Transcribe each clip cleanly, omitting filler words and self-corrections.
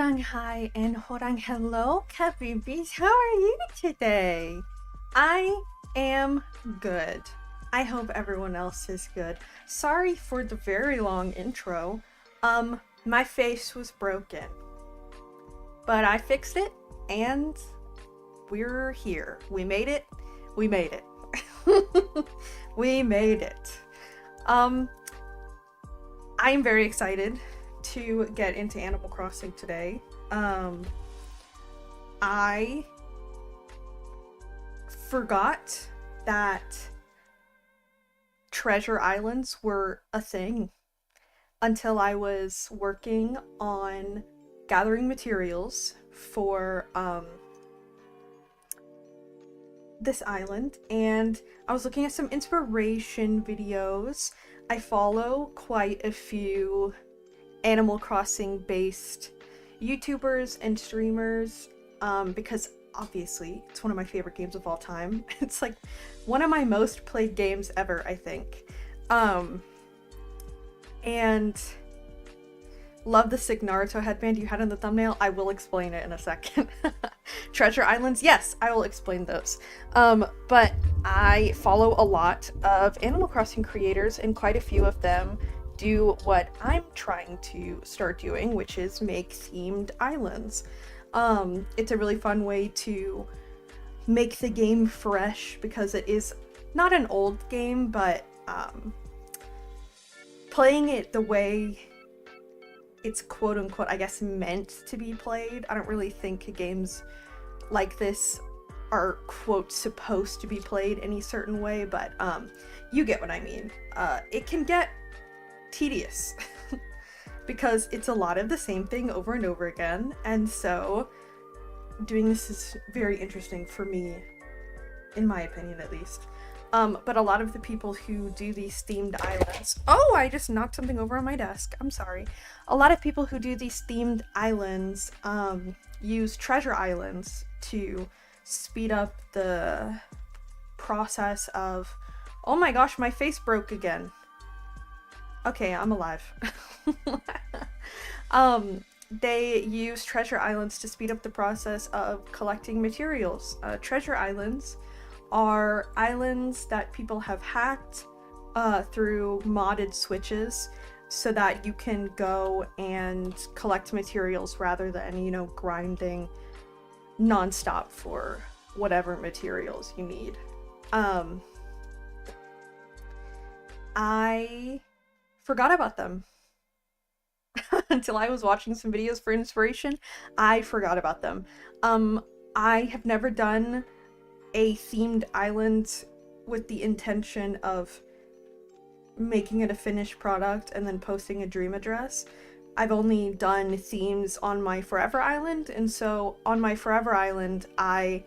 Hi and hello, Kabibis. How are you today? I am good. I hope everyone else is good. Sorry for the very long intro. My face was broken, but I fixed it and we're here. We made it. We made it. We made it. I am very excited to get into Animal Crossing today. I forgot that treasure islands were a thing until I was working on gathering materials for this island, and I was looking at some inspiration videos. I follow quite a few Animal Crossing based YouTubers and streamers because obviously it's one of my favorite games of all time. It's like one of my most played games ever, I think. And love the sick Naruto headband you had in the thumbnail. I will explain it in a second. Treasure Islands, yes, I will explain those. But I follow a lot of Animal Crossing creators, and quite a few of them do what I'm trying to start doing, which is make themed islands. It's a really fun way to make the game fresh because it is not an old game, but playing it the way it's quote unquote, I guess, meant to be played. I don't really think games like this are quote supposed to be played any certain way, but you get what I mean. It can get tedious because it's a lot of the same thing over and over again, and so doing this is very interesting for me, in my opinion at least. But a lot of the people who do these themed islands— oh, I just knocked something over on my desk, I'm sorry. A lot of people who do these themed islands use treasure islands to speed up the process of— oh my gosh, my face broke again. Okay, I'm alive. They use treasure islands to speed up the process of collecting materials. Treasure islands are islands that people have hacked through modded switches so that you can go and collect materials rather than, you know, grinding nonstop for whatever materials you need. I forgot about them until I was watching some videos for inspiration. I forgot about them. I have never done a themed island with the intention of making it a finished product and then posting a dream address. I've only done themes on my Forever Island, and so on my Forever Island I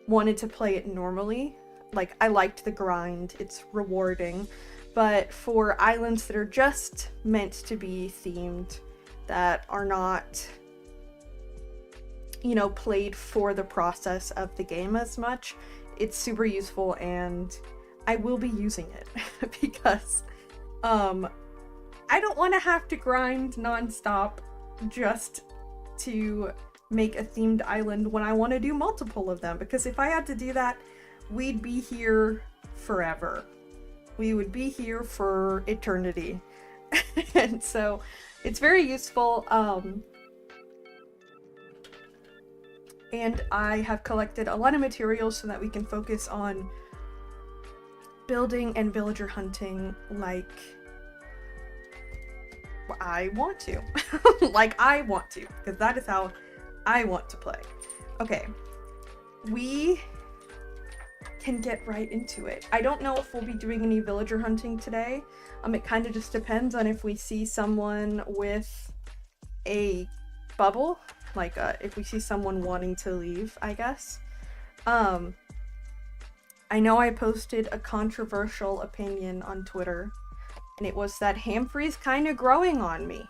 wanted to play it normally. Like, I liked the grind, it's rewarding. But for islands that are just meant to be themed, that are not, you know, played for the process of the game as much, it's super useful, and I will be using it because I don't want to have to grind nonstop just to make a themed island when I want to do multiple of them, because if I had to do that, we'd be here forever. We would be here for eternity. And so it's very useful. And I have collected a lot of materials so that we can focus on building and villager hunting like I want to. Like I want to, because that is how I want to play. Okay, we can get right into it. I don't know if we'll be doing any villager hunting today. It kind of just depends on if we see someone with a bubble, like if we see someone wanting to leave, I guess. I know I posted a controversial opinion on Twitter, and it was that Hamfrey's kind of growing on me.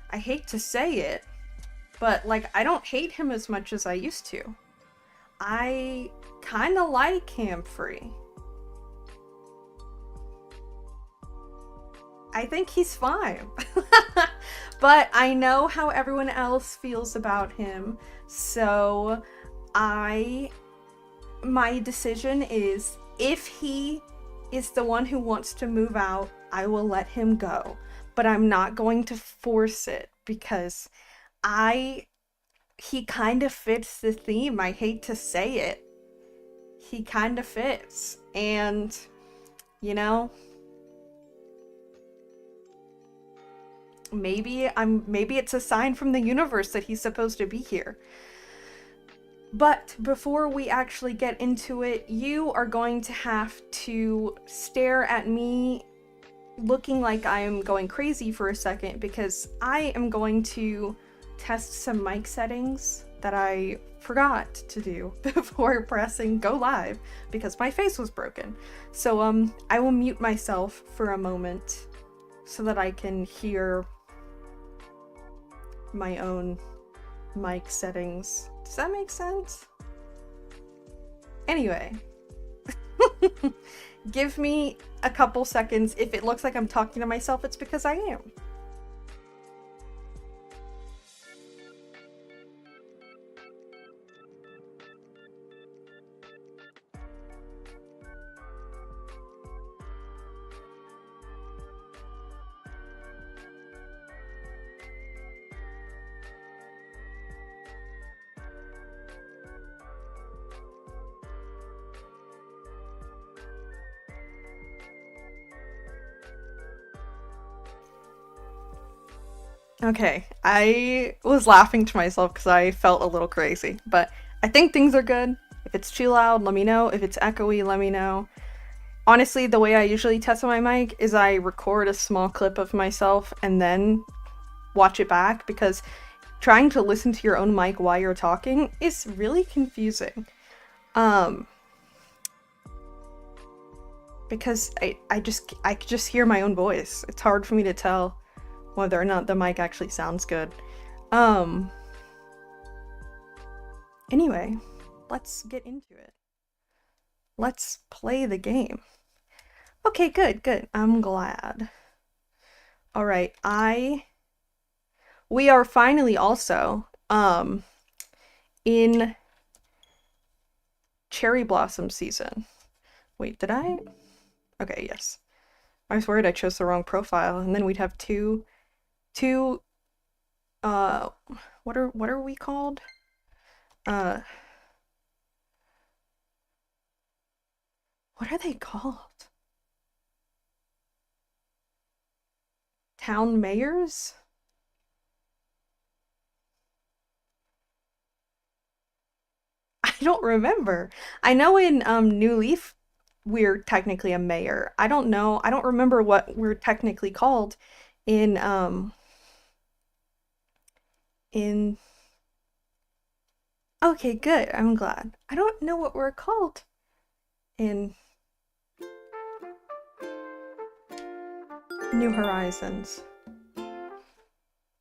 I hate to say it, but like, I don't hate him as much as I used to. I kind of like Hamfrey. I think he's fine. But I know how everyone else feels about him, so my decision is, if he is the one who wants to move out, I will let him go. But I'm not going to force it, because he kind of fits the theme. I hate to say it. He kind of fits. And, you know, maybe it's a sign from the universe that he's supposed to be here. But before we actually get into it, you are going to have to stare at me looking like I am going crazy for a second, because I am going to test some mic settings that I forgot to do before pressing go live because my face was broken. So I will mute myself for a moment so that I can hear my own mic settings. Does that make sense? Anyway, give me a couple seconds. If it looks like I'm talking to myself, it's because I am. Okay, I was laughing to myself because I felt a little crazy, but I think things are good. If it's too loud, let me know. If it's echoey, let me know. Honestly, the way I usually test my mic is I record a small clip of myself and then watch it back, because trying to listen to your own mic while you're talking is really confusing. Because I could just hear my own voice. It's hard for me to tell whether or not the mic actually sounds good. Anyway, let's get into it. Let's play the game. Okay, good. I'm glad. Alright, we are finally also, in cherry blossom season. Wait, did I? Okay, yes. I was worried I chose the wrong profile, and then we'd have two what are we called? What are they called? Town mayors? I don't remember. I know in New Leaf we're technically a mayor. I don't know. I don't remember what we're technically called in Okay, good. I'm glad. I don't know what we're called in New Horizons.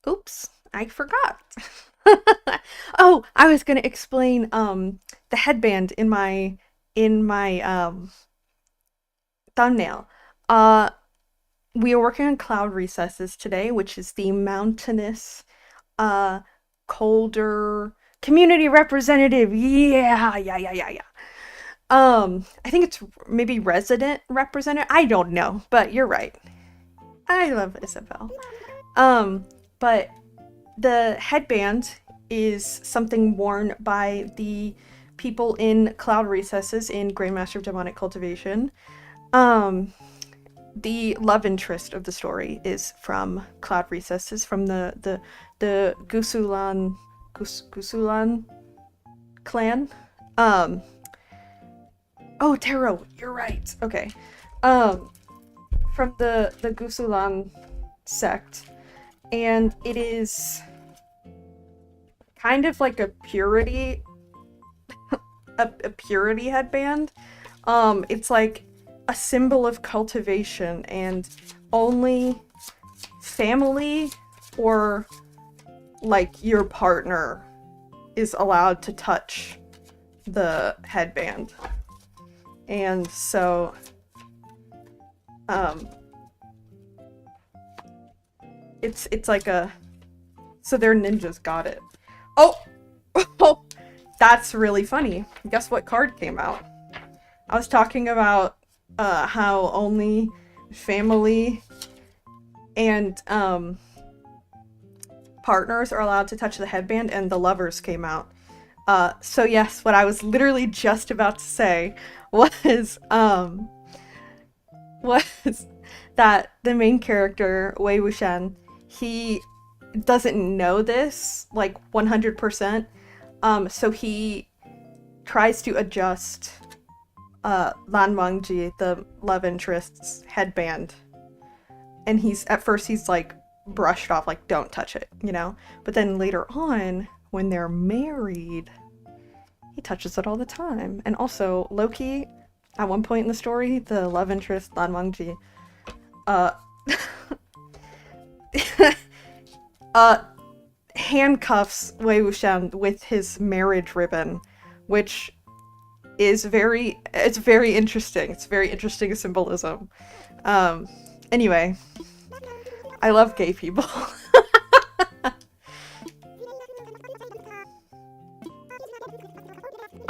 Oops, I forgot. Oh, I was gonna explain the headband in my thumbnail. We are working on Cloud Recesses today, which is the mountainous, colder community representative. Yeah. I think it's maybe resident representative. I don't know, but you're right. I love Isabel. But the headband is something worn by the people in Cloud Recesses in Grandmaster of Demonic Cultivation. The love interest of the story is from Cloud Recesses, from the Gusulan clan. Oh, Taro, you're right. Okay. From the Gusulan sect, and it is kind of like a purity a purity headband. It's like a symbol of cultivation, and only family or like your partner is allowed to touch the headband. And so it's like a So they're ninjas, got it. Oh! Oh! That's really funny. Guess what card came out? I was talking about how only family and partners are allowed to touch the headband, and the lovers came out. So yes, what I was literally just about to say was that the main character, Wei Wuxian, he doesn't know this, like, 100%. So he tries to adjust Lan Wangji, the love interest's headband. And at first he's like brushed off, like, don't touch it, you know? But then later on, when they're married, he touches it all the time. And also, Loki, at one point in the story, the love interest, Lan Wangji, handcuffs Wei Wuxian with his marriage ribbon, which is it's very interesting. It's very interesting symbolism. Anyway, I love gay people.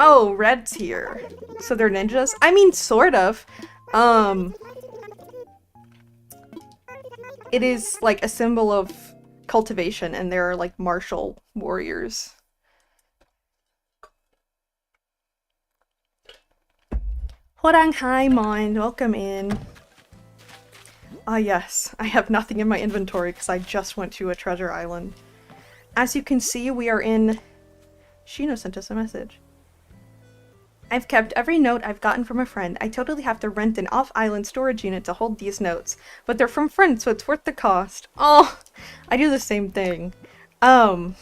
Oh, Red's here. So they're ninjas? I mean, sort of. It is like a symbol of cultivation, and they're like martial warriors. Horang, hi, Mind. Welcome in. Ah, yes. I have nothing in my inventory because I just went to a treasure island. As you can see, we are in... Shino sent us a message. I've kept every note I've gotten from a friend. I totally have to rent an off-island storage unit to hold these notes. But they're from friends, so it's worth the cost. Oh, I do the same thing. But...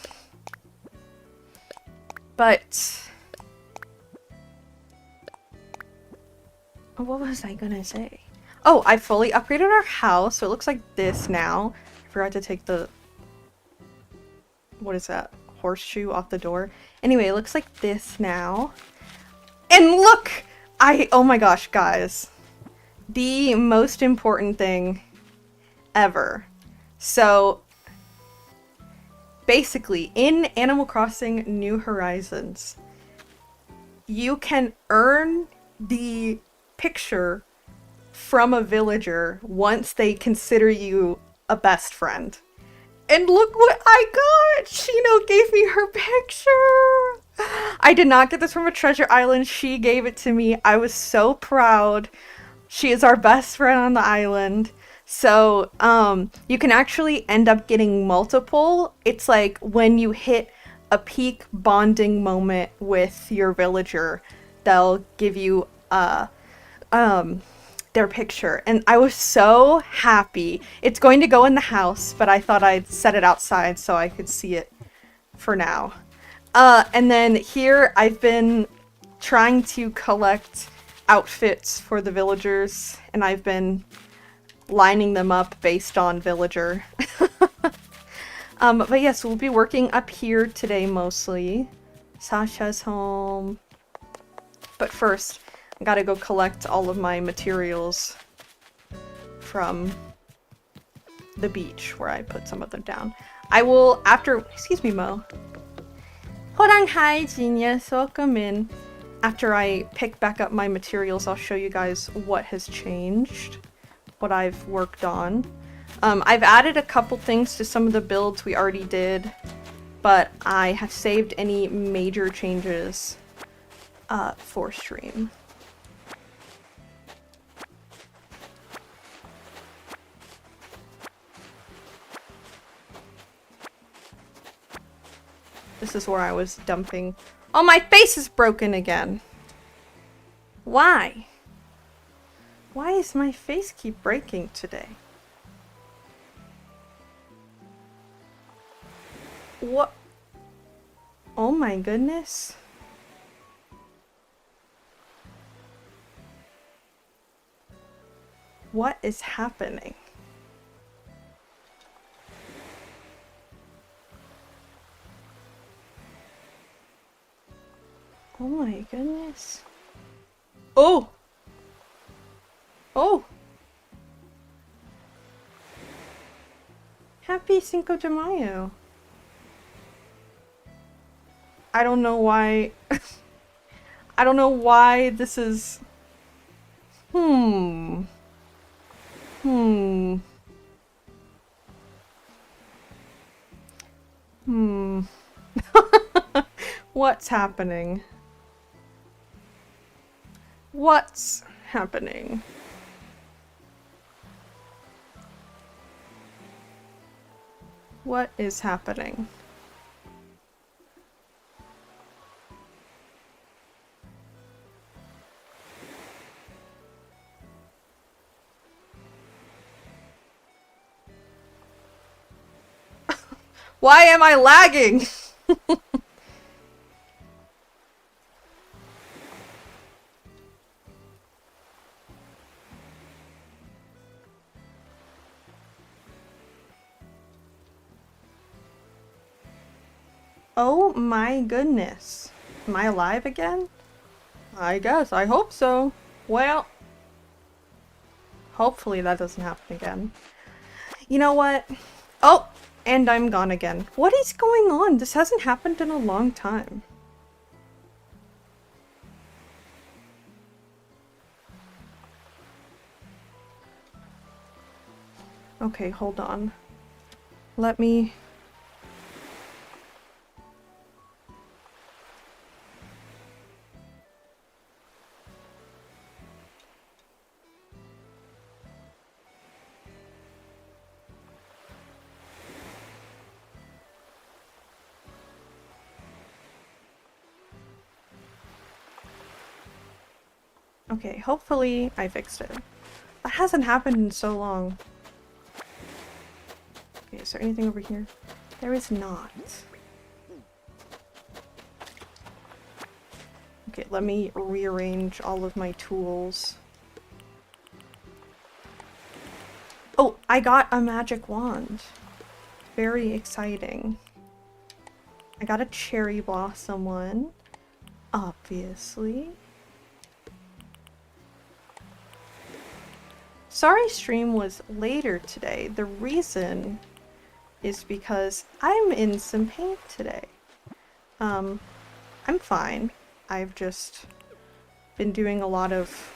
what was I gonna say? Oh, I fully upgraded our house, so it looks like this now. I forgot to take the... what is that? Horseshoe off the door. Anyway, it looks like this now. And look! Oh my gosh, guys. The most important thing ever. So, basically, in Animal Crossing New Horizons, you can earn the picture from a villager once they consider you a best friend. And look what I got! Shino gave me her picture! I did not get this from a treasure island. She gave it to me. I was so proud. She is our best friend on the island. So, you can actually end up getting multiple. It's like when you hit a peak bonding moment with your villager, they'll give you, their picture, and I was so happy. It's going to go in the house, but I thought I'd set it outside so I could see it for now. And then here I've been trying to collect outfits for the villagers, and I've been lining them up based on villager. But yes, we'll be working up here today mostly. Sasha's home. But first, I gotta go collect all of my materials from the beach where I put some of them down. I will, excuse me, Mo. Horang, hi, genius, welcome in. After I pick back up my materials, I'll show you guys what has changed, what I've worked on. I've added a couple things to some of the builds we already did, but I have saved any major changes for stream. This is where I was dumping. Oh, my face is broken again. Why? Why does my face keep breaking today? What? Oh my goodness. What is happening? Oh my goodness. Oh! Oh! Happy Cinco de Mayo. I don't know why. I don't know why this is... Hmm. What's happening? What's happening? What is happening? Why am I lagging? Oh my goodness. Am I alive again? I guess. I hope so. Well, hopefully that doesn't happen again. You know what? Oh, and I'm gone again. What is going on? This hasn't happened in a long time. Okay, hold on. Let me... Okay, hopefully I fixed it. That hasn't happened in so long. Okay, is there anything over here? There is not. Okay, let me rearrange all of my tools. Oh, I got a magic wand. Very exciting. I got a cherry blossom one, obviously. Sorry stream was later today. The reason is because I'm in some pain today. I'm fine. I've just been doing a lot of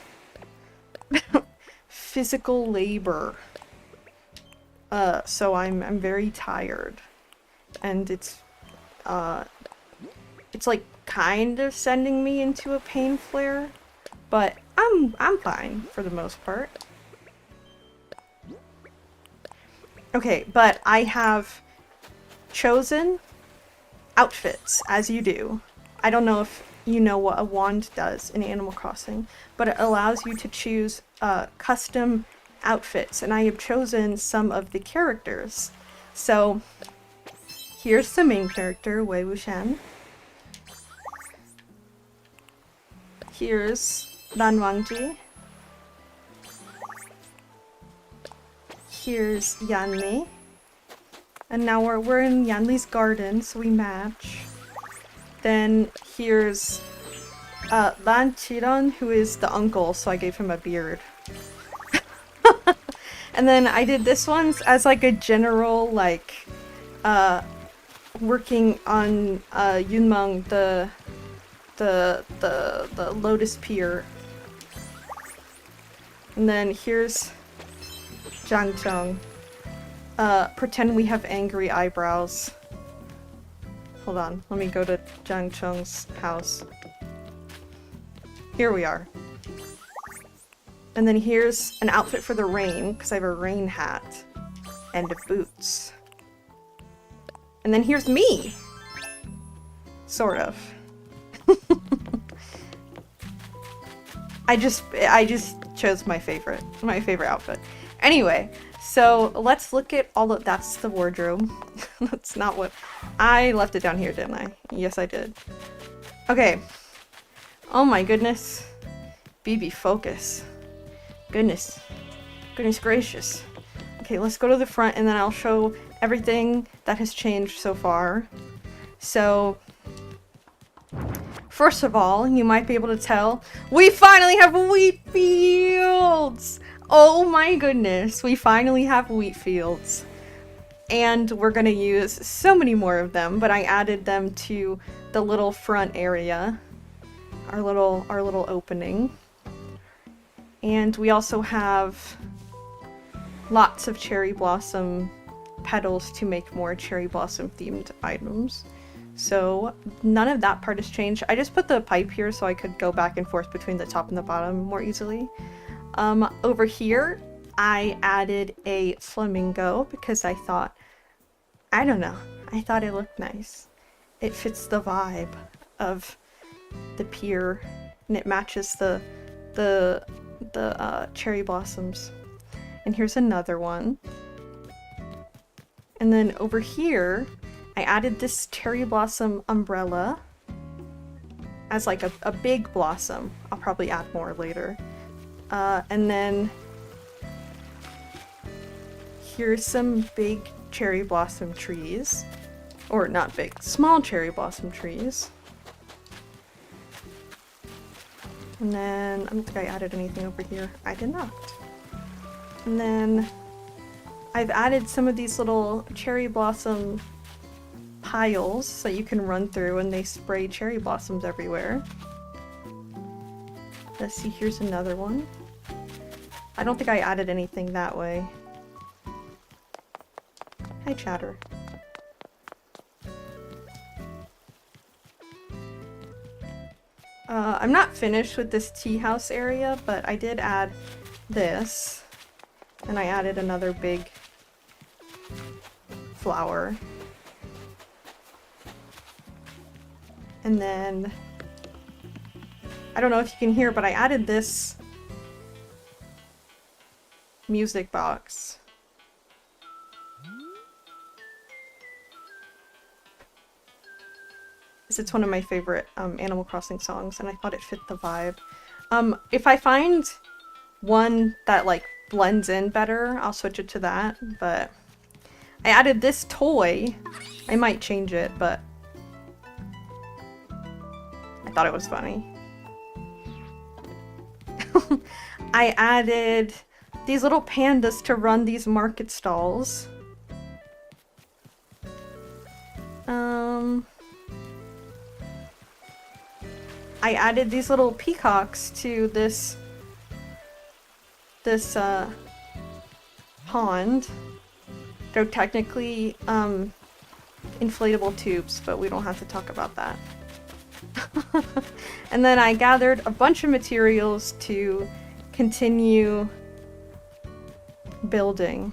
physical labor. So I'm very tired. And it's like kind of sending me into a pain flare, but I'm fine for the most part. Okay, but I have chosen outfits, as you do. I don't know if you know what a wand does in Animal Crossing, but it allows you to choose custom outfits, and I have chosen some of the characters. So, here's the main character, Wei Wuxian. Here's Lan Wangji. Here's Yanli. And now we're in Yanli's garden, so we match. Then here's Lan Qiren, who is the uncle, so I gave him a beard. And then I did this one as like a general, like, working on Yunmeng, the Lotus Pier. And then here's Zhang Cheng. Pretend we have angry eyebrows. Hold on, let me go to Zhang Cheng's house. Here we are. And then here's an outfit for the rain, because I have a rain hat. And boots. And then here's me! Sort of. I just chose my favorite outfit. Anyway, so let's look at all of that's the wardrobe. That's not what I left it down here, didn't I? Yes, I did. Okay. Oh my goodness. BB, focus. Goodness gracious. Okay, let's go to the front and then I'll show everything that has changed so far. So, first of all, you might be able to tell, we finally have wheat fields! Oh my goodness, we finally have wheat fields. And we're gonna use so many more of them, but I added them to the little front area, our little opening. And we also have lots of cherry blossom petals to make more cherry blossom themed items. So none of that part has changed. I just put the pipe here so I could go back and forth between the top and the bottom more easily. Over here, I added a flamingo because I thought, I don't know, I thought it looked nice. It fits the vibe of the pier, and it matches the cherry blossoms. And here's another one. And then over here, I added this cherry blossom umbrella as like a big blossom. I'll probably add more later. And then here's some big cherry blossom trees. Or not big, small cherry blossom trees. And then, I don't think I added anything over here. I did not. And then I've added some of these little cherry blossom piles that you can run through, and they spray cherry blossoms everywhere. Let's see, here's another one. I don't think I added anything that way. Hi, Chatter. I'm not finished with this tea house area, but I did add this. And I added another big flower. And then, I don't know if you can hear, but I added this music box. It's one of my favorite Animal Crossing songs, and I thought it fit the vibe. If I find one that like blends in better, I'll switch it to that, but I added this toy. I might change it, but I thought it was funny. I added these little pandas to run these market stalls. I added these little peacocks to this pond. They're technically inflatable tubes, but we don't have to talk about that. And then I gathered a bunch of materials to continue building.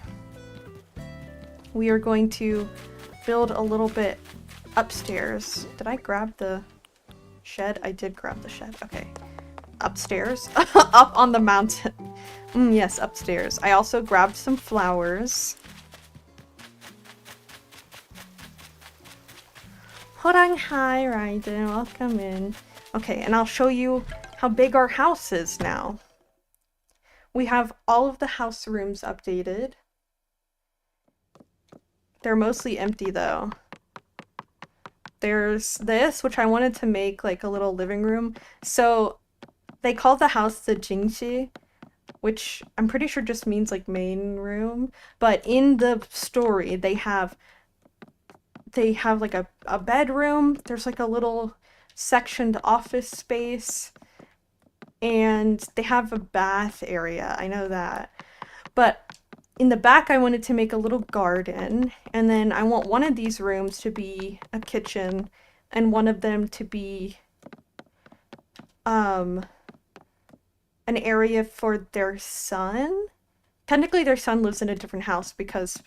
We are going to build a little bit upstairs. Did I grab the shed? I did grab the shed. Okay. Upstairs. Up on the mountain. Yes, upstairs. I also grabbed some flowers. Horang, hi, Raiden. Welcome in. Okay, and I'll show you how big our house is now. We have all of the house rooms updated. They're mostly empty, though. There's this, which I wanted to make like a little living room. So they call the house the Jingxi, which I'm pretty sure just means like main room. But in the story, they have like a bedroom. There's like a little sectioned office space. And they have a bath area. I know that. But in the back, I wanted to make a little garden, and then I want one of these rooms to be a kitchen, and one of them to be an area for their son. Technically, their son lives in a different house because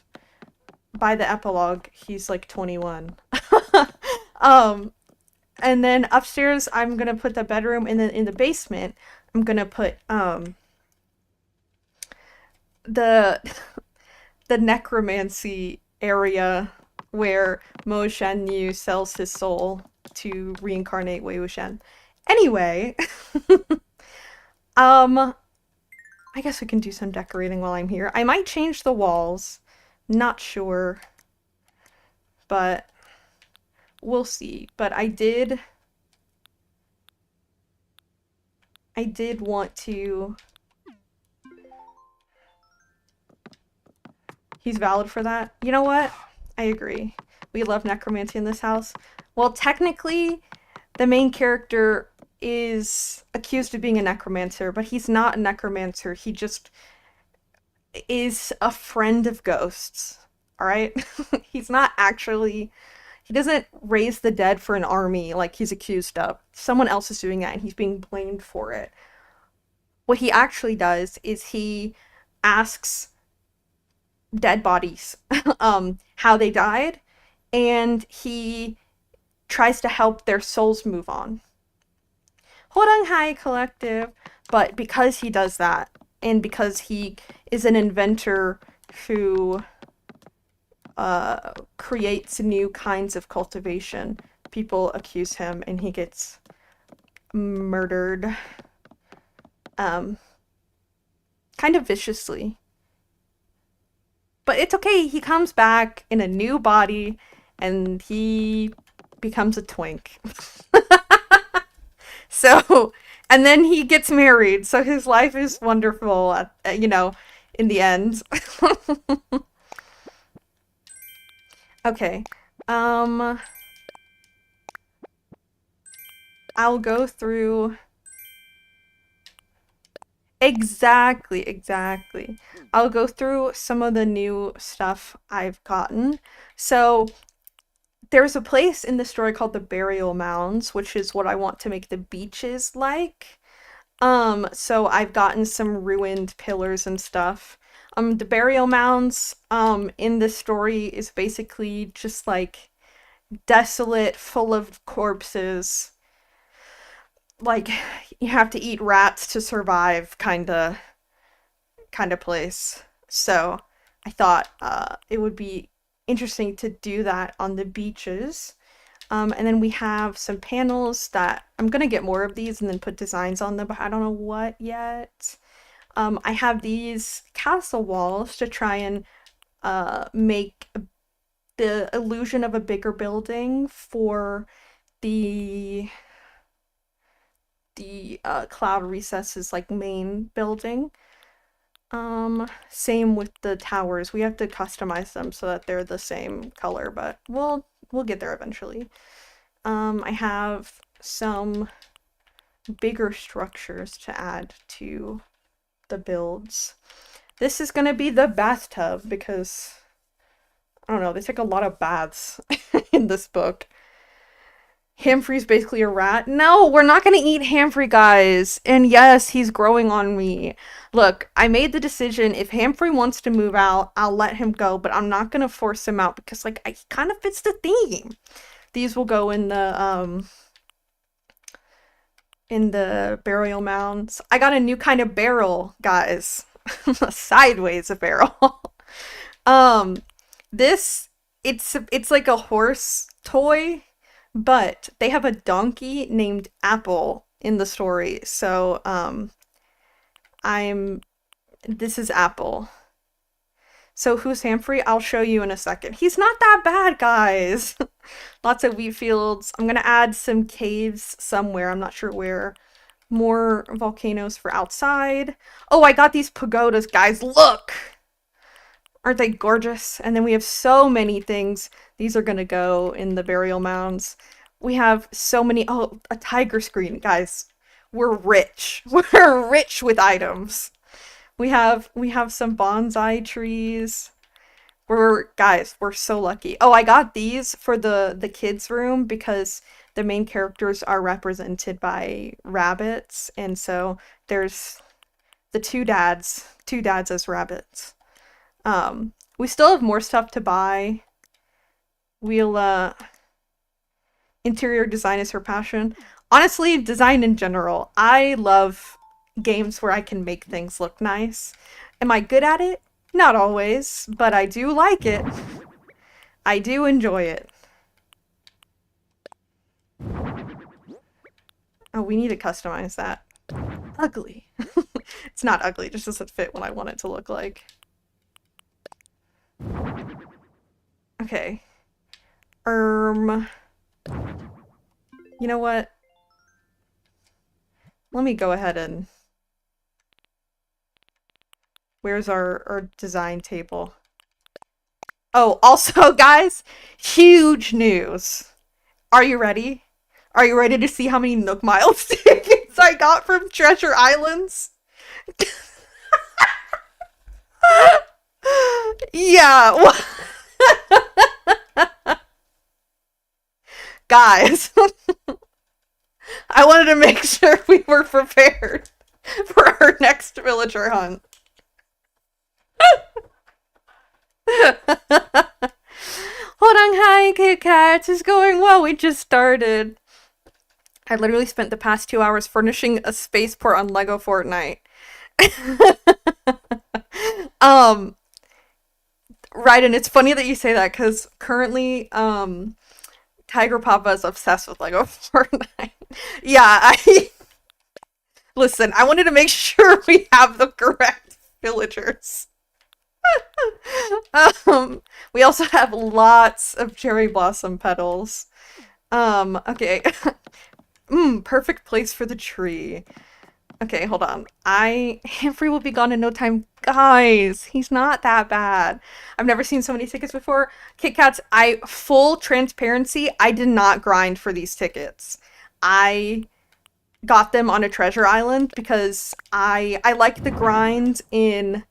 by the epilogue, he's like 21. And then upstairs, I'm gonna put the bedroom, and then in the basement, I'm gonna put the necromancy area where Mo Shanyu sells his soul to reincarnate Wei Wuxian. Anyway, I guess we can do some decorating while I'm here. I might change the walls. Not sure. But we'll see. But I did want to... He's valid for that. You know what? I agree. We love necromancy in this house. Well, technically, the main character is accused of being a necromancer, but he's not a necromancer. He just is a friend of ghosts. All right? He's not actually. He doesn't raise the dead for an army like he's accused of. Someone else is doing that and he's being blamed for it. What he actually does is he asks dead bodies how they died, and he tries to help their souls move on. Horanghai Collective, but because he does that, and because he is an inventor who creates new kinds of cultivation, people accuse him and he gets murdered. Kind of viciously. But it's okay, he comes back in a new body and he becomes a twink. So, and then he gets married, so his life is wonderful, in the end. Okay, I'll go through... Exactly. I'll go through some of the new stuff I've gotten. So, there's a place in the story called the Burial Mounds, which is what I want to make the beaches like. So I've gotten some ruined pillars and stuff. The Burial Mounds, in this story is basically just like desolate, full of corpses. Like, you have to eat rats to survive kinda place. So I thought it would be interesting to do that on the beaches. And then we have some panels that I'm gonna get more of these and then put designs on them, but I don't know what yet. I have these castle walls to try and make the illusion of a bigger building for the Cloud Recesses like main building. Same with the towers. We have to customize them so that they're the same color, but we'll get there eventually. I have some bigger structures to add to the builds. This is gonna be the bathtub because I don't know, they take a lot of baths in this book. Hamfrey's basically a rat. No, we're not gonna eat Hamfrey, guys. And yes, he's growing on me. Look, I made the decision. If Hamfrey wants to move out, I'll let him go, but I'm not gonna force him out because, like, he kind of fits the theme. These will go in the burial mounds. I got a new kind of barrel, guys. Sideways a barrel. This, it's like a horse toy, but they have a donkey named Apple in the story. So, this is Apple. So who's Hamfrey? I'll show you in a second. He's not that bad, guys. Lots of wheat fields. I'm gonna add some caves somewhere. I'm not sure where. More volcanoes for outside. Oh, I got these pagodas, guys. Look! Aren't they gorgeous? And then we have so many things. These are gonna go in the burial mounds. We have so many... Oh, a tiger screen, guys. We're rich. We're rich with items. We have some bonsai trees. Guys, we're so lucky. Oh, I got these for the kids' room because the main characters are represented by rabbits, and so there's the two dads as rabbits. We still have more stuff to buy. We'll, interior design is her passion. Honestly, design in general. I love games where I can make things look nice. Am I good at it? Not always, but I do like it. I do enjoy it. Oh, we need to customize that. Ugly. It's not ugly, it just doesn't fit what I want it to look like. Okay. You know what? Let me go ahead and... Where's our design table? Oh, also, guys, huge news. Are you ready? Are you ready to see how many Nook Miles tickets I got from Treasure Islands? Yeah, guys, I wanted to make sure we were prepared for our next villager hunt. Hold on, hi, Kit Kats. It's going well. We just started. I literally spent the past 2 hours furnishing a spaceport on Lego Fortnite. um, right, and it's funny that you say that because currently, Tiger Papa is obsessed with Lego Fortnite. Yeah, I listen. I wanted to make sure we have the correct villagers. We also have lots of cherry blossom petals. Okay. Perfect place for the tree. Okay, hold on. Humphrey will be gone in no time. Guys, he's not that bad. I've never seen so many tickets before. Kit Kats, full transparency, I did not grind for these tickets. I got them on a treasure island because I like the grind in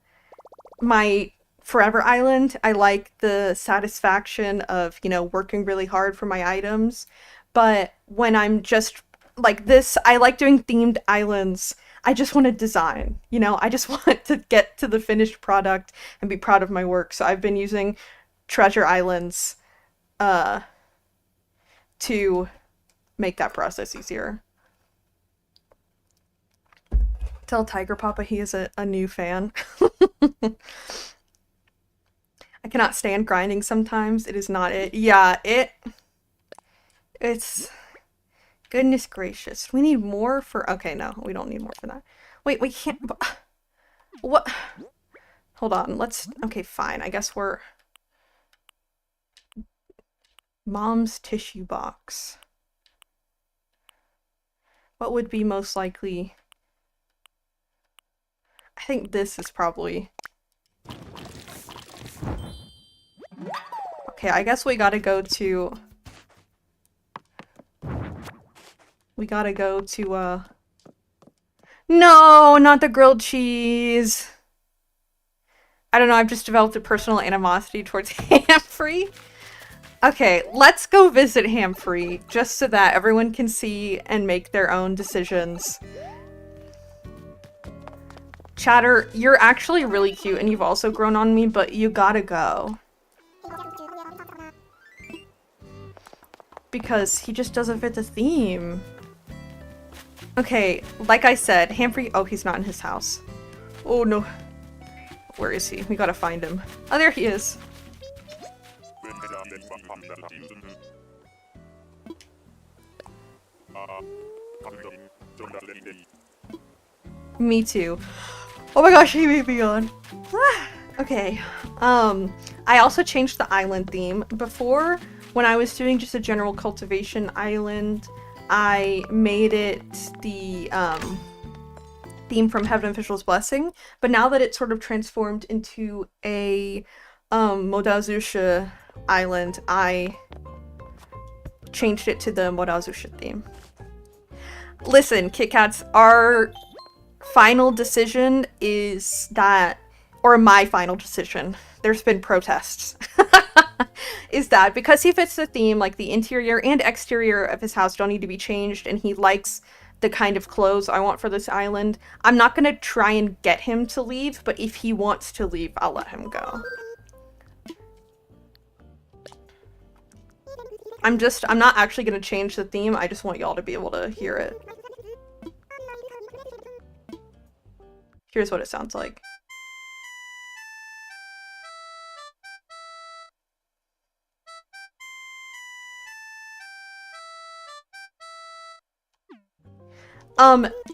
my Forever Island. I like the satisfaction of, working really hard for my items. But when I'm just like this, I like doing themed islands. I just want to design, I just want to get to the finished product and be proud of my work. So I've been using treasure islands to make that process easier. Tell Tiger Papa he is a new fan. I cannot stand grinding sometimes. It is not it. Yeah, it's... Goodness gracious. We need more for... Okay, no, we don't need more for that. Wait, we can't... What? Hold on, let's... Okay, fine. I guess we're... Mom's tissue box. What would be most likely... I think this is probably... Okay, I guess we gotta go to... No, not the grilled cheese! I don't know, I've just developed a personal animosity towards Humphrey. Okay, let's go visit Humphrey, just so that everyone can see and make their own decisions. Chatter, you're actually really cute and you've also grown on me, but you gotta go. Because he just doesn't fit the theme. Okay, like I said, Humphrey- oh, he's not in his house. Oh no. Where is he? We gotta find him. Oh, there he is. Me too. Oh my gosh, he made me yawn. Okay. I also changed the island theme. Before, when I was doing just a general cultivation island, I made it the theme from Heaven Official's Blessing, but now that it's sort of transformed into a Modazusha island, I changed it to the Modazusha theme. Listen, Kit Kats, our final decision is that, or my final decision, there's been protests, is that because he fits the theme, like the interior and exterior of his house don't need to be changed, and he likes the kind of clothes I want for this island, I'm not gonna try and get him to leave, but if he wants to leave, I'll let him go. I'm not actually gonna change the theme, I just want y'all to be able to hear it. Here's what it sounds like.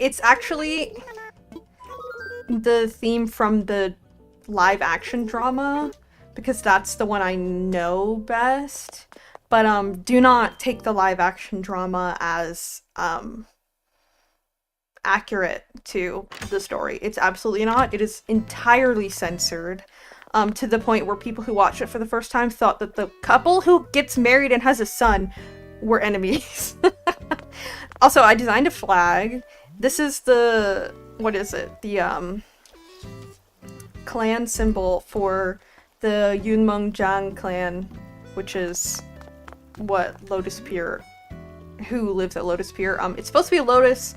It's actually the theme from the live action drama, because that's the one I know best. But, do not take the live action drama as, accurate to the story. It's absolutely not. It is entirely censored. to the point where people who watched it for the first time thought that the couple who gets married and has a son were enemies. Also, I designed a flag. This is the, what is it? The clan symbol for the Yunmengjiang clan, which is what Lotus Pier, who lives at Lotus Pier. It's supposed to be a lotus.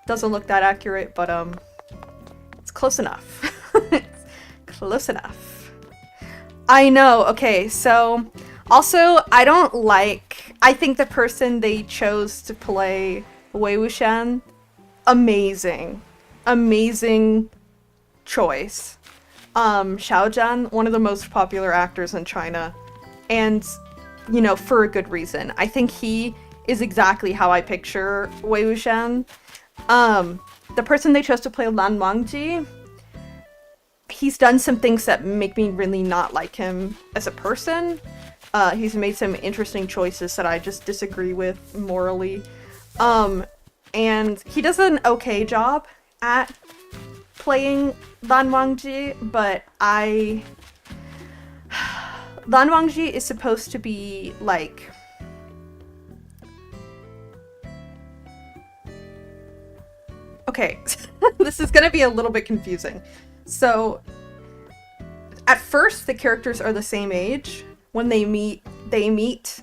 Doesn't look that accurate, but it's close enough. It's close enough. I know. Okay, so also I think the person they chose to play Wei Wuxian, amazing choice. Xiao Zhan, one of the most popular actors in China, and you know, for a good reason. I think he is exactly how I picture Wei Wuxian. The person they chose to play Lan Wangji, he's done some things that make me really not like him as a person. He's made some interesting choices that I just disagree with morally. And he does an okay job at playing Lan Wangji, but Lan Wangji is supposed to be like okay, this is gonna be a little bit confusing. So at first the characters are the same age. When they meet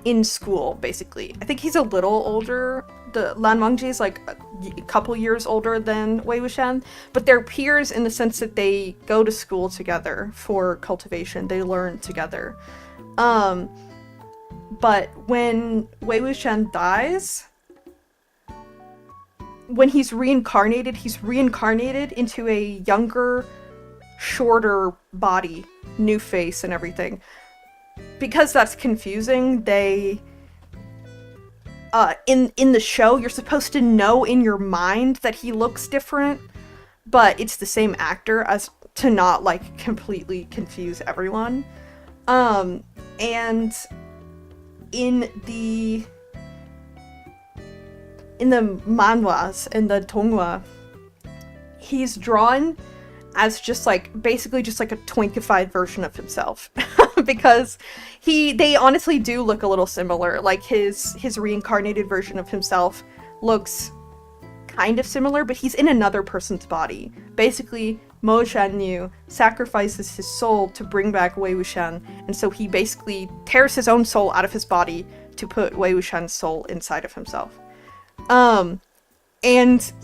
in school, basically. I think he's a little older. The Lan Wangji is like a couple years older than Wei Wuxian, but they're peers in the sense that they go to school together for cultivation. They learn together. But when Wei Wuxian dies, when he's reincarnated into a younger, shorter body, new face and everything. Because that's confusing, they in the show you're supposed to know in your mind that he looks different, but it's the same actor, as to not like completely confuse everyone. And in the manhwas, in the donghua, he's drawn as just like basically just like a twinkified version of himself. Because they honestly do look a little similar. Like his reincarnated version of himself looks kind of similar, but he's in another person's body. Basically, Mo Shanyu sacrifices his soul to bring back Wei Wuxian, and so he basically tears his own soul out of his body to put Wei Wuxian's soul inside of himself. And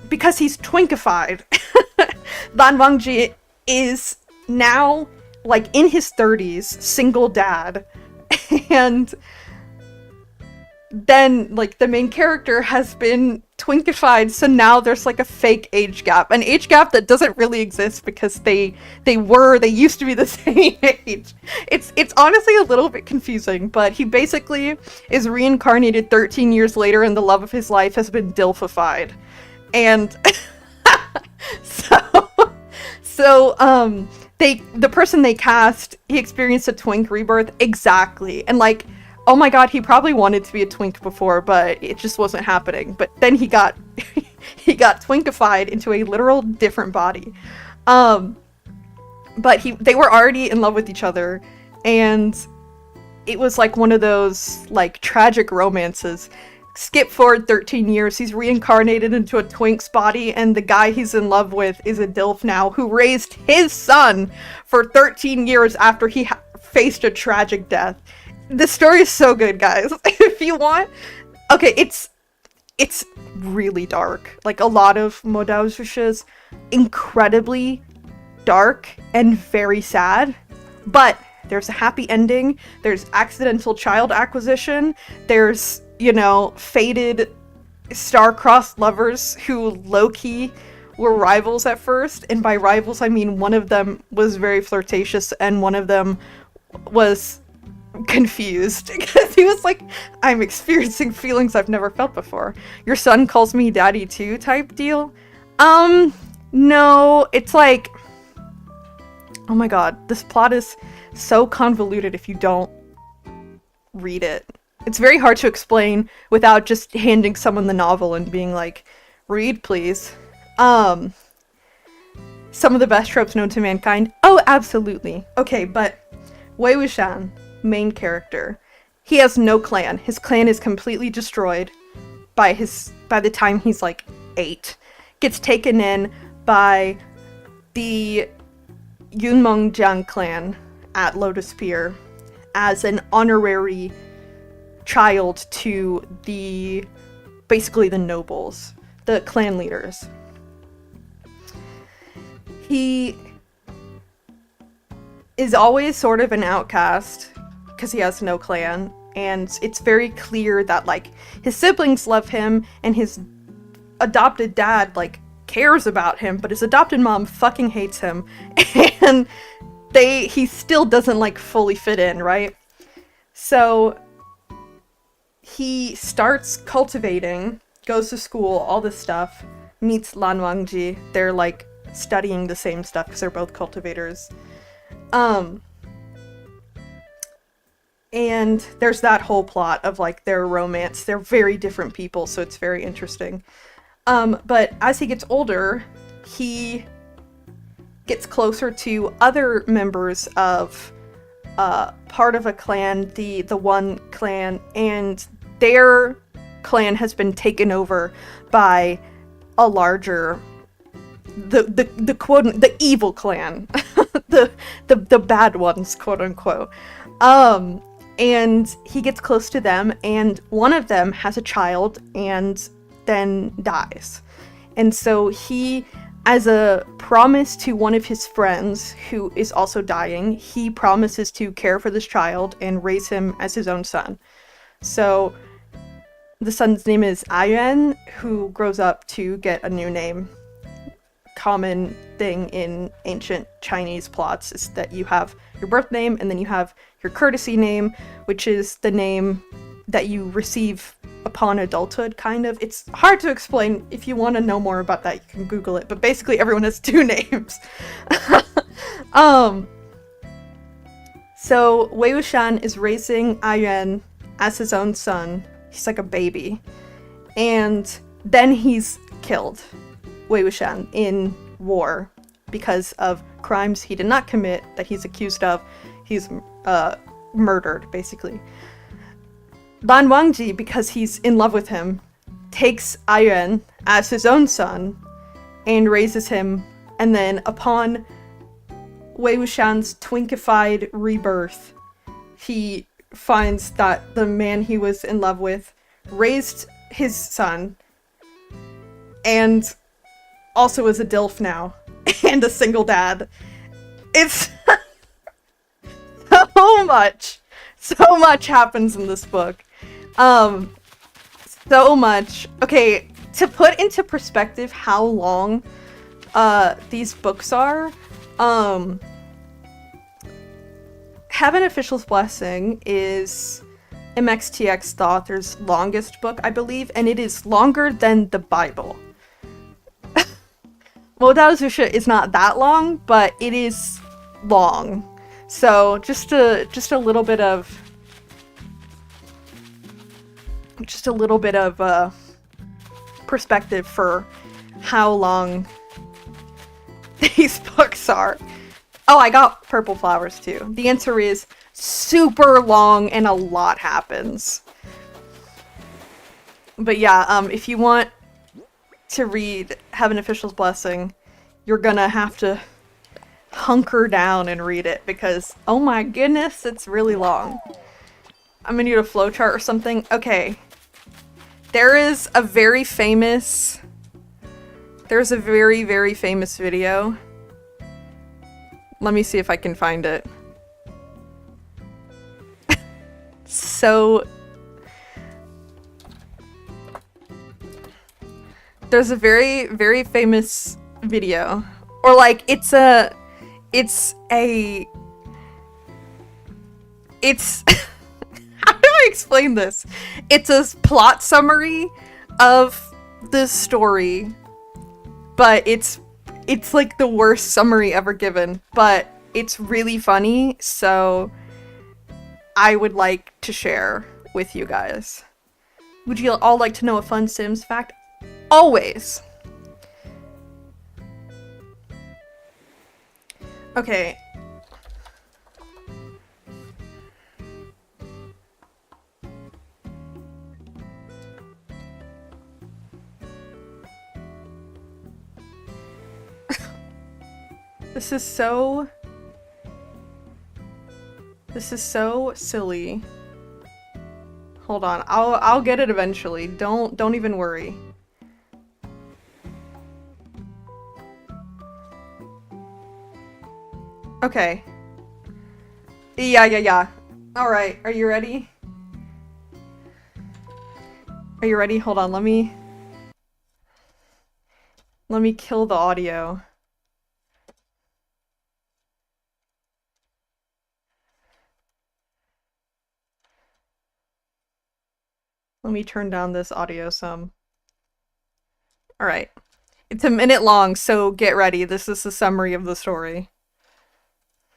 because he's twinkified, Lan Wangji is now like in his 30s, single dad, and then like the main character has been twinkified, so now there's like a fake age gap, an age gap that doesn't really exist because they used to be the same age. It's honestly a little bit confusing, but he basically is reincarnated 13 years later, and the love of his life has been dilfified, and so the person they cast, he experienced a twink rebirth exactly, and like, oh my god, he probably wanted to be a twink before, but it just wasn't happening. But then he got twinkified into a literal different body. But they were already in love with each other, and it was like one of those like tragic romances. Skip forward 13 years, he's reincarnated into a twink's body, and the guy he's in love with is a DILF now, who raised his son for 13 years after he faced a tragic death. The story is so good, guys. If you want, okay, it's really dark. Like a lot of Modao Zhuxi's, incredibly dark and very sad. But there's a happy ending. There's accidental child acquisition. There's, you know, fated star-crossed lovers who low-key were rivals at first. And by rivals, I mean one of them was very flirtatious and one of them was confused because he was like, I'm experiencing feelings I've never felt before. Your son calls me daddy too type deal. No, it's like, oh my god, this plot is so convoluted if you don't read it. It's very hard to explain without just handing someone the novel and being like, read please. some of the best tropes known to mankind? Oh, absolutely. Okay, but Wei Wuxian, main character, he has no clan. His clan is completely destroyed by the time he's like 8. Gets taken in by the Yunmengjiang clan at Lotus Pier as an honorary child to basically the nobles, the clan leaders. He is always sort of an outcast because he has no clan, and it's very clear that like his siblings love him and his adopted dad like cares about him, but his adopted mom fucking hates him, and he still doesn't like fully fit in, right? So he starts cultivating, goes to school, all this stuff, meets Lan Wangji. They're like studying the same stuff because they're both cultivators. And there's that whole plot of like their romance. They're very different people, so it's very interesting. But as he gets older, he gets closer to other members of part of a clan, the One clan, and their clan has been taken over by a larger, the evil clan, the bad ones, quote unquote. And he gets close to them, and one of them has a child and then dies. And so he, as a promise to one of his friends who is also dying, he promises to care for this child and raise him as his own son. So the son's name is Ayuan, who grows up to get a new name. Common thing in ancient Chinese plots is that you have your birth name and then you have your courtesy name, which is the name that you receive upon adulthood, kind of. It's hard to explain. If you want to know more about that, you can Google it, but basically everyone has 2 names. So Wei Wuxian is raising Ayuan as his own son. He's like a baby. And then he's killed, Wei Wuxian, in war because of crimes he did not commit that he's accused of. He's murdered, basically. Lan Wangji, because he's in love with him, takes Ayuan as his own son and raises him, and then upon Wei Wuxian's twinkified rebirth, he finds that the man he was in love with raised his son and also is a DILF now and a single dad. It's so much happens in this book. So much. Okay, to put into perspective how long these books are, Heaven Official's Blessing is MXTX, the author's longest book, I believe, and it is longer than the Bible. Modao Zusha is not that long, but it is long. So just a little bit of perspective for how long these books are. Oh, I got Purple Flowers too. The answer is super long and a lot happens. But yeah, if you want to read Heaven Official's Blessing, you're gonna have to hunker down and read it because, oh my goodness, it's really long. I'm gonna need a flowchart or something. Okay. There's a very, very famous video. Let me see if I can find it. So there's a very, very famous video. Or like, it's how do I explain this? It's a plot summary of the story, but it's like the worst summary ever given, but it's really funny, so I would like to share with you guys. Would you all like to know a fun Sims fact? Always. Okay. This is so silly. Hold on. I'll get it eventually. Don't even worry. Okay. Yeah. Alright, are you ready? Are you ready? Hold on, let me kill the audio. Let me turn down this audio some. Alright. It's a minute long, so get ready. This is the summary of the story.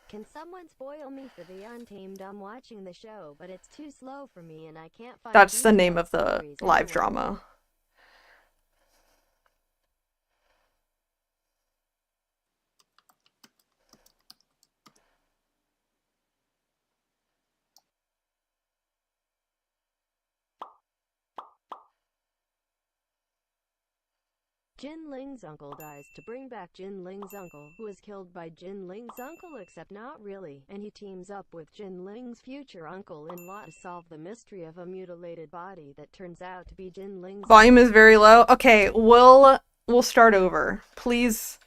Can someone spoil me for the untamed? I'm watching the show, but it's too slow for me and I can't find. That's the name of the live drama. Jin Ling's uncle dies to bring back Jin Ling's uncle, who is killed by Jin Ling's uncle except not really, and he teams up with Jin Ling's future uncle-in-law to solve the mystery of a mutilated body that turns out to be Jin Ling's. Volume is very low. Okay, we'll start over. Please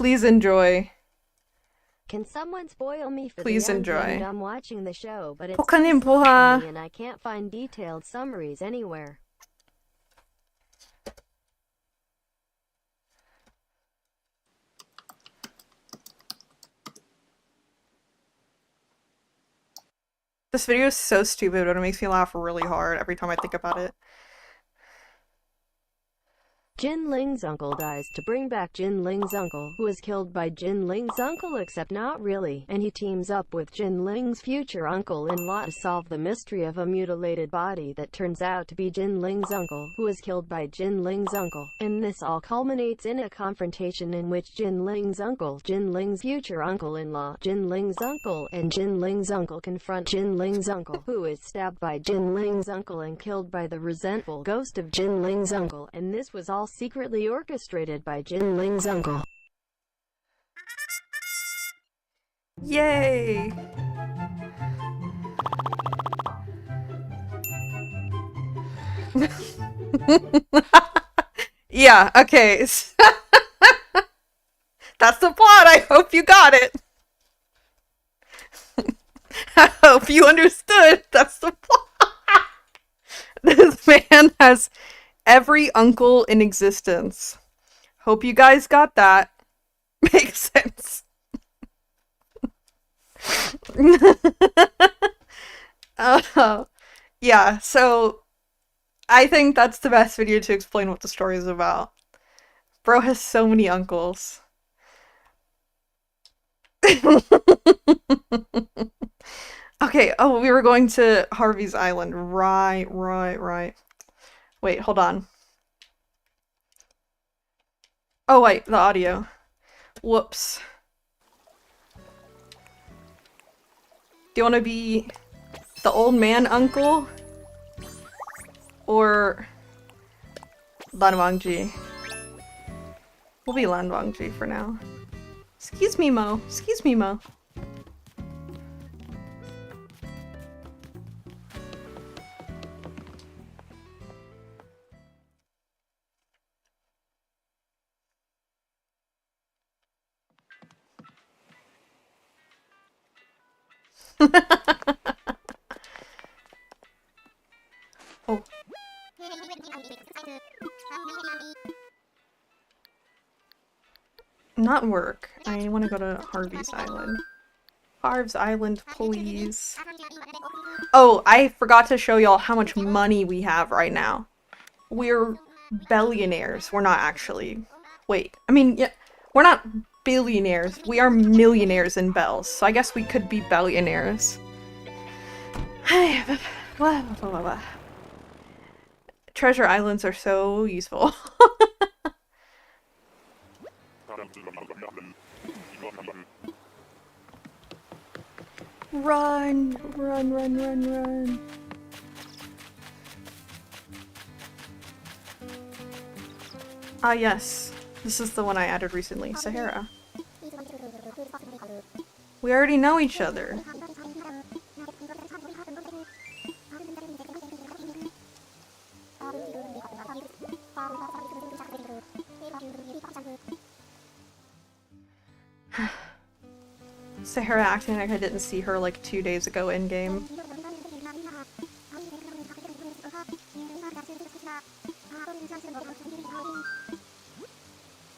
enjoy. Can someone spoil me for Please the enjoy. untamed? I'm watching the show, but it's Pokanim too slow for me poha. and I can't find detailed summaries anywhere. This video is so stupid, but it makes me laugh really hard every time I think about it. Jin Ling's uncle dies to bring back Jin Ling's uncle, who is killed by Jin Ling's uncle except not really, and he teams up with Jin Ling's future uncle-in-law to solve the mystery of a mutilated body that turns out to be Jin Ling's uncle, who is killed by Jin Ling's uncle. And this all culminates in a confrontation in which Jin Ling's uncle, Jin Ling's future uncle-in-law, Jin Ling's uncle, and Jin Ling's uncle confront Jin Ling's uncle, who is stabbed by Jin Ling's uncle and killed by the resentful ghost of Jin Ling's uncle, and this was all secretly orchestrated by Jin Ling's uncle. Yay! Yeah, okay. That's the plot. I hope you got it. I hope you understood. That's the plot. This man has every uncle in existence. Hope you guys got that. Makes sense. Yeah, so I think that's the best video to explain what the story is about. Bro has so many uncles. Okay, oh, we were going to Harvey's Island. Right. Wait, hold on. Oh, wait, the audio. Whoops. Do you want to be the old man uncle? Or Lan Wangji? We'll be Lan Wangji for now. Excuse me, Mo. Excuse me, Mo. Oh. Not work. I want to go to Harvey's Island. Harv's Island, please. Oh, I forgot to show y'all how much money we have right now. We're billionaires. We're not actually. Wait, I mean, yeah, we're not billionaires. We are millionaires in bells, so I guess we could be billionaires. Treasure islands are so useful. Run! Run, run, run, run. Ah, yes. This is the one I added recently, Sahara. We already know each other. Sahara acting like I didn't see her like 2 days ago in-game.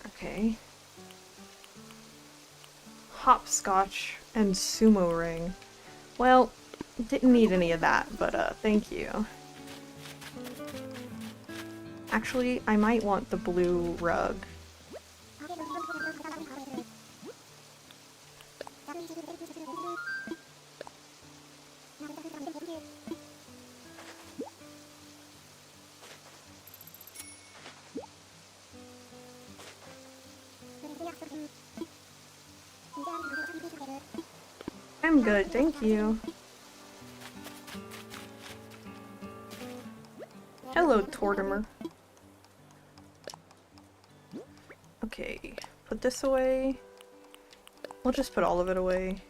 Okay. Hopscotch and sumo ring. Well, didn't need any of that, but thank you. Actually, I might want the blue rug. I'm good, thank you. Hello, Tortimer. Okay, put this away. We'll just put all of it away.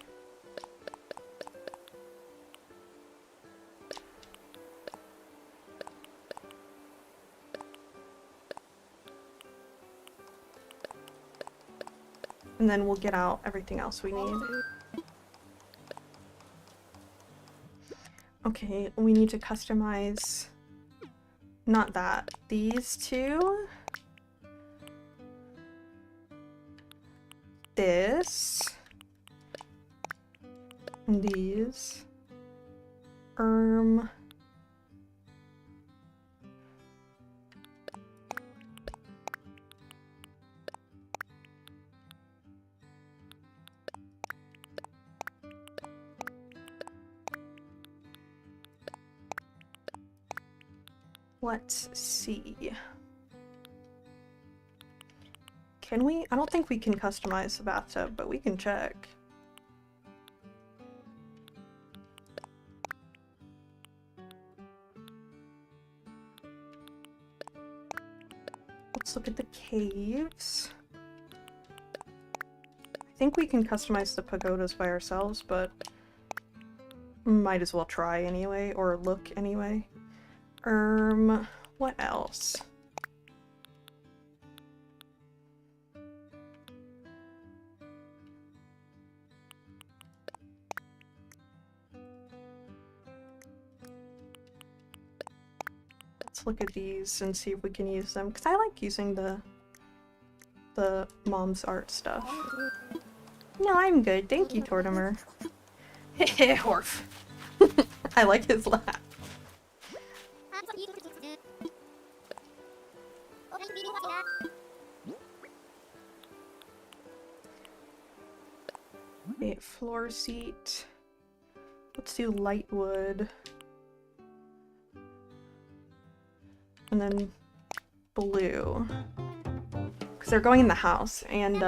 And then we'll get out everything else we need. Okay, we need to customize... not that. These two. This. And these. Let's see. Can we? I don't think we can customize the bathtub, but we can check. Let's look at the caves. I think we can customize the pagodas by ourselves, but might as well try anyway, or look anyway. What else? Let's look at these and see if we can use them, because I like using the mom's art stuff. No, I'm good. Thank you, Tortimer. Heh Horf. I like his laugh. Okay, floor seat. Let's do light wood. And then blue. Because they're going in the house, and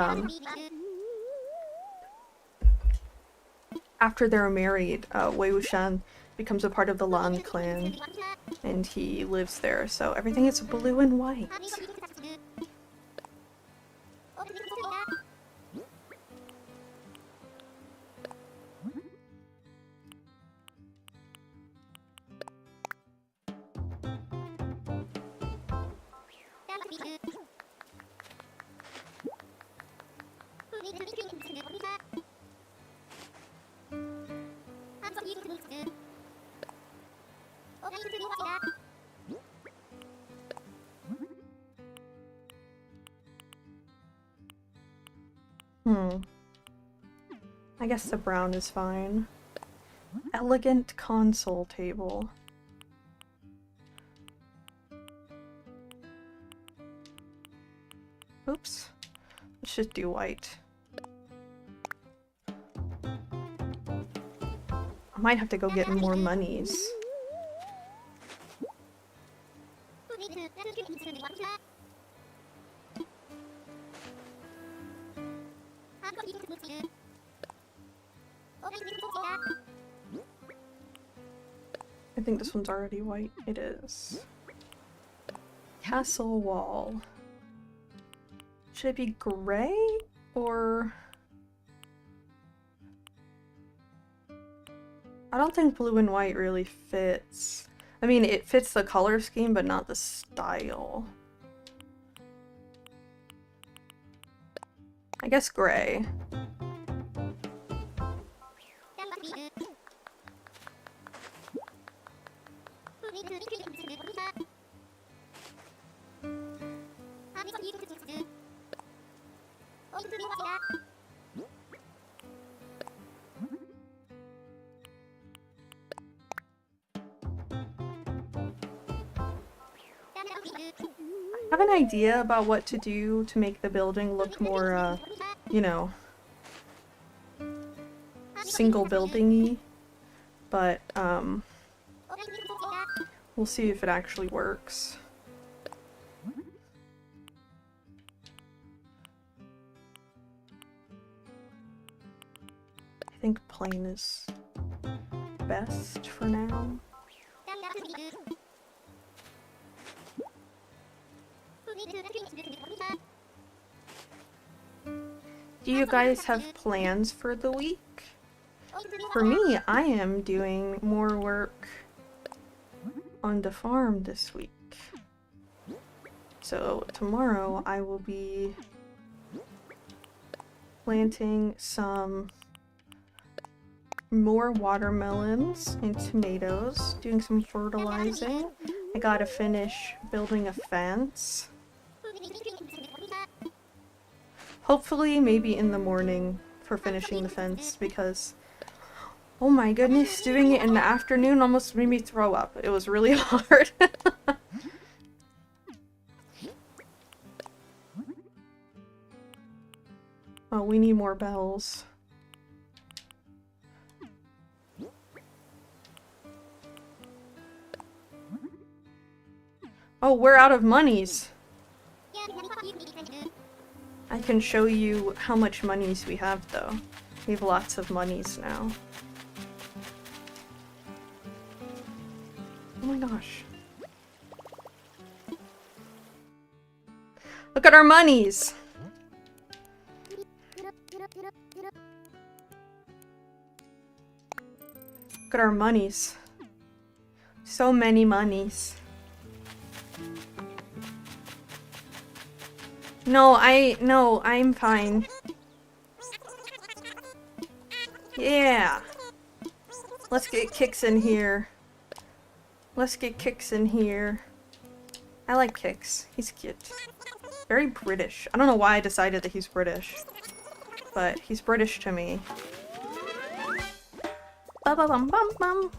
after they're married, Wei Wuxian becomes a part of the Lan clan, and he lives there, so everything is blue and white. I guess the brown is fine. Elegant console table. Oops. Let's just do white. I might have to go get more monies. think this one's already white. It is. Castle wall. Should it be gray or... I don't think blue and white really fits. I mean, it fits the color scheme, but not the style. I guess gray. I have an idea about what to do to make the building look more, you know, single building-y, but, we'll see if it actually works. I think plain is best for now. Do you guys have plans for the week? For me, I am doing more work on the farm this week. So tomorrow I will be planting some more watermelons and tomatoes, doing some fertilizing. I gotta finish building a fence. Hopefully, maybe in the morning for finishing the fence, because oh my goodness, doing it in the afternoon almost made me throw up. It was really hard. Oh, we need more bells. Oh, we're out of monies. I can show you how much monies we have, though. We have lots of monies now. Oh my gosh. Look at our monies! Look at our monies. So many monies. No, I'm fine. Yeah. Let's get Kix in here. Let's get Kix in here. I like Kix. He's cute. Very British. I don't know why I decided that he's British, but he's British to me. Ba-ba-bum-bum-bum.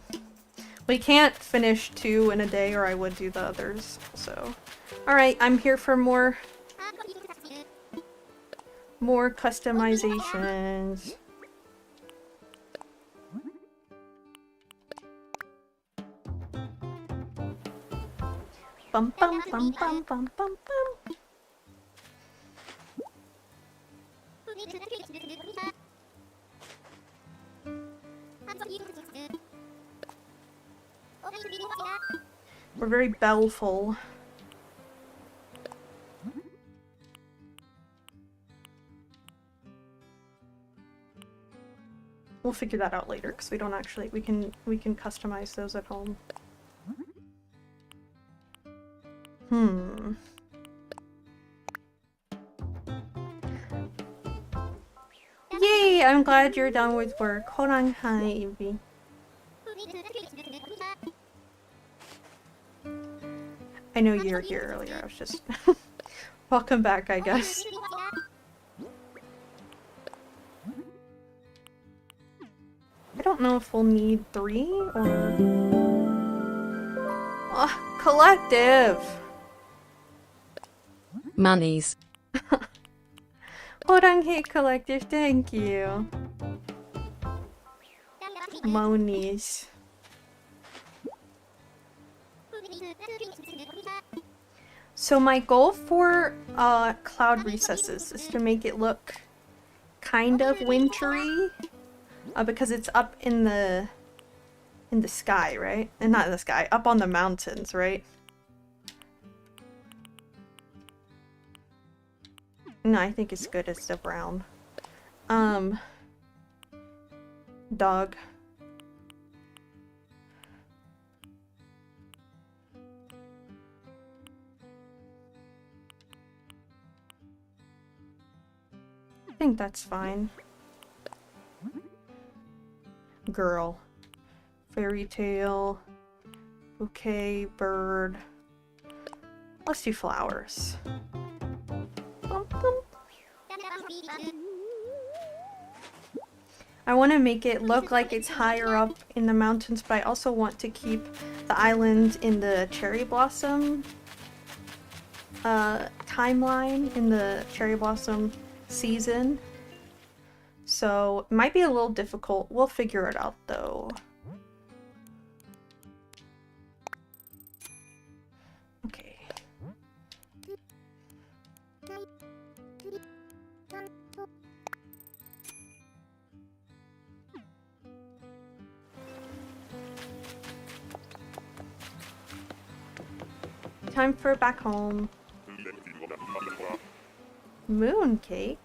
We can't finish 2 in a day or I would do the others, so. Alright, I'm here for more customizations. Bum bum bum bum bum bum bum. We're very bellful. We'll figure that out later because we don't actually we can customize those at home. Yay! I'm glad you're done with work. Hold on, hi, Evie. I know you were here earlier. I was just welcome back, I guess. I don't know if we'll need 3 or collective. Monies. Hold on, hey collective, thank you. Monies. So my goal for Cloud Recesses is to make it look kind of wintry, because it's up in the in the sky, right? And not in the sky, up on the mountains, right? No, I think it's good as the brown. Dog. I think that's fine. Girl. Fairy tale. Bouquet, bird. Let's do flowers. Bum, bum. I want to make it look like it's higher up in the mountains, but I also want to keep the island in the cherry blossom timeline, in the cherry blossom season. So it might be a little difficult. We'll figure it out though. Okay. Time for back home. Mooncake?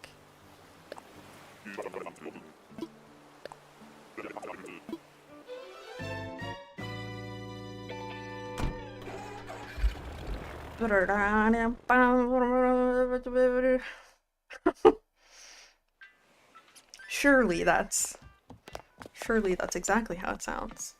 Surely that's exactly how it sounds.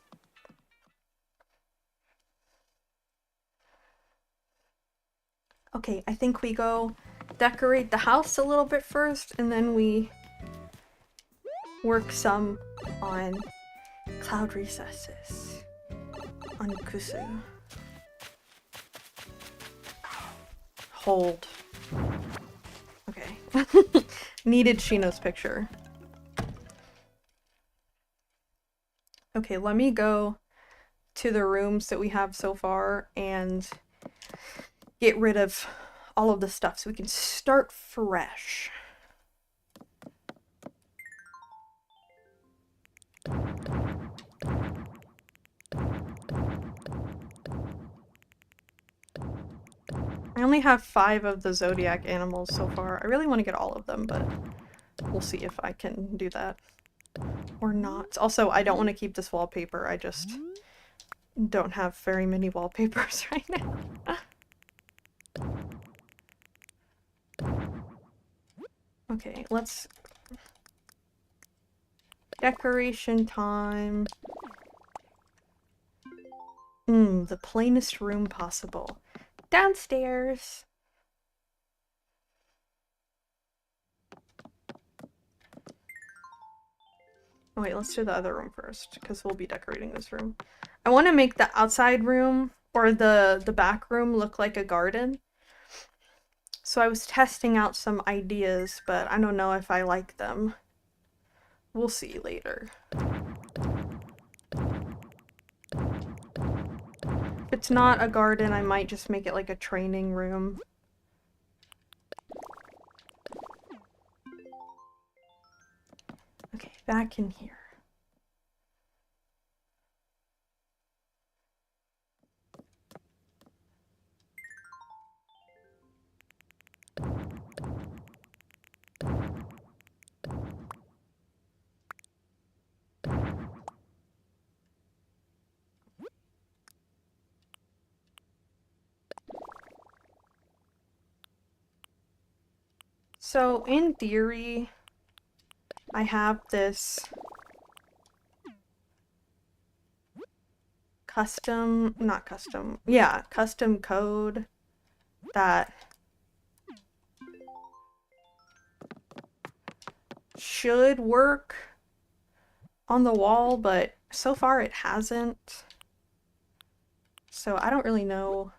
Okay, I think we go decorate the house a little bit first, and then we work some on cloud recesses on Kusu. Hold. Okay. Needed Shino's picture. Okay, let me go to the rooms that we have so far and get rid of all of the stuff so we can start fresh. I only have 5 of the zodiac animals so far. I really want to get all of them, but we'll see if I can do that or not. Also, I don't want to keep this wallpaper. I just don't have very many wallpapers right now. Okay, let's... Decoration time. The plainest room possible. Downstairs. Oh wait, let's do the other room first, because we'll be decorating this room. I want to make the outside room, or the back room, look like a garden. So I was testing out some ideas, but I don't know if I like them. We'll see later. If it's not a garden, I might just make it like a training room. Okay, back in here. So, in theory, I have this custom code that should work on the wall, but so far it hasn't. So I don't really know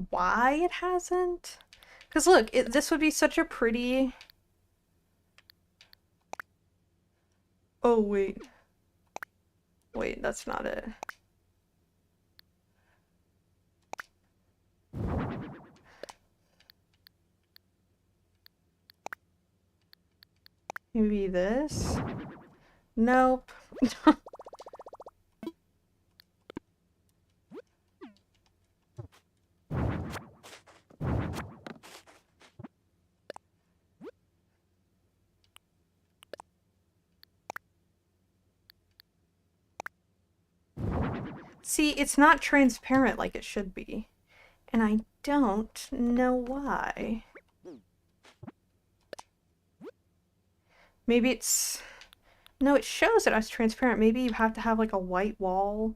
why it hasn't. Because look, this would be such a pretty... Oh, wait. Wait, that's not it. Maybe this? Nope. See, it's not transparent like it should be. And I don't know why. Maybe it's... No, it shows it as transparent. Maybe you have to have like a white wall.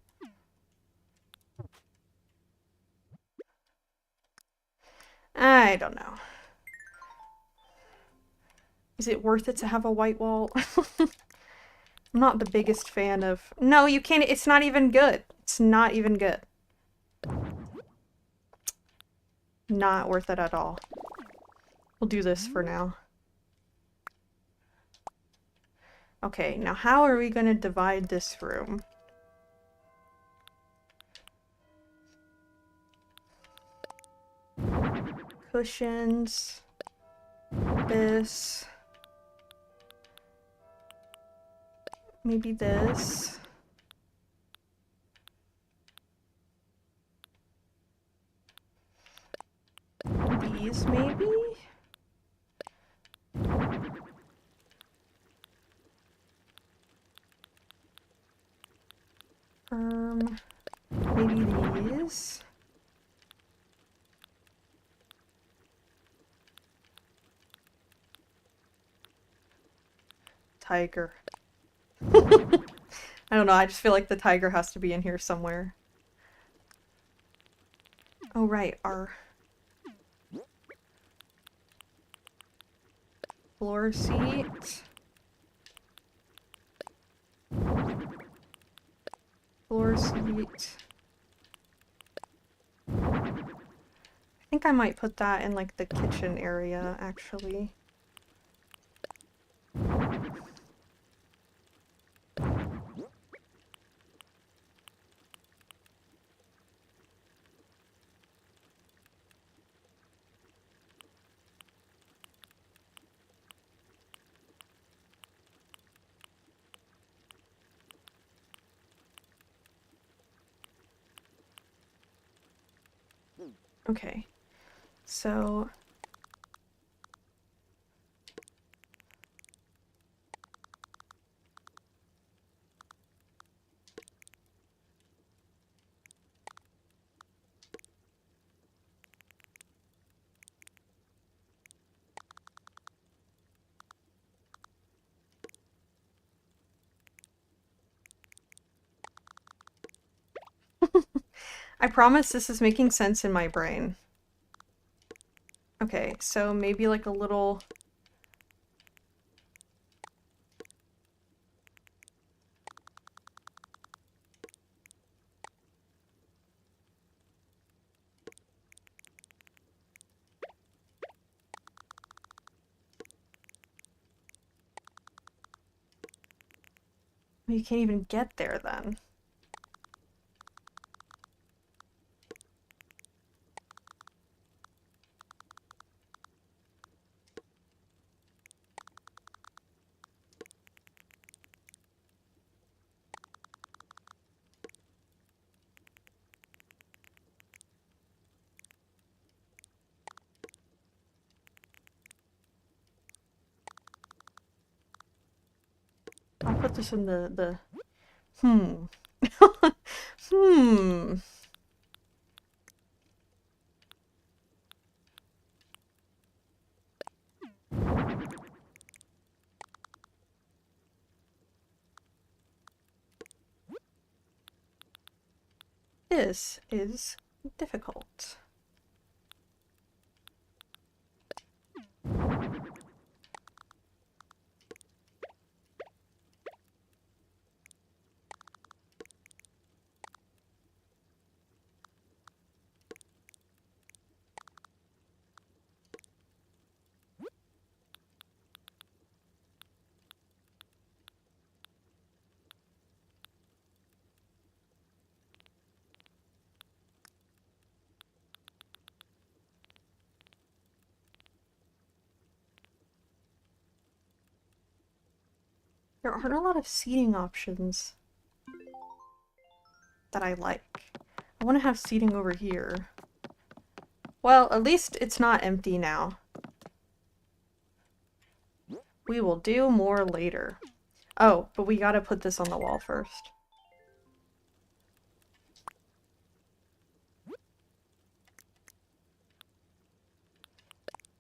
I don't know. Is it worth it to have a white wall? I'm not the biggest fan of... No, you can't... It's not even good. It's not even good. Not worth it at all. We'll do this for now. Okay, now how are we going to divide this room? Cushions. This. Maybe this. These, maybe? Maybe these. Tiger. I don't know, I just feel like the tiger has to be in here somewhere. Oh, right, our floor seat. Floor seat. I think I might put that in like the kitchen area, actually. Okay, so I promise this is making sense in my brain. Okay, so maybe like a little... You can't even get there then. I'll put this in the... Hmm. Hmm. This is difficult. There aren't a lot of seating options that I like. I want to have seating over here. Well, at least it's not empty now. We will do more later. Oh, but we gotta put this on the wall first.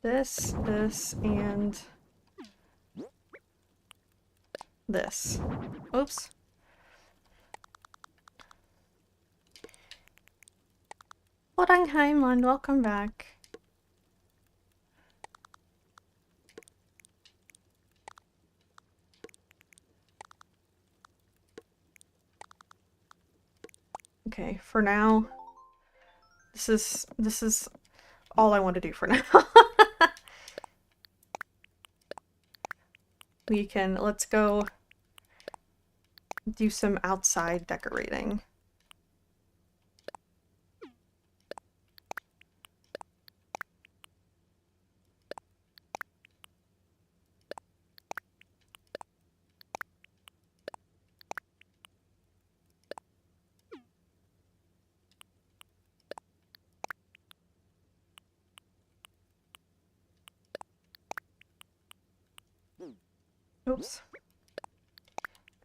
This, and this. Oops. Heimann, welcome back. Okay, for now, this is all I want to do for now. Let's go do some outside decorating. Oops.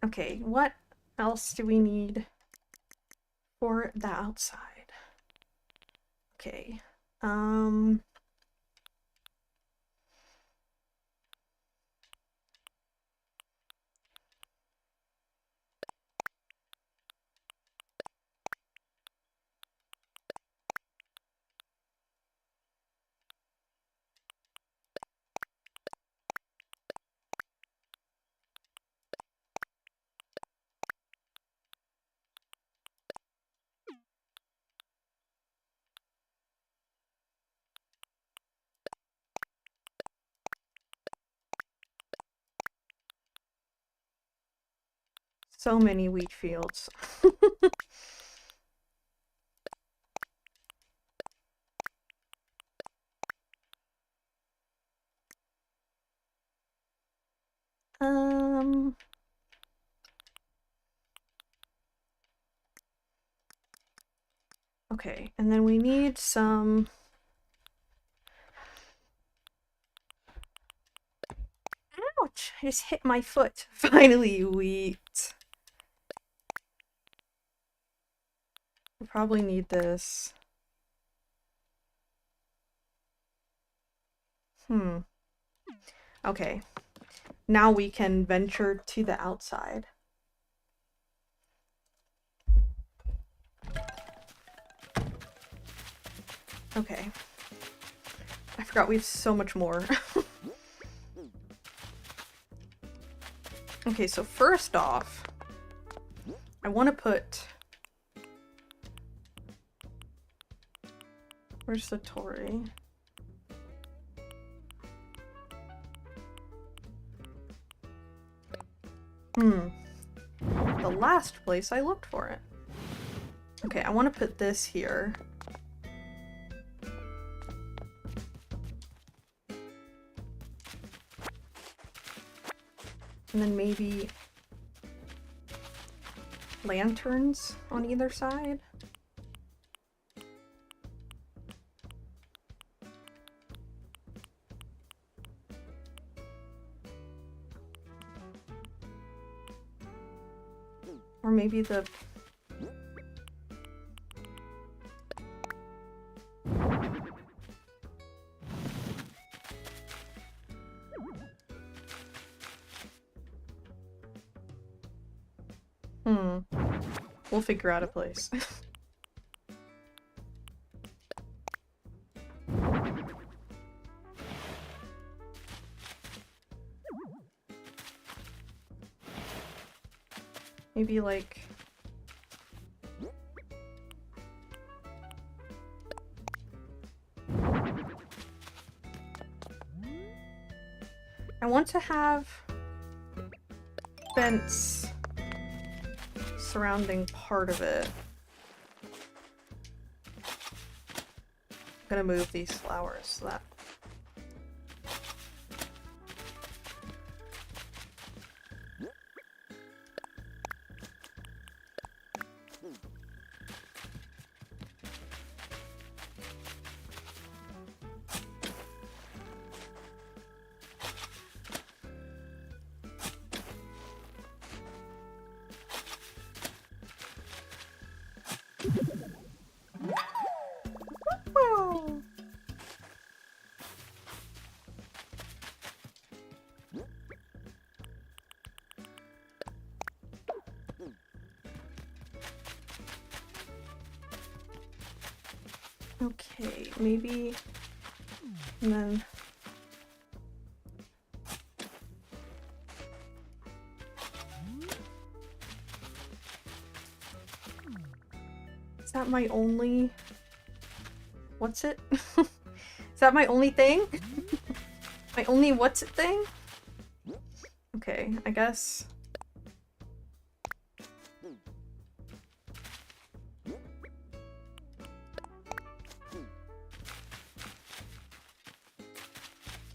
Okay, what else do we need for the outside? Okay. So many wheat fields. Okay, and then we need some... Ouch! I just hit my foot. Finally, wheat. We probably need this. Okay. Now we can venture to the outside. Okay. I forgot we have so much more. Okay, so first off, I want to put... Where's the Tori? The last place I looked for it. Okay, I want to put this here. And then maybe lanterns on either side. Or maybe the... We'll figure out a place. Maybe like... I want to have fence surrounding part of it. I'm gonna move these flowers so that... Okay, maybe... And then... Is that my only... What's it? Is that my only thing? My only what's it thing? Okay, I guess...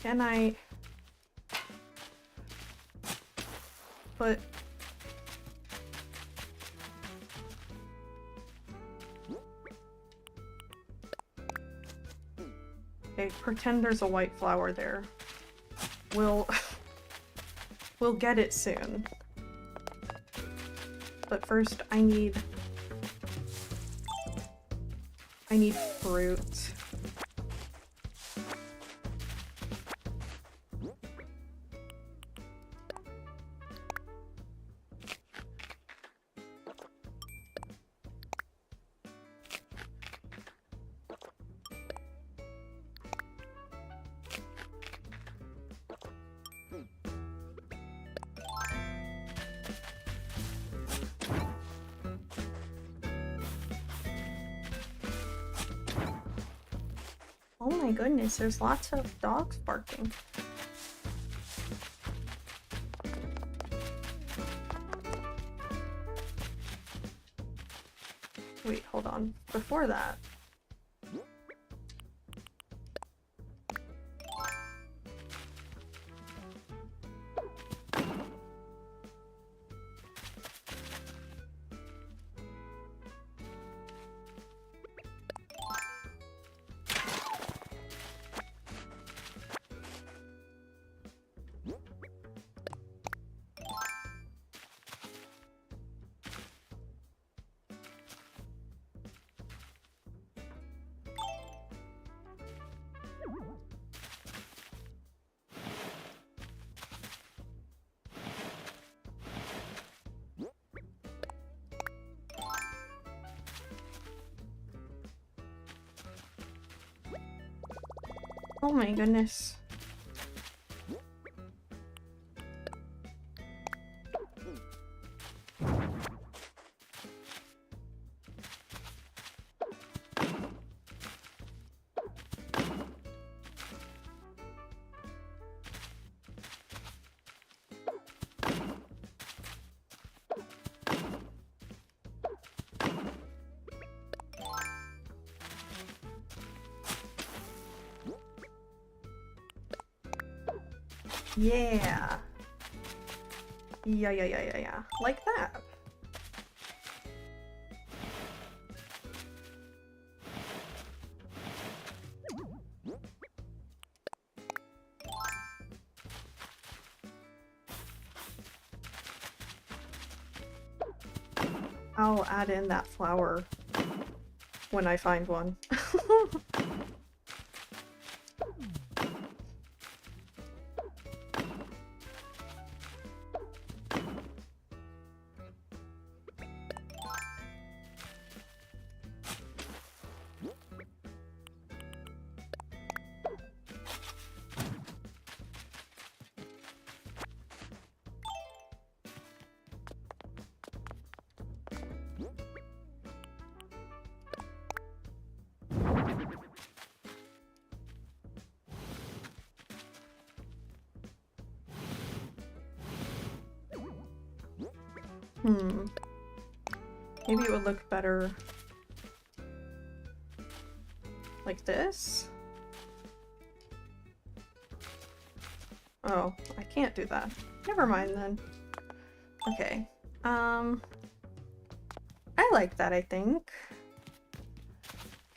Can I... put... Okay, pretend there's a white flower there. We'll get it soon. But first I need fruit. Oh my goodness, there's lots of dogs barking. Wait, hold on. Before that. Oh my goodness. Yeah. Yeah. Like that. I'll add in that flower when I find one. Maybe it would look better like this? Oh, I can't do that. Never mind then. Okay. I like that, I think.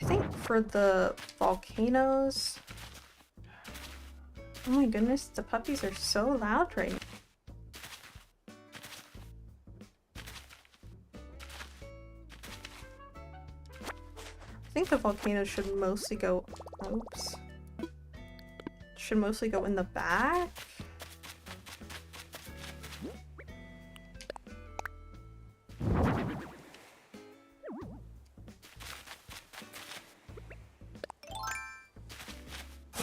I think for the volcanoes... Oh my goodness, the puppies are so loud right now. I think the volcanoes should mostly go... Oops. Should mostly go in the back.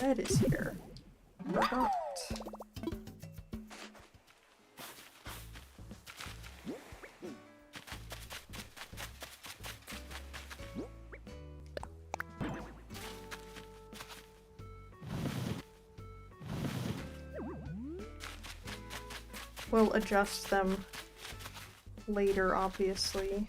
bed is here. Forgot. We'll adjust them later, obviously.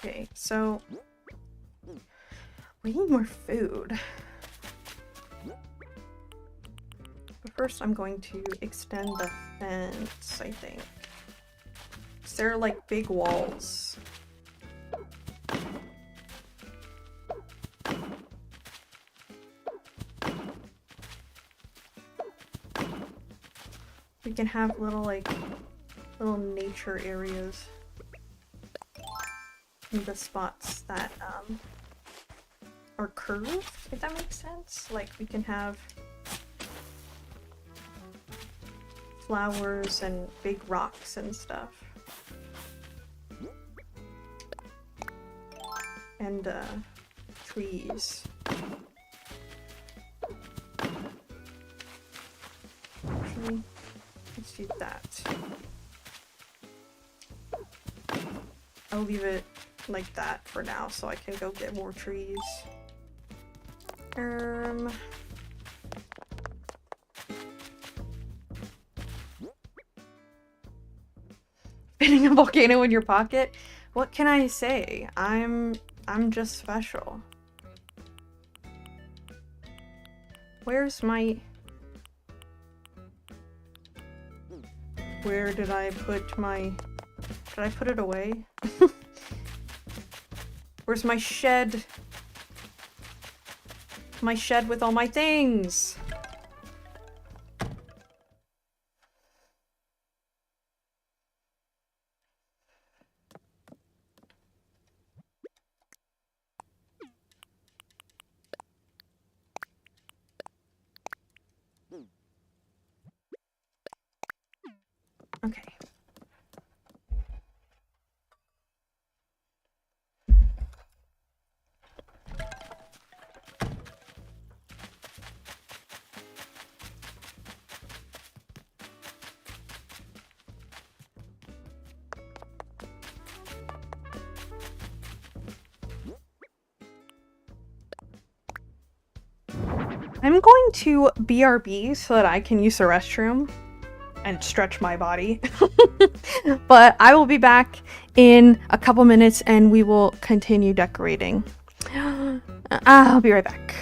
Okay, so we need more food. But first I'm going to extend the fence, I think. Is there like big walls? We can have little nature areas in the spots that are curved, if that makes sense. Like we can have flowers and big rocks and stuff. And trees. Actually, let's do that. I'll leave it like that for now so I can go get more trees. Fitting a volcano in your pocket? What can I say? I'm just special. Where's my... Where did I put my... Did I put it away? Where's my shed? My shed with all my things! Okay. I'm going to BRB so that I can use the restroom and stretch my body. But I will be back in a couple minutes and we will continue decorating. I'll be right back.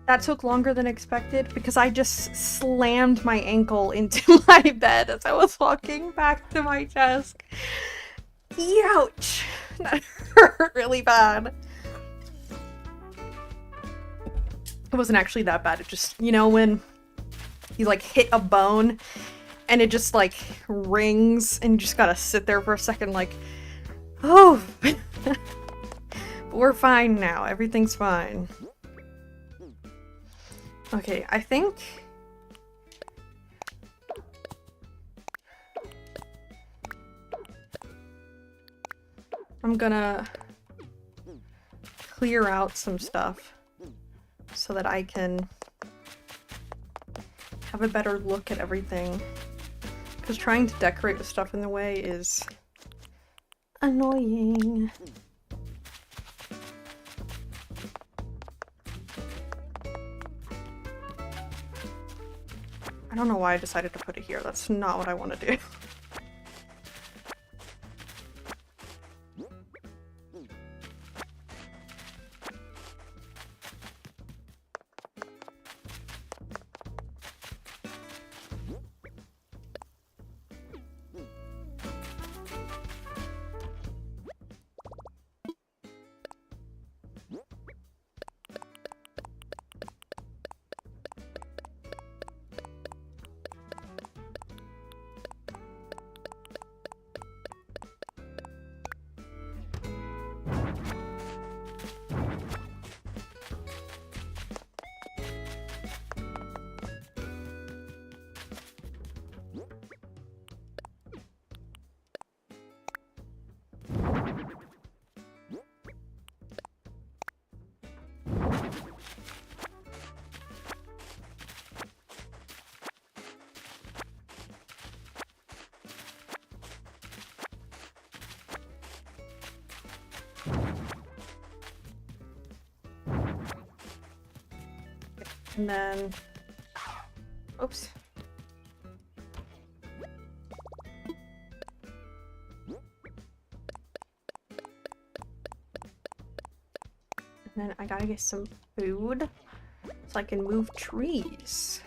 That took longer than expected because I just slammed my ankle into my bed as I was walking back to my desk. Ouch! That hurt really bad. It wasn't actually that bad. It just, you know, when you like hit a bone and it just like rings and you just gotta sit there for a second like, oh. But we're fine now. Everything's fine. Okay, I think I'm gonna clear out some stuff so that I can have a better look at everything. Because trying to decorate with stuff in the way is annoying. I don't know why I decided to put it here. That's not what I want to do. And then, oops. And then I gotta get some food so I can move trees.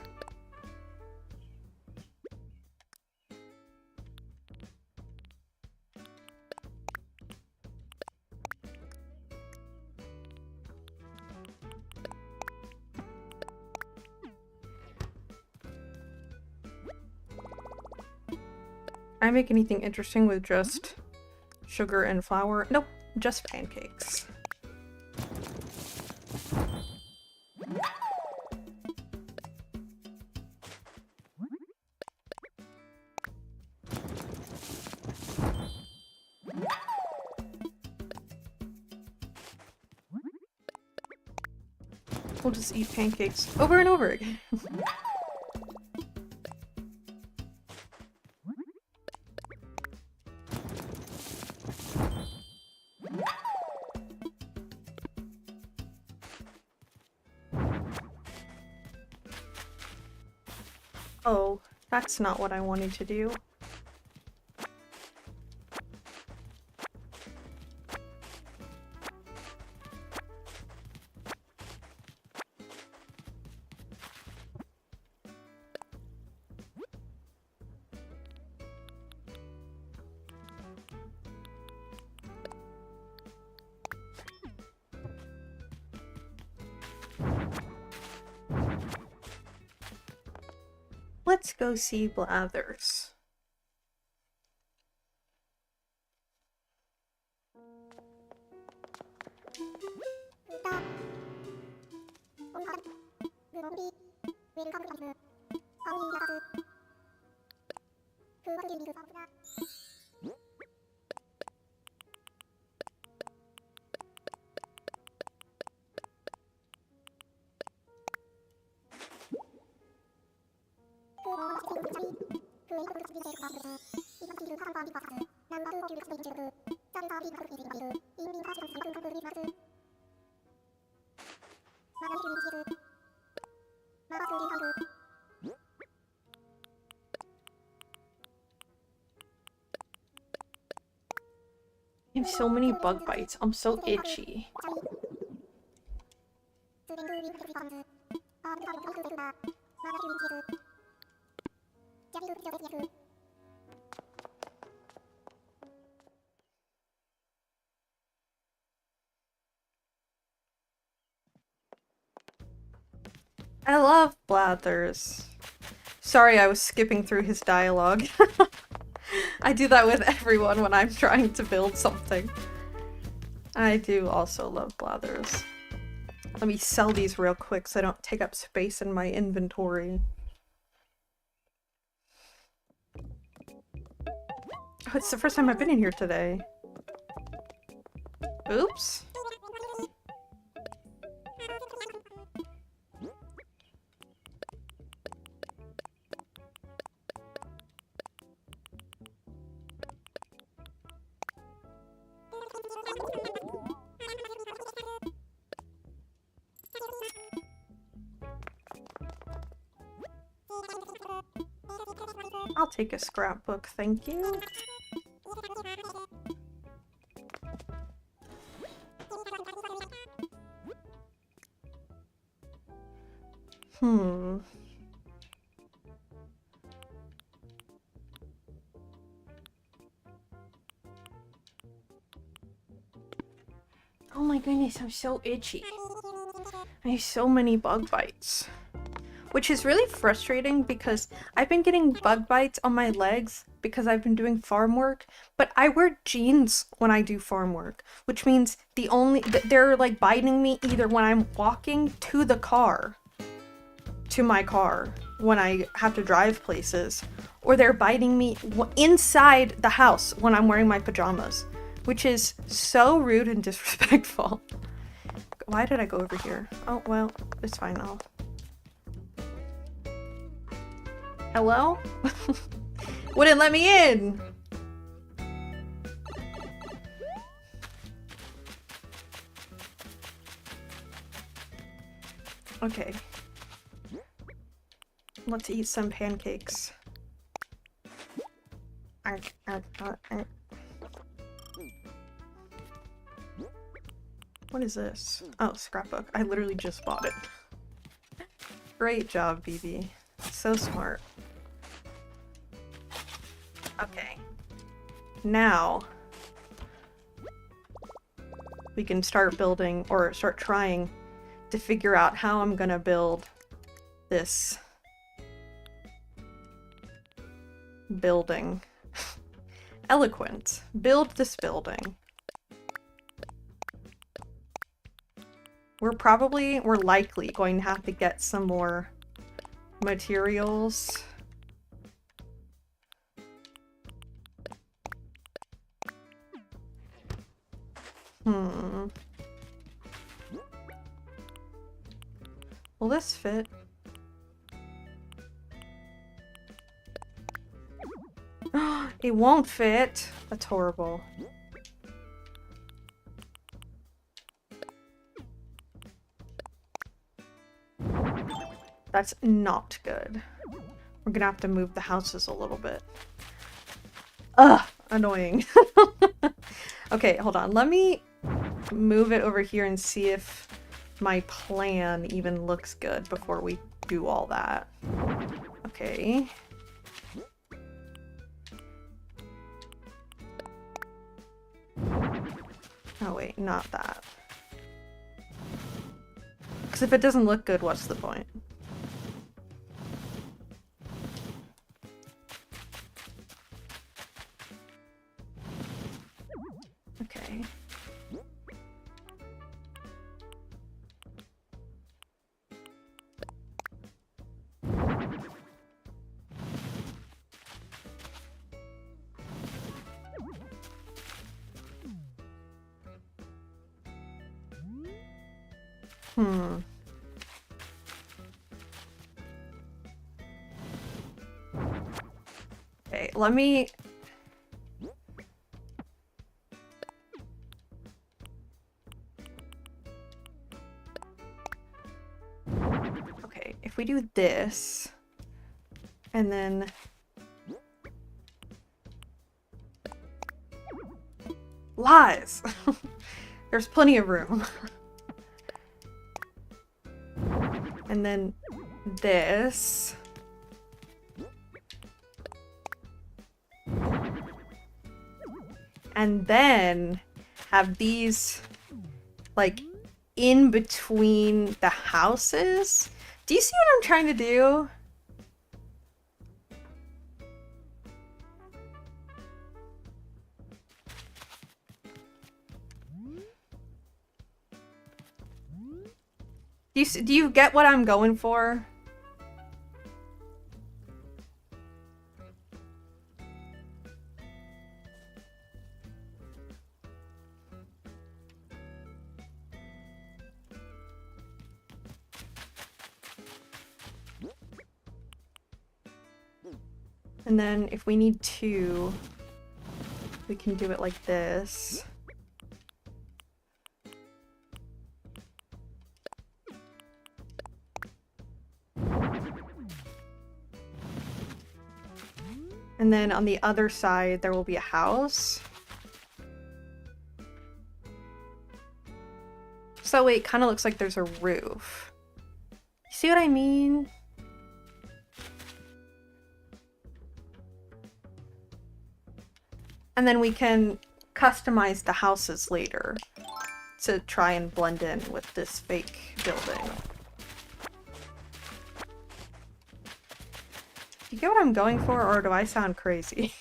I make anything interesting with just sugar and flour? Nope, just pancakes. We'll just eat pancakes over and over again. Oh, that's not what I wanted to do. Let's go see Blathers. I have so many bug bites. I'm so itchy. I love Blathers. Sorry, I was skipping through his dialogue. I do that with everyone when I'm trying to build something. I do also love Blathers. Let me sell these real quick so I don't take up space in my inventory. Oh, it's the first time I've been in here today. Oops. I'll take a scrapbook, thank you. Oh my goodness, I'm so itchy. I have so many bug bites. Which is really frustrating because I've been getting bug bites on my legs because I've been doing farm work, but I wear jeans when I do farm work, which means they're like biting me either when I'm walking to the car, to my car, when I have to drive places, or they're biting me inside the house when I'm wearing my pajamas, which is so rude and disrespectful. Why did I go over here? Oh, well, it's fine now. Hello? Wouldn't let me in! Okay. Let's eat some pancakes. What is this? Oh, scrapbook. I literally just bought it. Great job, BB. So smart. Okay. Now we can start building, or start trying to figure out how I'm gonna build this building. Eloquent. Build this building. We're likely going to have to get some more materials. Will this fit? It won't fit. That's horrible. That's not good. We're gonna have to move the houses a little bit. Ugh, annoying. Okay, hold on. Let me move it over here and see if my plan even looks good before we do all that. Okay. Oh wait, not that. Because if it doesn't look good, what's the point? Okay. Okay, let me... Okay, if we do this, and then... Lies! There's plenty of room. And then this. And then have these, like, in between the houses. Do you see what I'm trying to do? Do you get what I'm going for? And then if we need to, we can do it like this. And then on the other side, there will be a house. So it kind of looks like there's a roof. You see what I mean? And then we can customize the houses later to try and blend in with this fake building. Do you get what I'm going for, or do I sound crazy?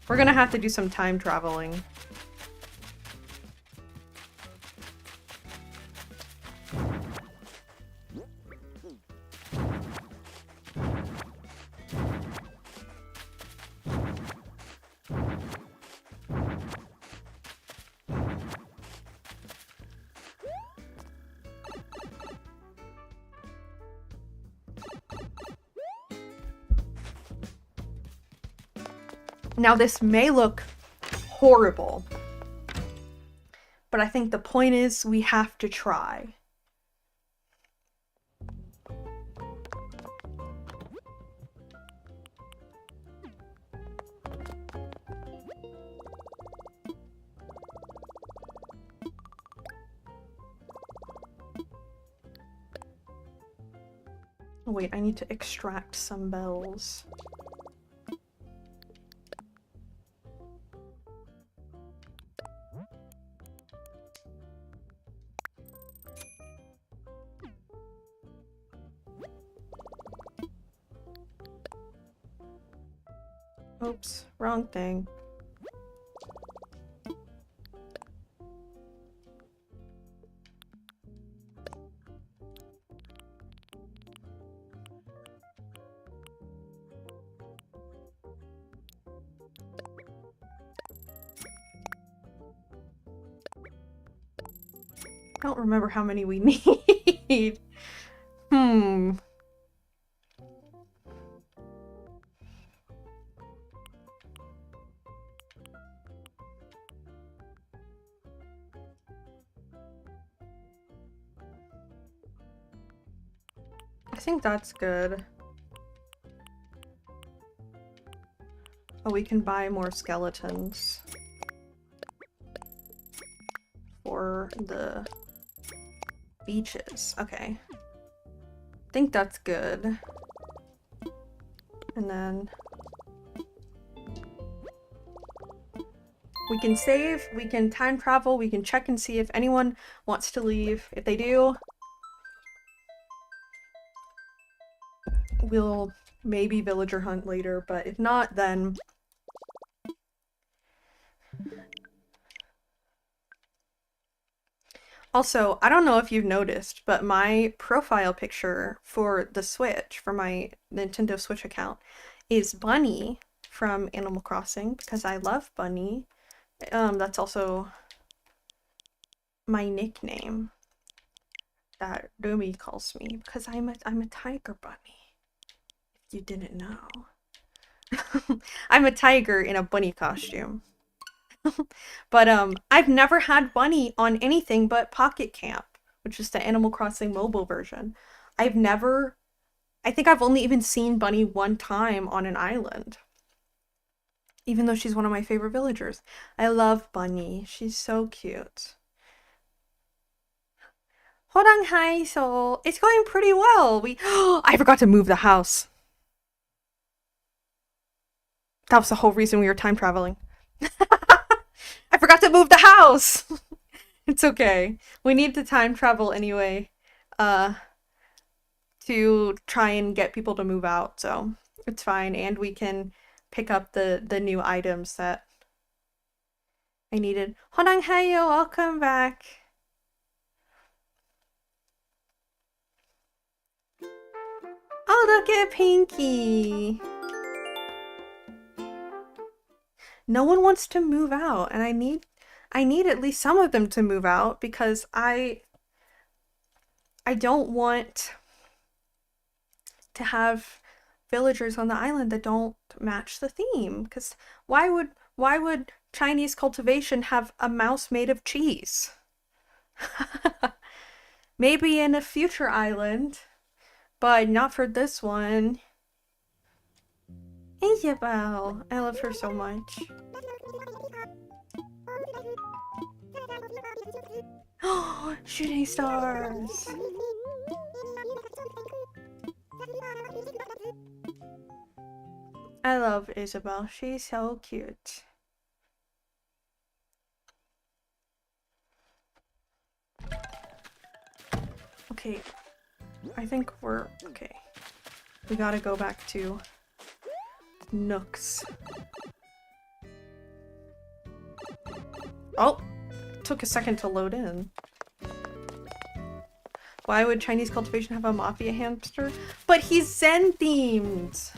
We're gonna have to do some time traveling. Now this may look horrible, but I think the point is we have to try. Oh, wait, I need to extract some bells. Oops, wrong thing. I don't remember how many we need. I think that's good. Oh, we can buy more skeletons for the beaches. Okay. I think that's good. And then we can save, we can time travel, we can check and see if anyone wants to leave. If they do, we'll maybe villager hunt later, but if not, then also, I don't know if you've noticed, but my profile picture for the Switch, for my Nintendo Switch account, is Bunny from Animal Crossing, because I love Bunny. That's also my nickname that Rumi calls me, because I'm a tiger bunny, if you didn't know. I'm a tiger in a bunny costume. But I've never had Bunny on anything but Pocket Camp, which is the Animal Crossing mobile version. I think I've only even seen Bunny one time on an island. Even though she's one of my favorite villagers. I love Bunny. She's so cute. Horang seiso. It's going pretty well. I forgot to move the house. That was the whole reason we were time traveling. I forgot to move the house. It's okay. We need to time travel anyway. To try and get people to move out, so it's fine, and we can pick up the new items that I needed. Honang hayo, welcome back. Oh, look at Pinky. No one wants to move out, and I need at least some of them to move out because I don't want to have villagers on the island that don't match the theme, because why would Chinese cultivation have a mouse made of cheese? Maybe in a future island, but not for this one. Isabel, I love her so much. Oh, shooting stars. I love Isabel. She's so cute. Okay, I think we're okay. We gotta go back to Nooks. Oh, it took a second to load in. Why would Chinese cultivation have a mafia hamster? But he's Zen themed!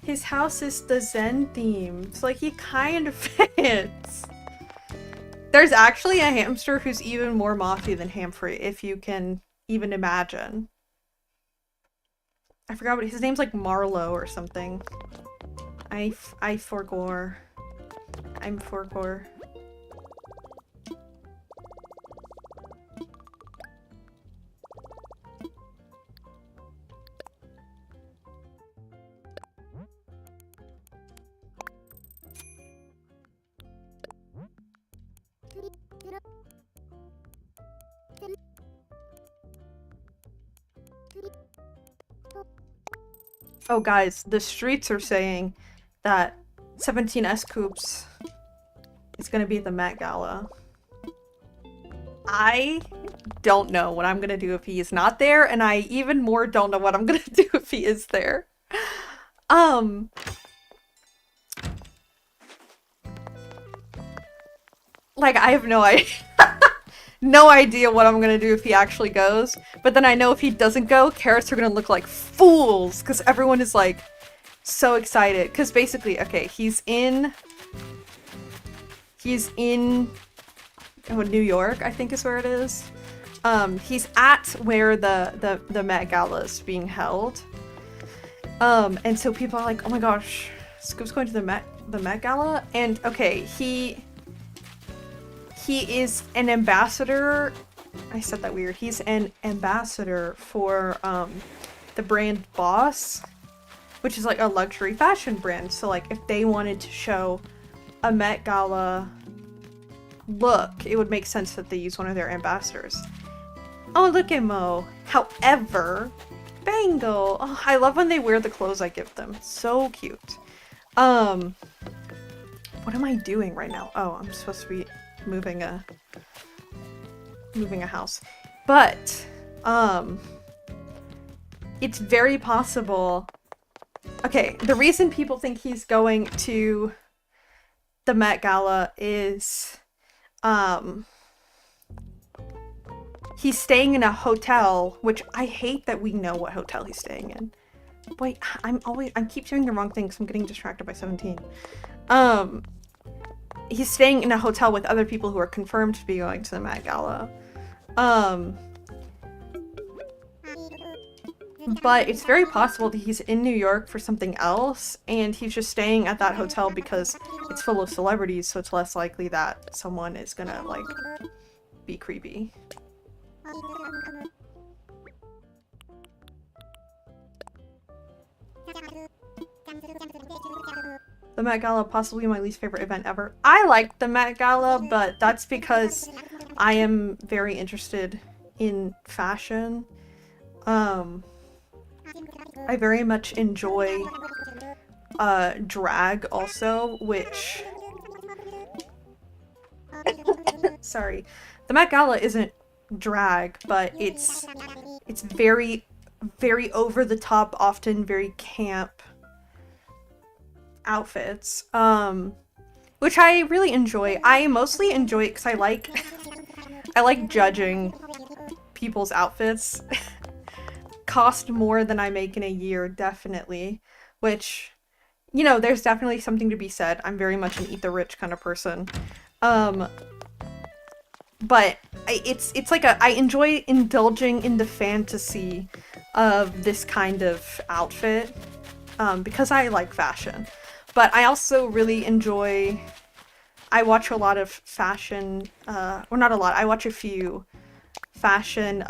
His house is the Zen theme, so like he kind of fits. There's actually a hamster who's even more mafia than Hamfrey, if you can even imagine. I forgot what his name's, like Marlowe or something. I forgore. I'm forgore. Oh guys, the streets are saying that 17S Coops is gonna be at the Met Gala. I don't know what I'm gonna do if he is not there, and I even more don't know what I'm gonna do if he is there. Like, I have no idea. No idea what I'm gonna do if he actually goes, but then I know if he doesn't go, carrots are gonna look like fools, because everyone is like so excited, because basically, okay, he's in New York, I think is where it is. He's at where the Met Gala is being held, and so people are like, oh my gosh, Scoop's going to the Met Gala, and okay, he is an ambassador. I said that weird. He's an ambassador for the brand Boss, which is like a luxury fashion brand. So like if they wanted to show a Met Gala look, it would make sense that they use one of their ambassadors. Oh, look at Mo. However, Bangle. Oh, I love when they wear the clothes I give them. So cute. What am I doing right now? Oh, I'm supposed to be moving a house, but it's very possible. Okay, the reason people think he's going to the Met Gala is he's staying in a hotel, which I hate that we know what hotel he's staying in. Wait, I keep doing the wrong thing because I'm getting distracted by 17. He's staying in a hotel with other people who are confirmed to be going to the Met Gala. But it's very possible that he's in New York for something else, and he's just staying at that hotel because it's full of celebrities, so it's less likely that someone is gonna, like, be creepy. The Met Gala, possibly my least favorite event ever. I like the Met Gala, but that's because I am very interested in fashion. I very much enjoy drag also, which sorry, the Met Gala isn't drag, but it's very over the top, often very camp outfits, which I really enjoy. I mostly enjoy it because I like I like judging people's outfits. Cost more than I make in a year, definitely, which, you know, there's definitely something to be said. I'm very much an eat the rich kind of person. But it's like I enjoy indulging in the fantasy of this kind of outfit, because I like fashion. But I also really enjoy, I watch a lot of fashion, well, not a lot, I watch a few fashion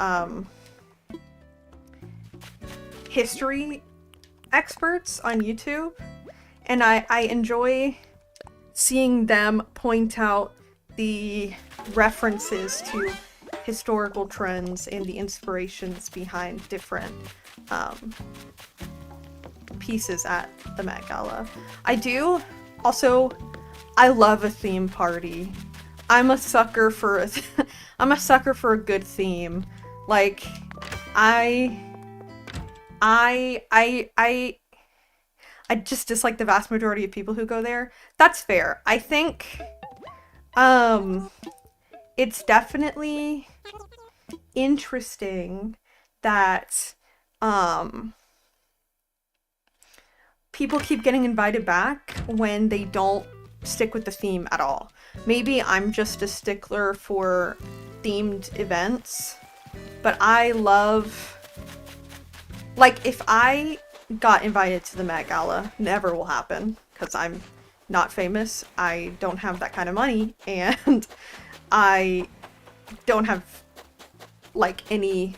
history experts on YouTube, and I enjoy seeing them point out the references to historical trends and the inspirations behind different pieces at the Met Gala. I do also, I love a theme party. I'm a sucker for I'm a sucker for a good theme. Like, I just dislike the vast majority of people who go there. That's fair. I think it's definitely interesting that people keep getting invited back when they don't stick with the theme at all. Maybe I'm just a stickler for themed events, but I love, like, if I got invited to the Met Gala, never will happen because I'm not famous, I don't have that kind of money, and I don't have, like, any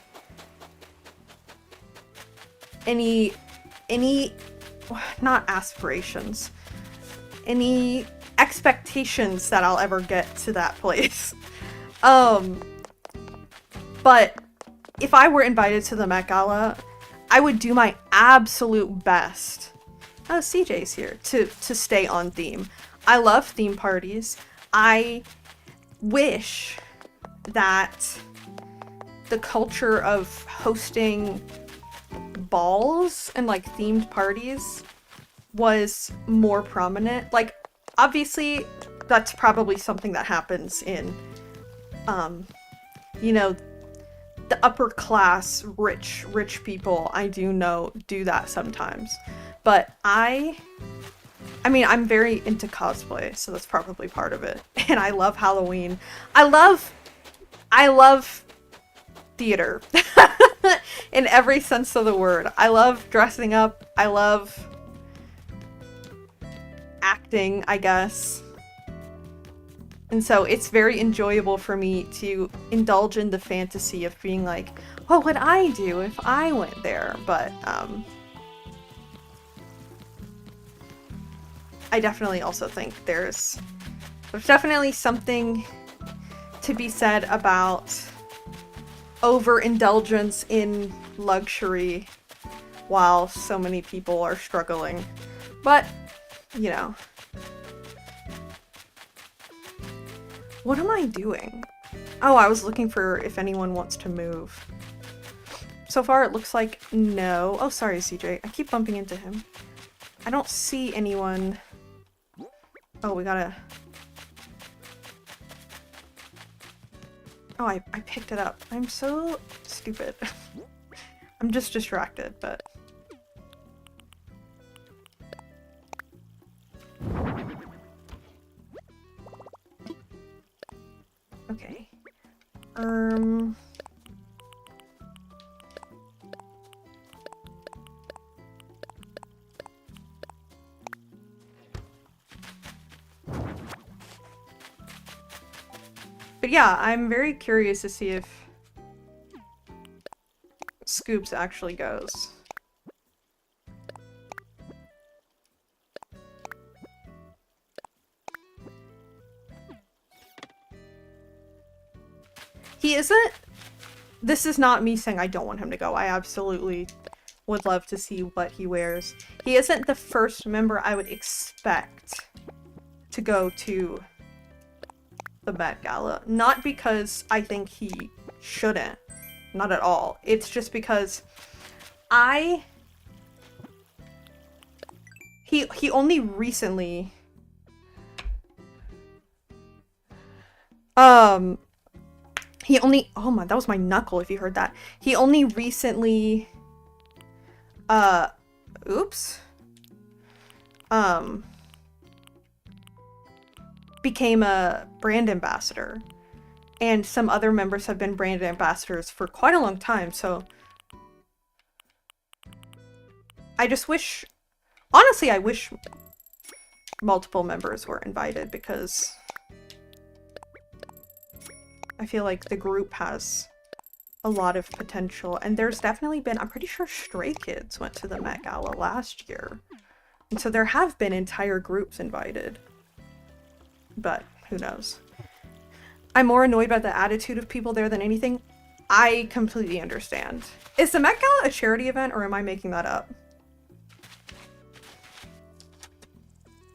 not aspirations, any expectations that I'll ever get to that place. But if I were invited to the Met Gala, I would do my absolute best. Oh, CJ's here to stay on theme. I love theme parties. I wish that the culture of hosting balls and like themed parties was more prominent. Like, obviously that's probably something that happens in you know, the upper class rich people, I do know, do that sometimes. But I mean, I'm very into cosplay, so that's probably part of it. And I love Halloween. I love theater. In every sense of the word. I love dressing up. I love acting, I guess. And so it's very enjoyable for me to indulge in the fantasy of being like, what would I do if I went there? But I definitely also think there's definitely something to be said about overindulgence in luxury while so many people are struggling. But, you know. What am I doing? Oh, I was looking for if anyone wants to move. So far it looks like no. Oh, sorry, CJ. I keep bumping into him. I don't see anyone. Oh, we gotta... Oh, I picked it up. I'm so stupid. I'm just distracted, but... Okay. But yeah, I'm very curious to see if Scoops actually goes. He isn't... This is not me saying I don't want him to go. I absolutely would love to see what he wears. He isn't the first member I would expect to go to the Met Gala. Not because I think he shouldn't. Not at all. It's just because he only recently oh my, that was my knuckle if you heard that. He only recently oops. Became a brand ambassador. And some other members have been brand ambassadors for quite a long time, so I just wish, honestly, I wish multiple members were invited because I feel like the group has a lot of potential, and there's definitely been, I'm pretty sure Stray Kids went to the Met Gala last year, and so there have been entire groups invited, but who knows. I'm more annoyed by the attitude of people there than anything. I completely understand. Is the Met Gala a charity event, or am I making that up?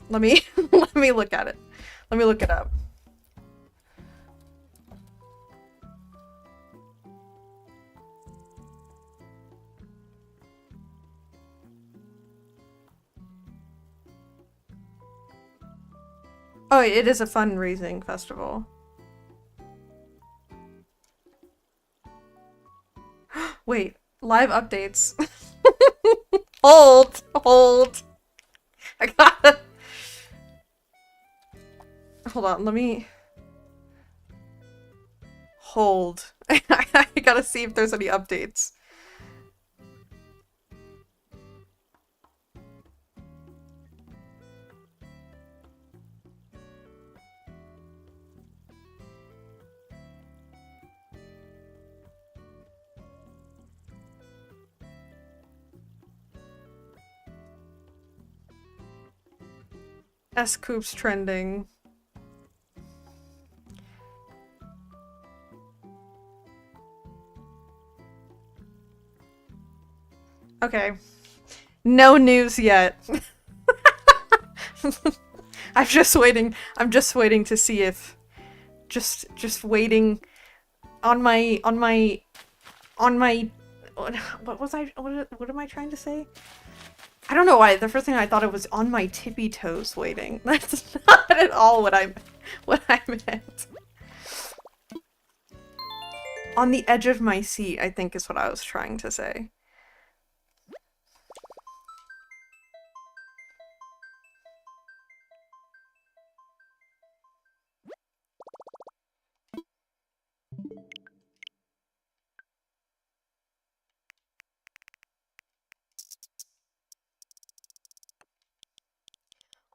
Let me let me look at it. Let me look it up. Oh, it is a fundraising festival. Wait, live updates. Hold. I gotta... Hold on, let me... Hold. I gotta see if there's any updates. S-Coop's trending. Okay. No news yet. I'm just waiting to see if just waiting on my what am I trying to say? I don't know why. The first thing I thought it was on my tippy toes waiting. That's not at all what I meant. On the edge of my seat, I think is what I was trying to say.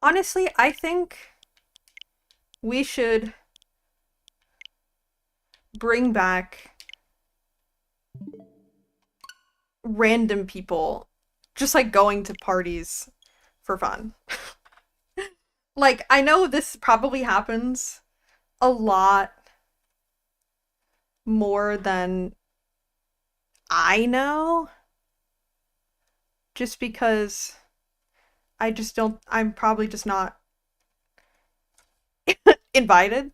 Honestly, I think we should bring back random people just like going to parties for fun. Like, I know this probably happens a lot more than I know, just because I'm probably just not invited.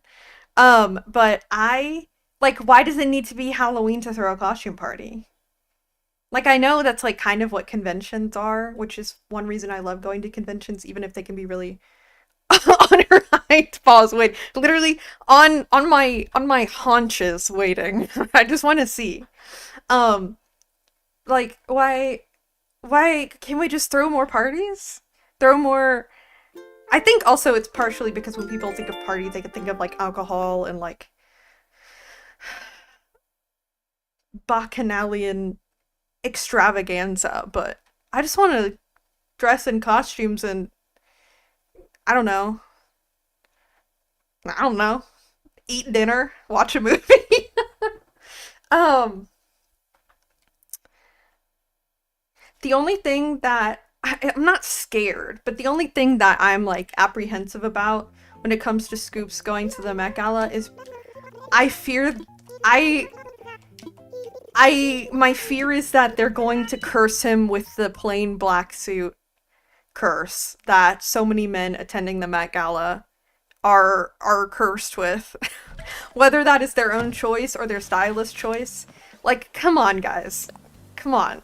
But why does it need to be Halloween to throw a costume party? Like, I know that's like kind of what conventions are, which is one reason I love going to conventions, even if they can be really on her hind paws, wait, literally on my haunches waiting. I just want to see. Like, why can't we just throw more parties? Throw more... I think also it's partially because when people think of party, they can think of like alcohol and like bacchanalian extravaganza, but I just want to dress in costumes and I don't know, eat dinner, watch a movie. The only thing that I'm not scared, but the only thing that I'm like apprehensive about when it comes to Scoops going to the Met Gala is I fear My fear is that they're going to curse him with the plain black suit curse that so many men attending the Met Gala are cursed with. Whether that is their own choice or their stylist choice. Like, come on, guys. Come on.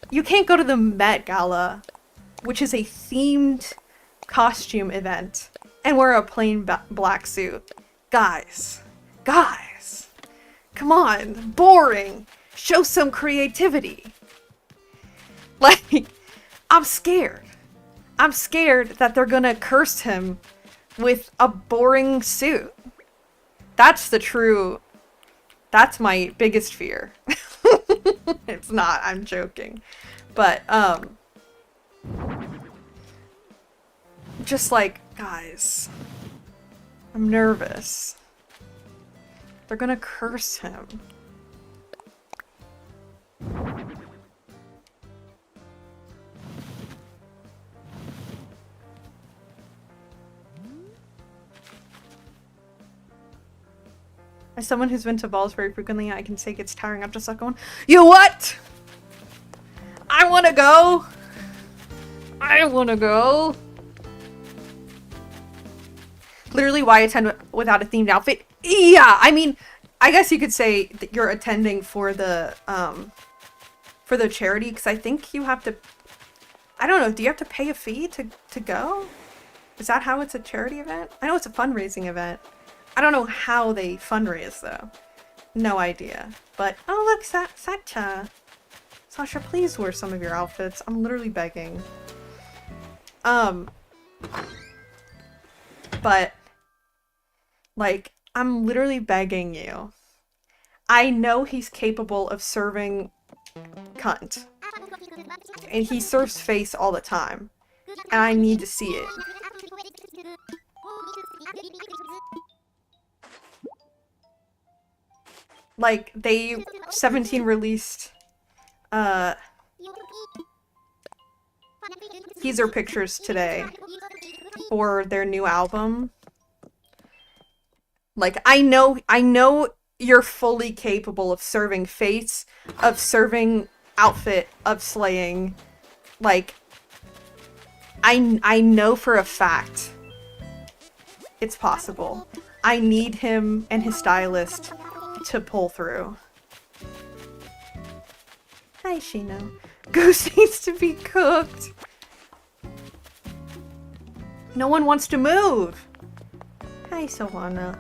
You can't go to the Met Gala, which is a themed costume event, and wear a plain black suit. Guys. Guys. Come on. Boring. Show some creativity. Like, I'm scared. I'm scared that they're gonna curse him with a boring suit. That's my biggest fear. It's not, I'm joking. But, just like, guys, I'm nervous. They're gonna curse him. As someone who's been to balls very frequently, I can say it gets tiring after just like going, you what? I wanna go! I wanna go! Literally, why attend without a themed outfit? Yeah, I mean, I guess you could say that you're attending for the charity, because I think you have to, I don't know, do you have to pay a fee to go? Is that how it's a charity event? I know it's a fundraising event. I don't know how they fundraise, though. No idea. But, oh look, Satcha. Sasha, please wear some of your outfits. I'm literally begging. But, like, I'm literally begging you. I know he's capable of serving cunt. And he serves face all the time. And I need to see it. Like, they 17 released teaser pictures today for their new album. Like, I know you're fully capable of serving face, of serving outfit, of slaying. Like, I know for a fact it's possible. I need him and his stylist to pull through. Hi, Shino. Goose needs to be cooked. No one wants to move. Hi, Solana.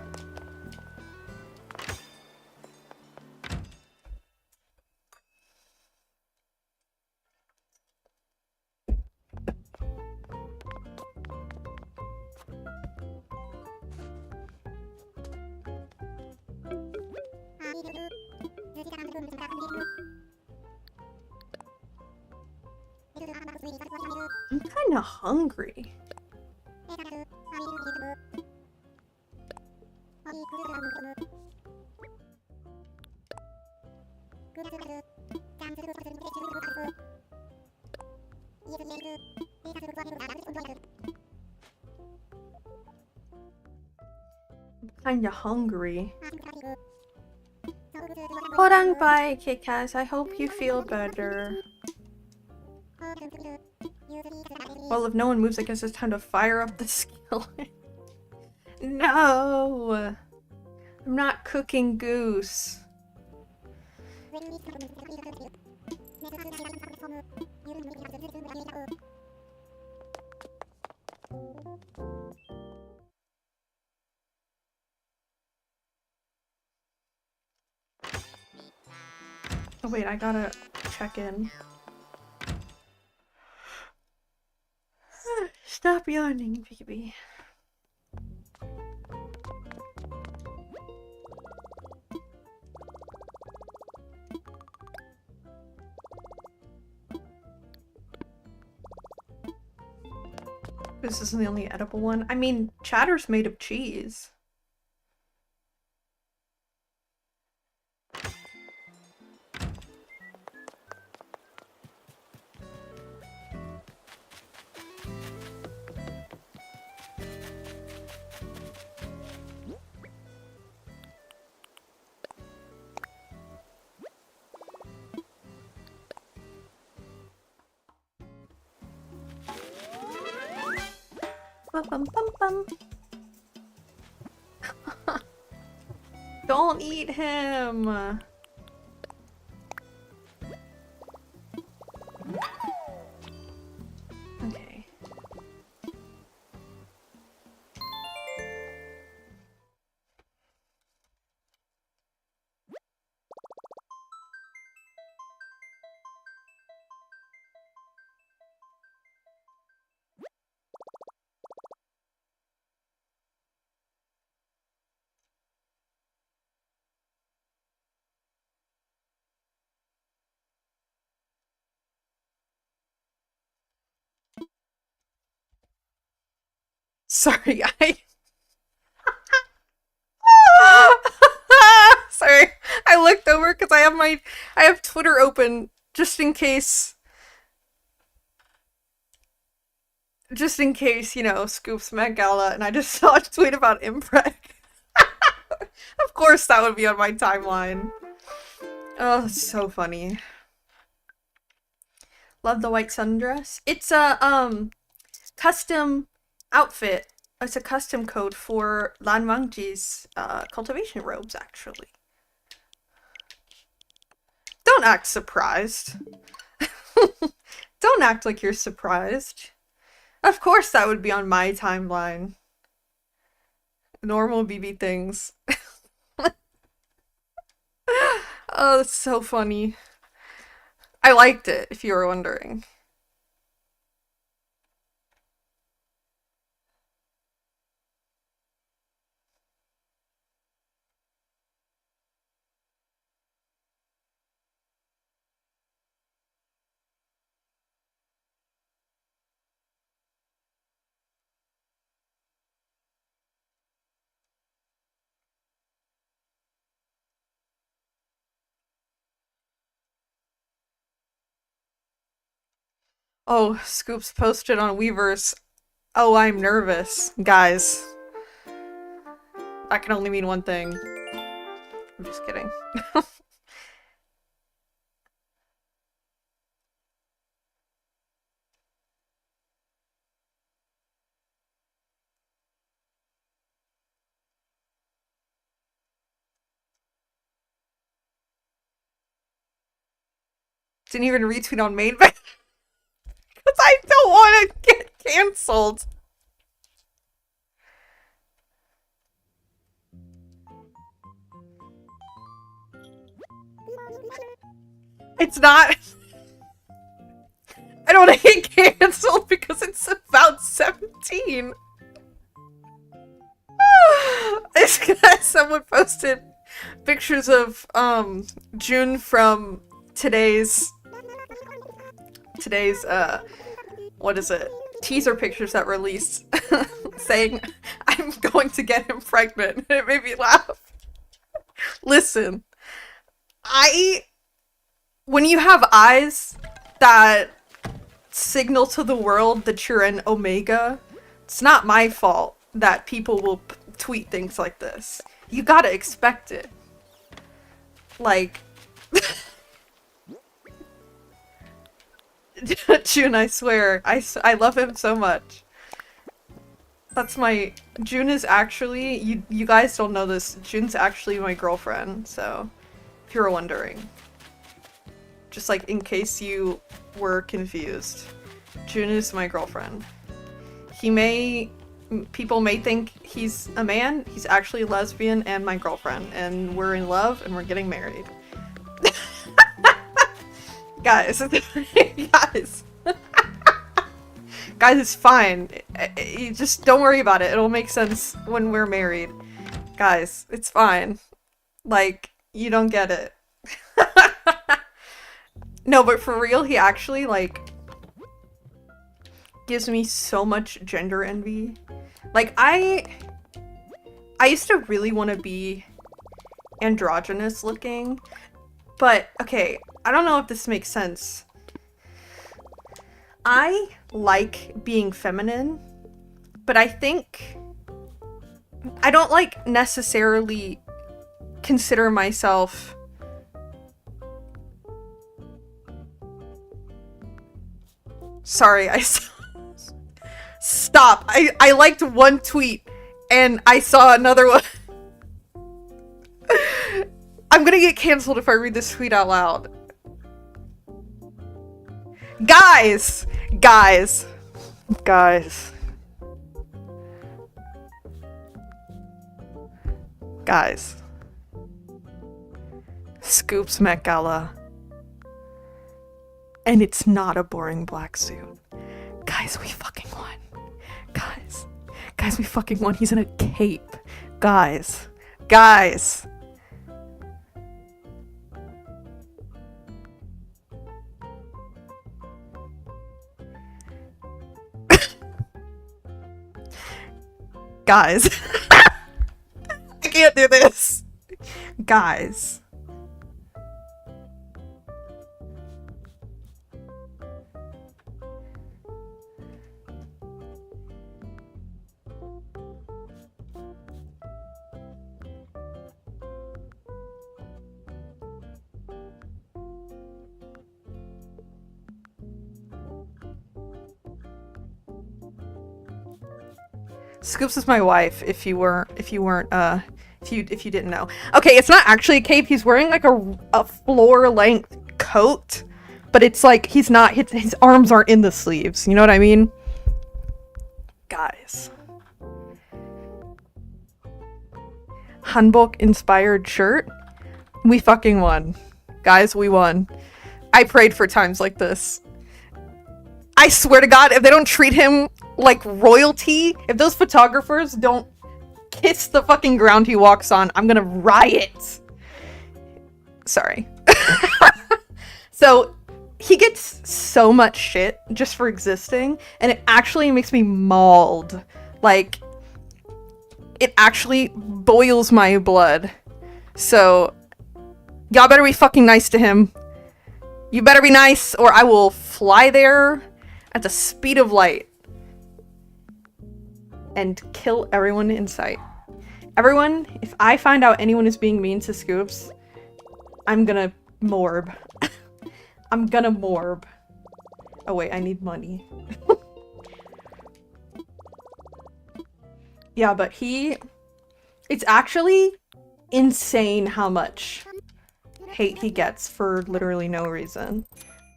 I'm kinda hungry. I'm kinda hungry. Horang bye, Kikas. I hope you feel better. Well, if no one moves, I guess it's time to fire up the skillet. No! I'm not cooking goose. Oh wait, I gotta check in. Stop yawning, baby. This isn't the only edible one. I mean, chatter's made of cheese. Bum, bum, bum. Don't eat him! Okay. Sorry, I sorry. I looked over because I have Twitter open just in case, you know, Scoops Met Gala, and I just saw a tweet about Impreg. Of course that would be on my timeline. Oh, it's so funny. Love the white sundress. It's a custom outfit. It's a custom code for Lan Wangji's cultivation robes, actually. Don't act surprised. Don't act like you're surprised. Of course that would be on my timeline. Normal BB things. Oh, that's so funny. I liked it, if you were wondering. Oh, Scoops posted on Weavers. Oh, I'm nervous. Guys. That can only mean one thing. I'm just kidding. Didn't even retweet on main because I don't want to get cancelled. It's not. I don't want to get cancelled because it's about 17. Someone posted pictures of June from today's what is it? Teaser pictures that released saying I'm going to get him pregnant. It made me laugh. Listen, when you have eyes that signal to the world that you're an Omega, it's not my fault that people will tweet things like this. You gotta expect it. Like, June, I swear, I love him so much. That's my, June is actually, you guys don't know this, June's actually my girlfriend, so, if you're wondering. Just like, in case you were confused. June is my girlfriend. People may think he's a man, he's actually a lesbian and my girlfriend, and we're in love and we're getting married. Guys, guys. Guys, it's fine. You just don't worry about it. It'll make sense when we're married. Guys, it's fine. Like, you don't get it. No, but for real, he actually, like, gives me so much gender envy. Like, I used to really want to be androgynous looking, but, okay, I don't know if this makes sense. I like being feminine, but I think I don't, like, necessarily consider myself sorry, Stop. I liked one tweet and I saw another one. I'm gonna get canceled if I read this tweet out loud. Guys! Guys. Guys. Guys. Scoops Met Gala. And it's not a boring black suit. Guys, we fucking won. Guys. Guys, we fucking won. He's in a cape. Guys. Guys. Guys. I can't do this. Guys. Scoops is my wife, if you didn't know. Okay, it's not actually a cape. He's wearing like a floor-length coat, but it's like he's not, his arms aren't in the sleeves. You know what I mean? Guys. Hanbok-inspired shirt. We fucking won. Guys, we won. I prayed for times like this. I swear to God, if they don't treat him like royalty, if those photographers don't kiss the fucking ground he walks on, I'm gonna riot. Sorry. So, he gets so much shit just for existing, and it actually makes me mauled. Like, it actually boils my blood. So, y'all better be fucking nice to him. You better be nice, or I will fly there at the speed of light and kill everyone in sight. Everyone, if I find out anyone is being mean to Scoops, I'm gonna morb. I'm gonna morb. Oh wait, I need money. Yeah, but it's actually insane how much hate he gets for literally no reason.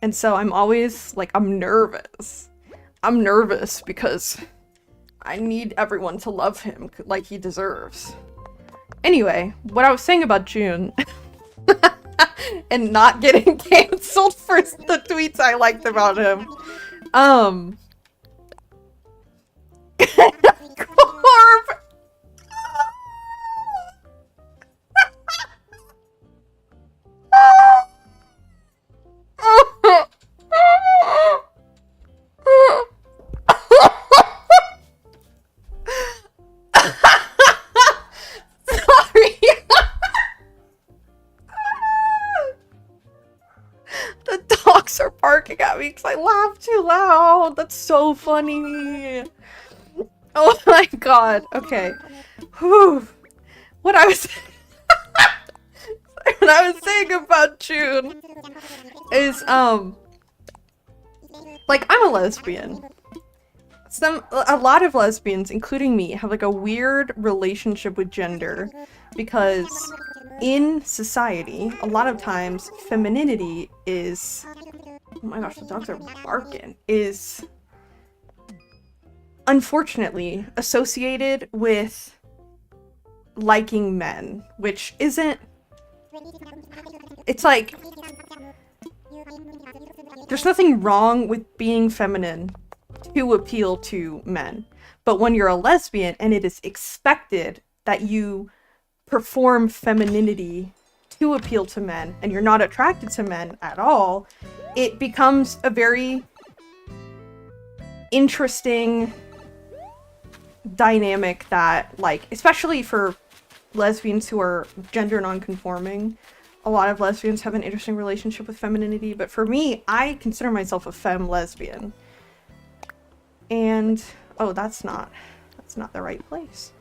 And so I'm always, like, I'm nervous. I'm nervous because I need everyone to love him like he deserves. Anyway, what I was saying about June and not getting canceled for the tweets I liked about him. Corp! Sorry. The dogs are barking at me because I laughed too loud. That's so funny. Oh my god. Okay. Whew. What I was saying about June is like, I'm a lesbian. A lot of lesbians, including me, have like a weird relationship with gender because in society, a lot of times femininity is, oh my gosh, the dogs are barking, is unfortunately associated with liking men, which isn't, it's like, there's nothing wrong with being feminine to appeal to men. But when you're a lesbian and it is expected that you perform femininity to appeal to men and you're not attracted to men at all, it becomes a very interesting dynamic that, like, especially for lesbians who are gender non-conforming, a lot of lesbians have an interesting relationship with femininity, but for me, I consider myself a femme lesbian. And, oh, that's not the right place.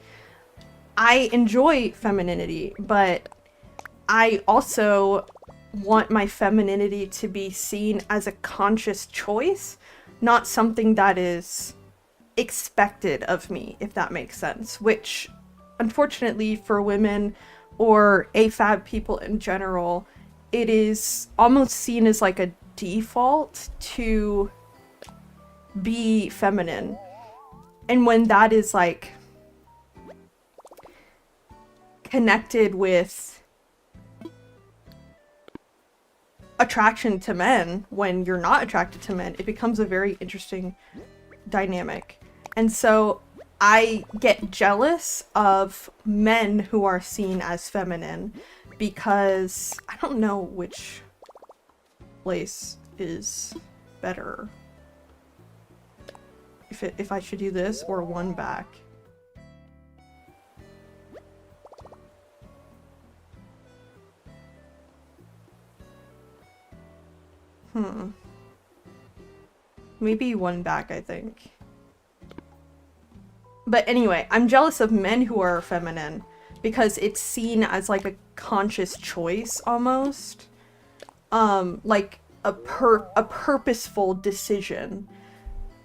I enjoy femininity, but I also want my femininity to be seen as a conscious choice, not something that is expected of me, if that makes sense, which unfortunately for women or AFAB people in general, it is almost seen as like a default to be feminine. And when that is like connected with attraction to men, when you're not attracted to men, it becomes a very interesting dynamic. And so I get jealous of men who are seen as feminine because I don't know which place is better. If I should do this or one back. Maybe one back, I think. But anyway, I'm jealous of men who are feminine because it's seen as like a conscious choice almost. Like a purposeful decision.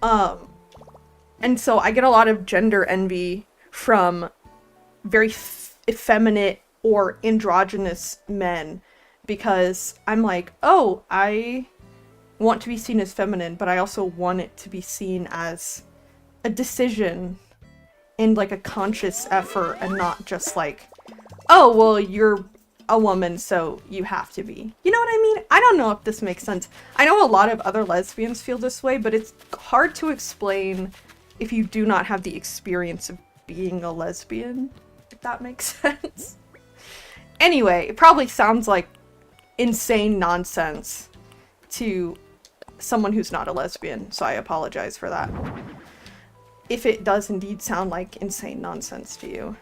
And so I get a lot of gender envy from very effeminate or androgynous men because I'm like, oh, I want to be seen as feminine, but I also want it to be seen as a decision and like a conscious effort and not just like, oh, well, you're a woman, so you have to be. You know what I mean? I don't know if this makes sense. I know a lot of other lesbians feel this way, but it's hard to explain if you do not have the experience of being a lesbian, if that makes sense. Anyway, it probably sounds like insane nonsense to someone who's not a lesbian, so I apologize for that. If it does indeed sound like insane nonsense to you.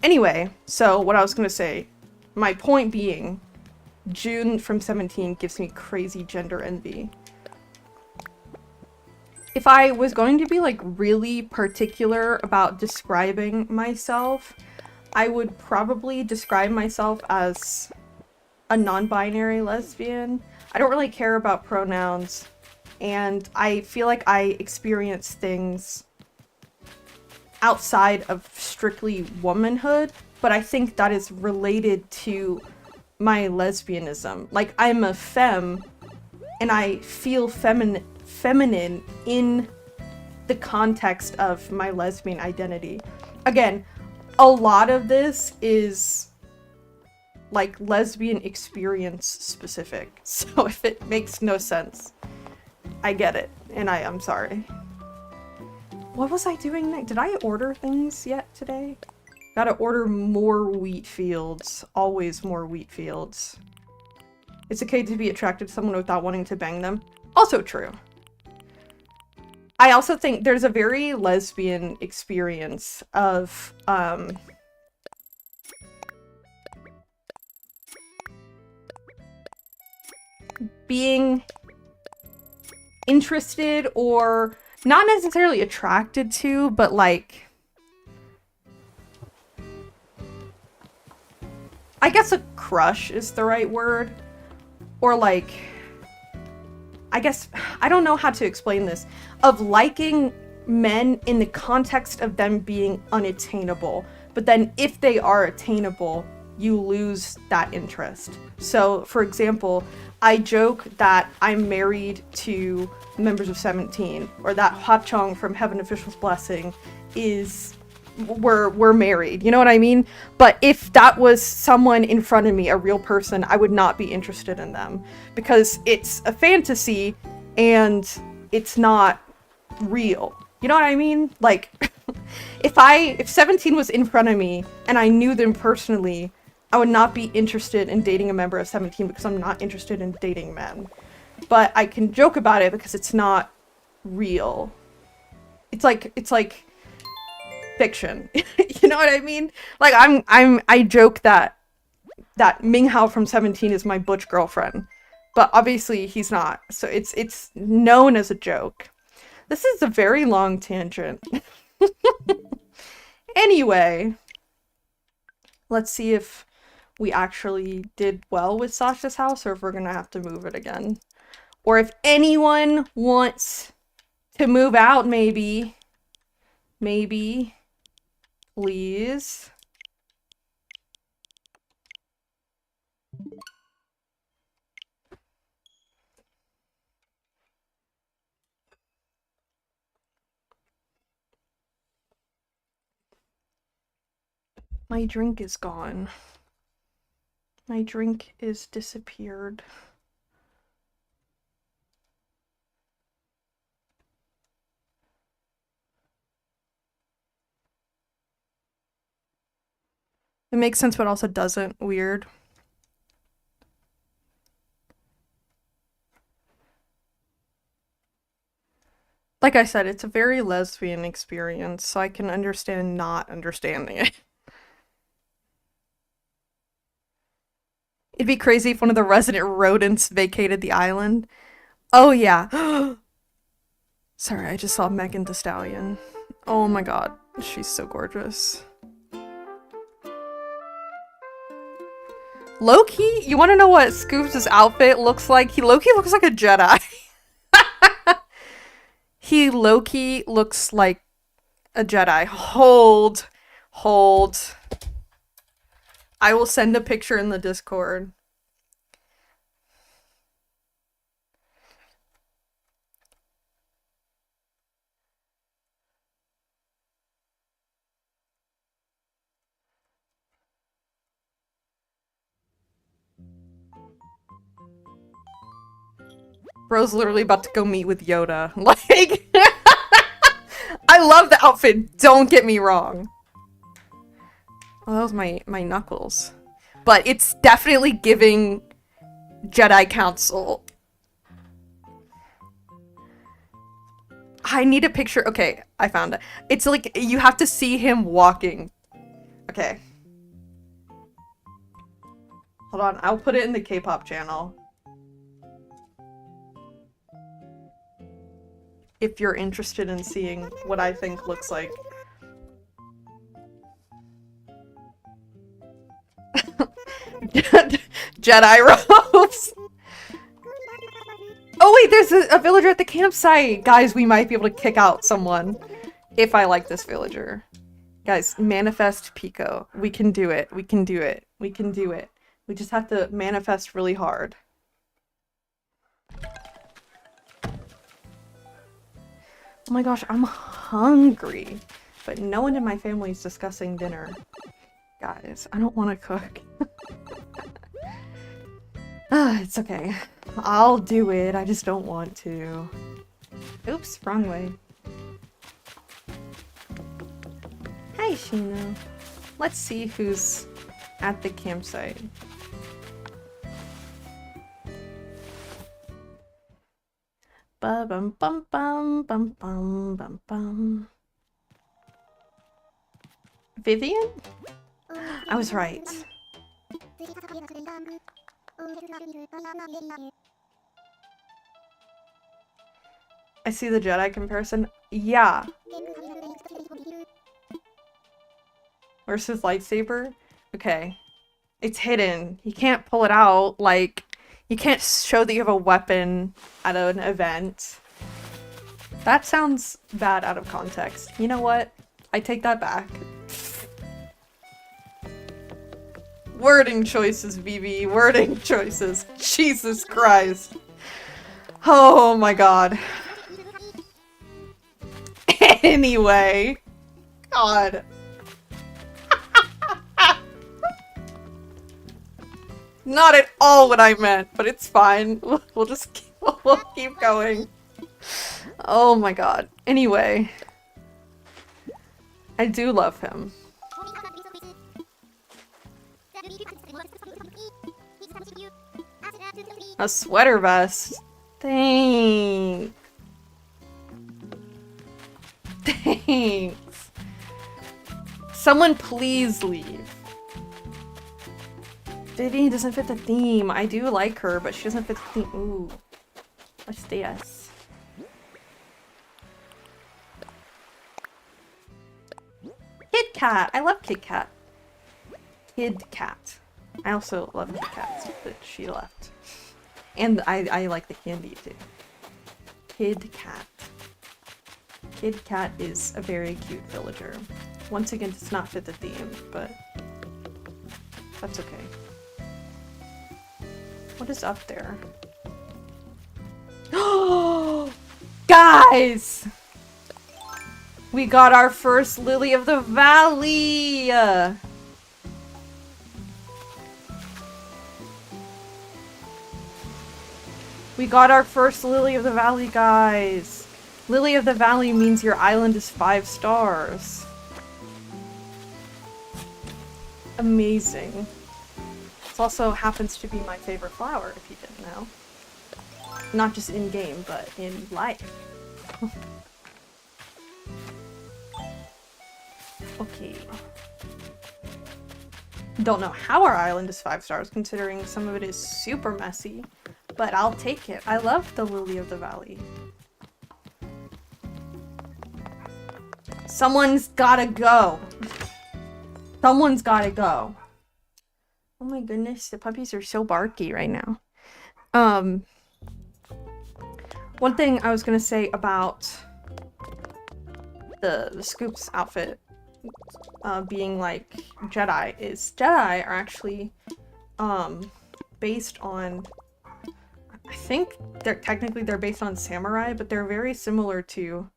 Anyway, so what I was gonna say, my point being, June from 17 gives me crazy gender envy. If I was going to be like really particular about describing myself, I would probably describe myself as a non-binary lesbian. I don't really care about pronouns, and I feel like I experience things outside of strictly womanhood, but I think that is related to my lesbianism. Like, I'm a femme, and I feel feminine in the context of my lesbian identity. Again, a lot of this is like lesbian experience specific, so if it makes no sense, I get it, and I'm sorry. What was I doing next? Did I order things yet today? Gotta order more wheat fields. Always more wheat fields. It's okay to be attracted to someone without wanting to bang them. Also true. I also think there's a very lesbian experience of, being interested or not necessarily attracted to, but like, I guess a crush is the right word. Or like, I guess, I don't know how to explain this, of liking men in the context of them being unattainable. But then if they are attainable, you lose that interest. So, for example, I joke that I'm married to members of 17, or that Hachong from Heaven Official's Blessing is, we're married, you know what I mean? But if that was someone in front of me, a real person, I would not be interested in them, because it's a fantasy and it's not real. You know what I mean? Like, if 17 was in front of me and I knew them personally, I would not be interested in dating a member of 17 because I'm not interested in dating men. But I can joke about it because it's not real. It's like fiction. You know what I mean? Like, I joke that Minghao from 17 is my butch girlfriend, but obviously he's not. So it's known as a joke. This is a very long tangent. Anyway, let's see if we actually did well with Sasha's house, or if we're gonna have to move it again. Or if anyone wants To move out, maybe. Maybe. Please. My drink is gone. My drink is disappeared. It makes sense, but also doesn't. Weird. Like I said, it's a very lesbian experience, so I can understand not understanding it. It'd be crazy if one of the resident rodents vacated the island. Oh yeah. Sorry, I just saw Megan Thee Stallion. Oh my god, she's so gorgeous. Loki, you want to know what Scoops' outfit looks like? He Loki looks like a Jedi. He Loki looks like a Jedi. Hold. I will send a picture in the Discord. Bro's literally about to go meet with Yoda. Like, I love the outfit, don't get me wrong. Oh, that was my knuckles. But it's definitely giving Jedi Council. I need a picture. Okay, I found it. It's like, you have to see him walking. Okay. Hold on, I'll put it in the K-pop channel. If you're interested in seeing what I think looks like. Jedi robes! Oh wait, there's a villager at the campsite! Guys, we might be able to kick out someone. If I like this villager. Guys, manifest Pico. We can do it. We can do it. We can do it. We just have to manifest really hard. Oh my gosh, I'm hungry. But no one in my family is discussing dinner. Guys, I don't want to cook. It's okay. I'll do it, I just don't want to. Oops, wrong way. Hi, Shino. Let's see who's at the campsite. Ba bum bum bum bum bum bum bum. Vivian? I was right. I see the Jedi comparison. Yeah. Where's his lightsaber? Okay. It's hidden. You can't pull it out. Like, you can't show that you have a weapon at an event. That sounds bad out of context. You know what? I take that back. Wording choices, BB. Wording choices. Jesus Christ. Oh my god. Anyway. God. Not at all what I meant, but it's fine. We'll just we'll keep going. Oh my god. Anyway. I do love him. A sweater vest. Thanks. Thanks. Someone please leave. Vivian doesn't fit the theme. I do like her, but she doesn't fit the theme. Ooh. Let's DS. Kit Kat! I love Kit Kat. Kid Kat. I also love Kit Kats, but she left. And I like the candy too. Kid Kat. Kid Cat is a very cute villager. Once again, does not fit the theme, but that's okay. What is up there? Guys! We got our first Lily of the Valley! We got our first Lily of the Valley, guys! Lily of the Valley means your island is 5 stars. Amazing. This also happens to be my favorite flower, if you didn't know. Not just in-game, but in life. Okay. Don't know how our island is 5 stars, considering some of it is super messy. But I'll take it. I love the Lily of the Valley. Someone's gotta go. Someone's gotta go. Oh my goodness, the puppies are so barky right now. One thing I was gonna say about the Scoops outfit being like Jedi is Jedi are actually based on, I think they're based on samurai, but they're very similar to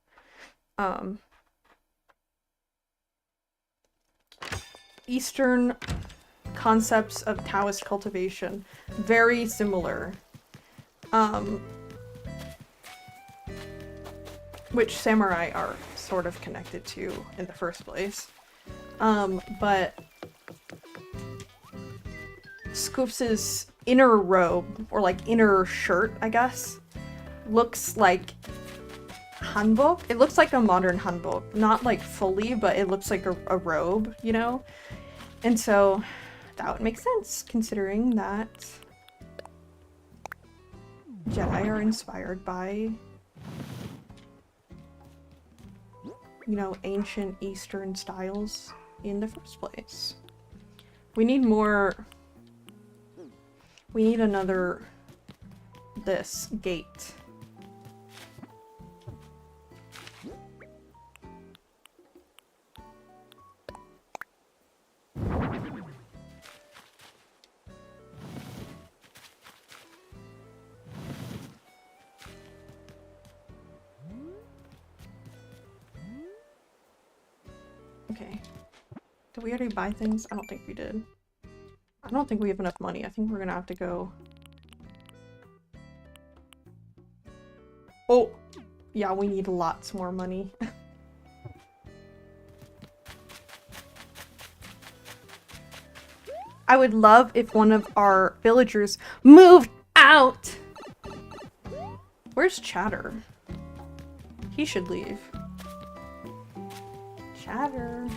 Eastern concepts of Taoist cultivation. Very similar. Which samurai are sort of connected to in the first place. But Scoops' inner robe, or like inner shirt, I guess, looks like hanbok. It looks like a modern hanbok. Not like fully, but it looks like a robe, you know? And so that would make sense, considering that Jedi are inspired by, you know, ancient Eastern styles in the first place. We need more. We need another this gate. Okay. Did we already buy things? I don't think we did. I don't think we have enough money. I think we're gonna have to go... Oh! Yeah, we need lots more money. I would love if one of our villagers moved out! Where's Chatter? He should leave. Chatter.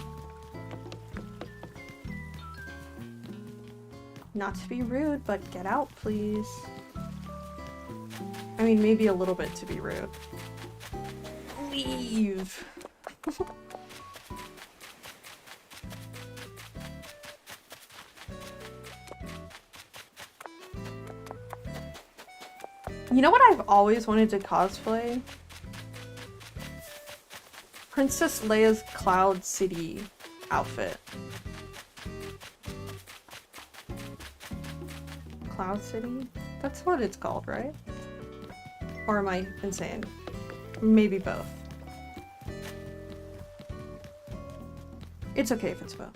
Not to be rude, but get out, please. I mean, maybe a little bit to be rude. Leave! You know what I've always wanted to cosplay? Princess Leia's Cloud City outfit. Cloud City? That's what it's called, right? Or am I insane? Maybe both. It's okay if it's both.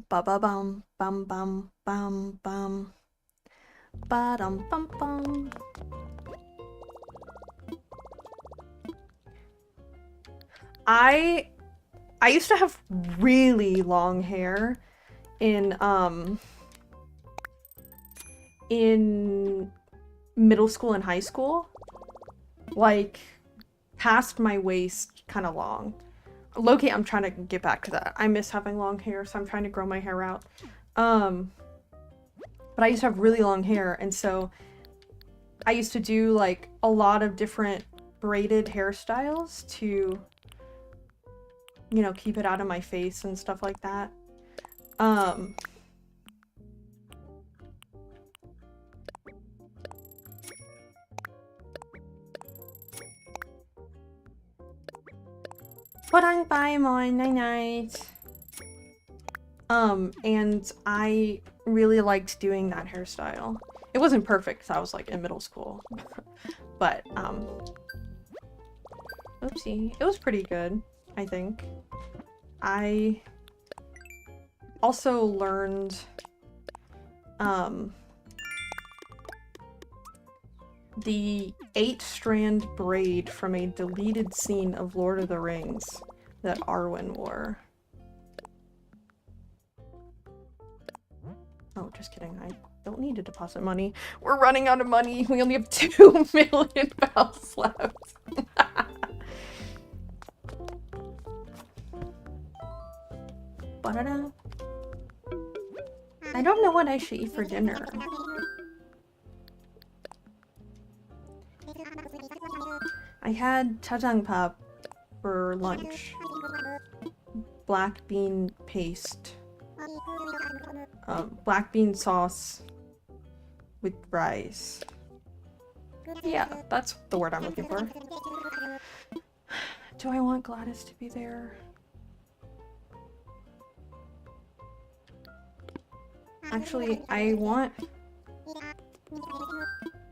Ba ba bum bum bum bum bum. Ba dum bum bum. I used to have really long hair in middle school and high school. Like past my waist, kind of long. Low-key, I'm trying to get back to that. I miss having long hair, so I'm trying to grow my hair out. But I used to have really long hair, and so I used to do like a lot of different braided hairstyles to, you know, keep it out of my face and stuff like that. Podang bye mon, night night. And I really liked doing that hairstyle. It wasn't perfect because I was like in middle school. But, oopsie. It was pretty good, I think. I also learned, the 8-strand braid from a deleted scene of Lord of the Rings that Arwen wore. Oh, just kidding. I don't need to deposit money. We're running out of money. We only have 2 million bells left. Ba-da-da. I don't know what I should eat for dinner. I had jjajangpap for lunch. Black bean paste. Black bean sauce with rice. Yeah, that's the word I'm looking for. Do I want Gladys to be there? Actually, I want...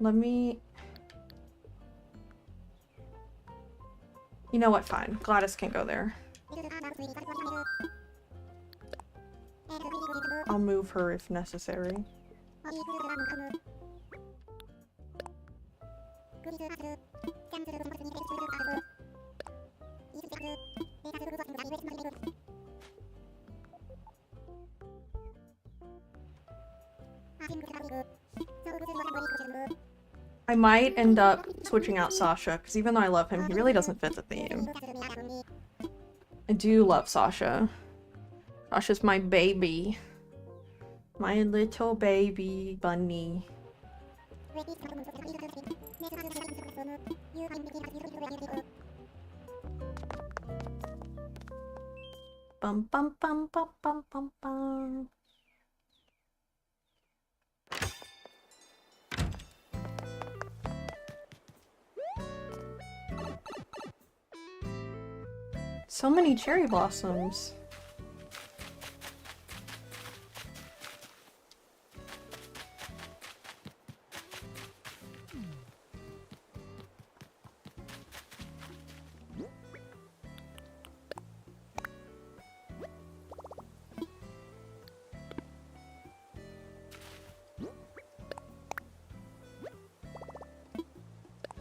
Let me... You know what, fine. Gladys can go there. I'll move her if necessary. I might end up switching out Sasha, because even though I love him, he really doesn't fit the theme. I do love Sasha. Sasha's my baby. My little baby bunny. Bum bum bum bum bum bum bum. So many cherry blossoms.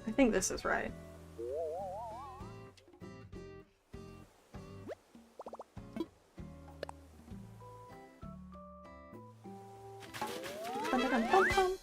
I think this is right. Bum-ba-dum-bum-bum.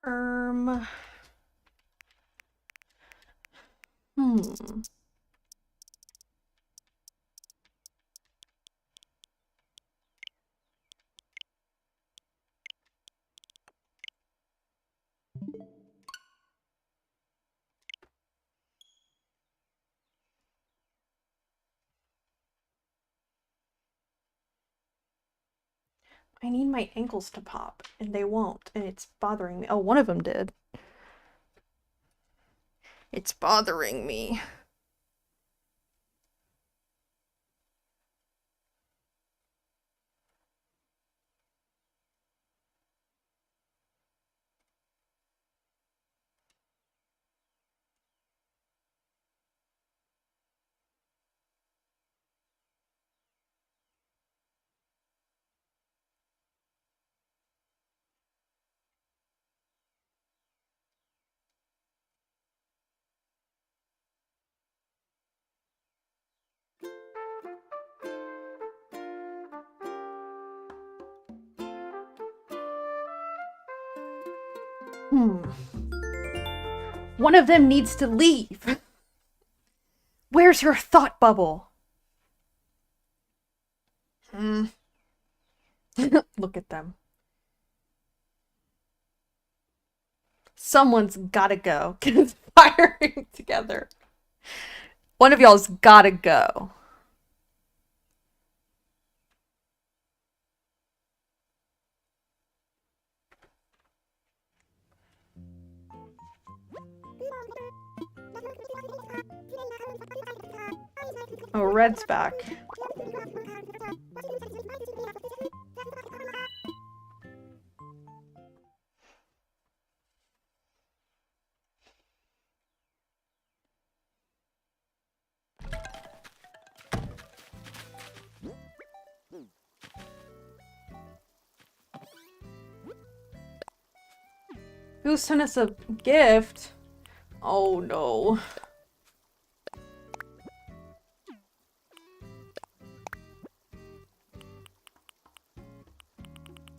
Um, hmm. I need my ankles to pop, and they won't, and it's bothering me. Oh, one of them did. It's bothering me. One of them needs to leave. Where's your thought bubble? Look at them. Someone's gotta go. Conspiring together. One of y'all's gotta go. Oh, Red's back. Who sent us a gift? Oh no.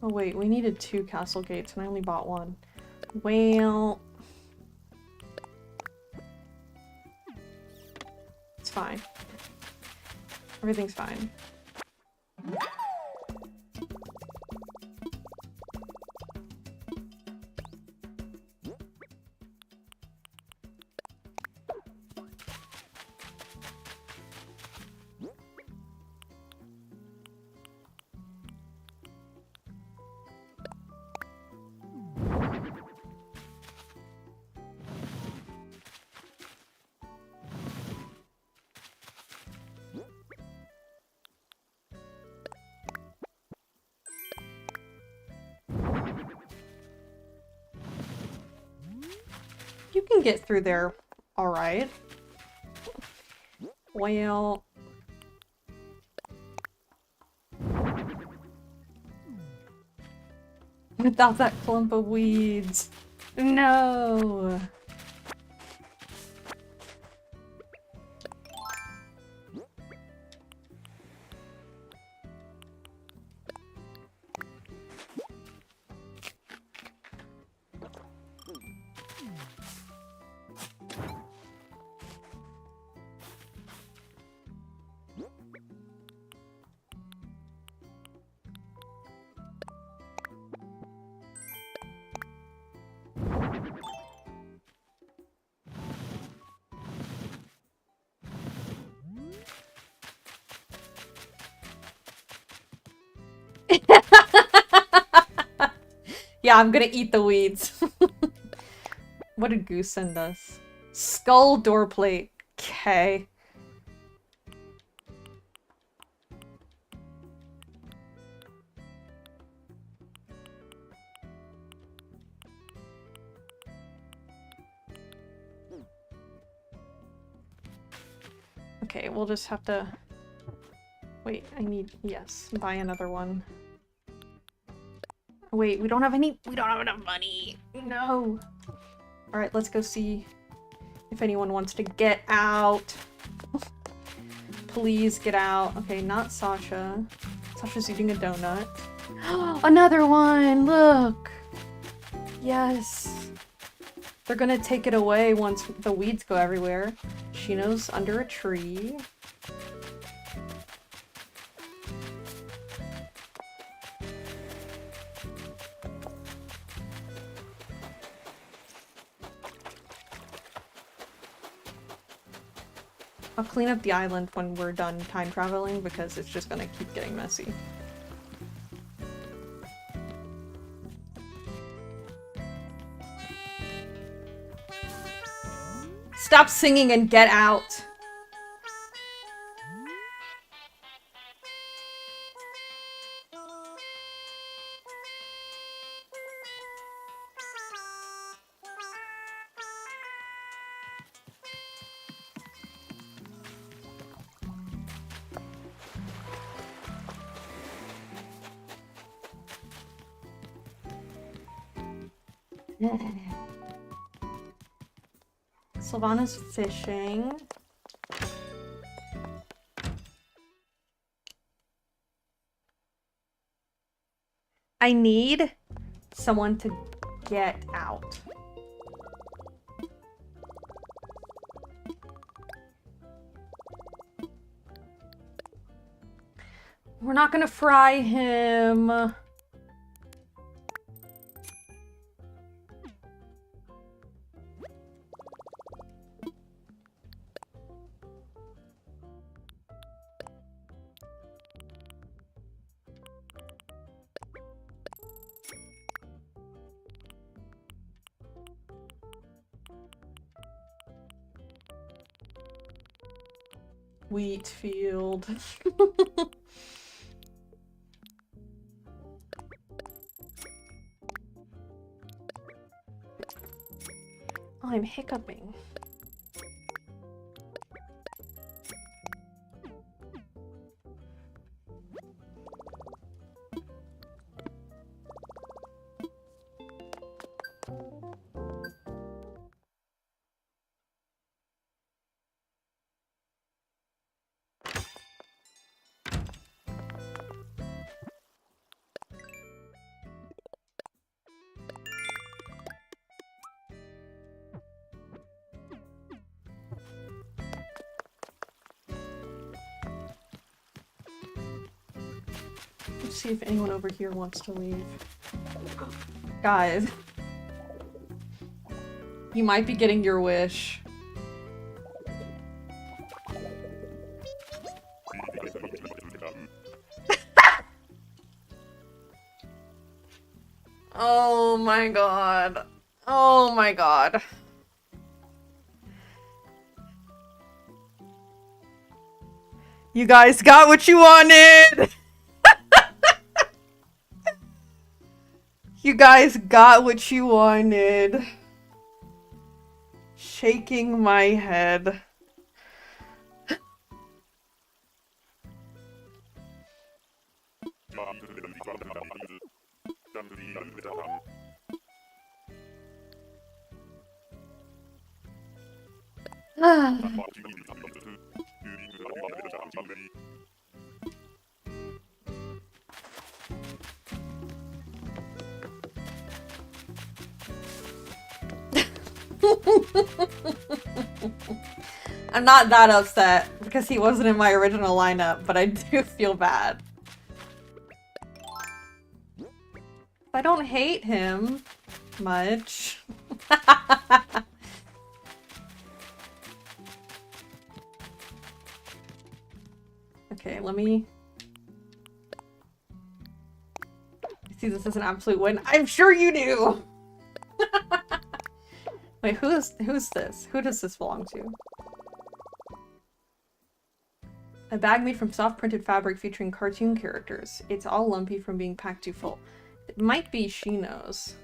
Oh wait, we needed 2 castle gates and I only bought 1. Well... It's fine. Everything's fine. You can get through there alright. Well... Without that clump of weeds. No! Yeah, I'm gonna eat the weeds. What did Goose send us? Skull door plate. Okay. Okay, we'll just have to... Wait, I need... Yes, buy another one. Wait, we don't have enough money! No! Alright, let's go see if anyone wants to get out. Please get out. Okay, not Sasha. Sasha's eating a donut. Another one! Look! Yes! They're gonna take it away once the weeds go everywhere. Shino's under a tree. I'll clean up the island when we're done time traveling because it's just gonna keep getting messy. Stop singing and get out! Sylvana's fishing. I need someone to Get out. We're not gonna fry him. Wheat field. I'm hiccuping. Let's see if anyone over here wants to leave. Guys. You might be getting your wish. Oh my god. Oh my god. You guys got what you wanted! You guys got what you wanted. Shaking my head. I'm not that upset because he wasn't in my original lineup, but I do feel bad. I don't hate him much. Okay, let me... You see this as an absolute win? I'm sure you do! Wait, who's this? Who does this belong to? A bag made from soft printed fabric featuring cartoon characters. It's all lumpy from being packed too full. It might be Shino's.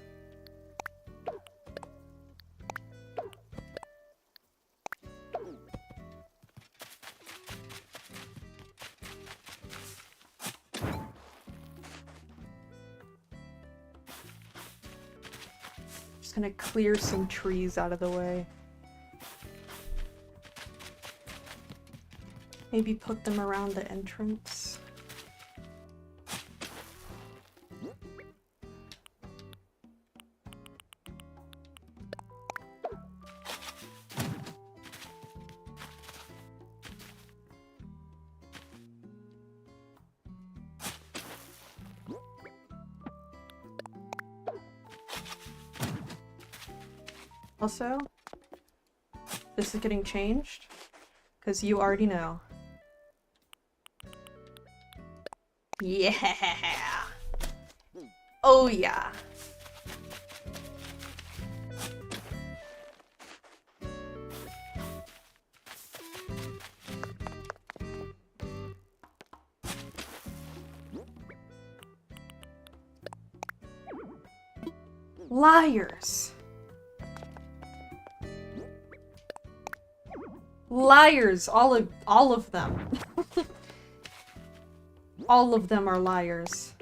Just gonna clear some trees out of the way. Maybe put them around the entrance. Also, this is getting changed, because you already know. Yeah! Oh yeah! Liars! Liars! All of them. All of them are liars.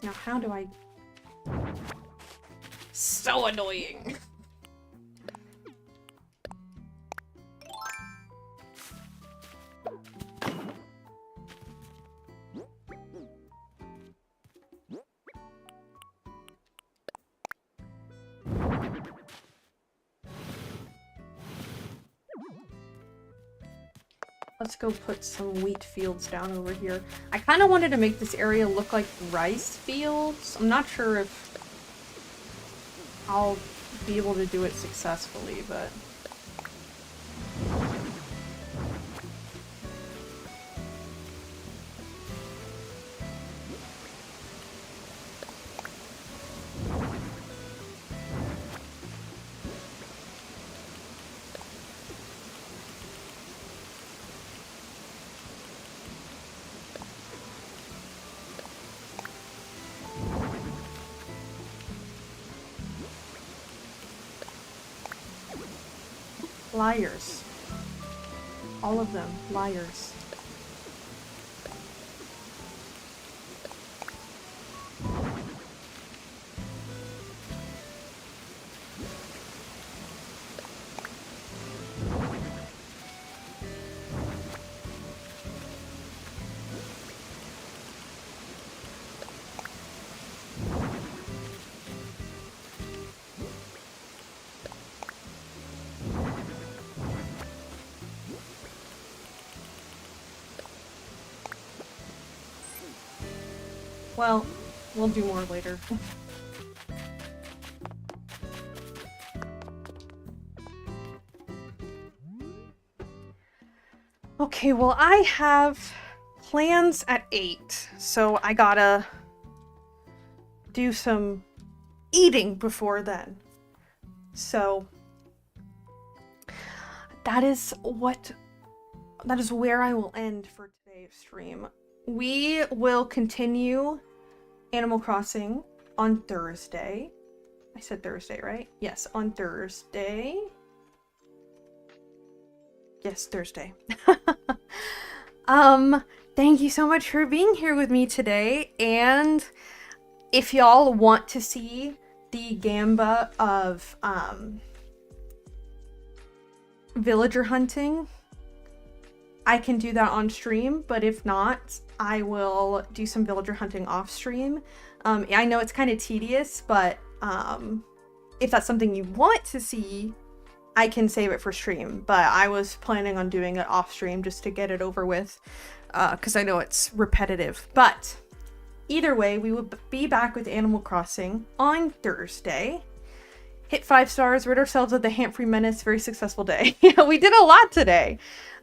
Now how do I... So annoying! Let's go put some wheat fields down over here. I kind of wanted to make this area look like rice fields. I'm not sure if I'll be able to do it successfully, but... Liars. All of them. Liars. Well, we'll do more later. Okay, well, I have plans at 8, so I gotta do some eating before then. So that is where I will end for today's stream. We will continue Animal Crossing on Thursday. I said Thursday, right? Yes, on Thursday. Yes, Thursday. Thank you so much for being here with me today. And if y'all want to see the gamba of villager hunting, I can do that on stream, but if not, I will do some villager hunting off stream. I know it's kind of tedious, but if that's something you want to see, I can save it for stream. But I was planning on doing it off stream just to get it over with, because I know it's repetitive. But either way, we will be back with Animal Crossing on Thursday. Hit 5 stars, rid ourselves of the Hamfrey Menace. Very successful day. We did a lot today.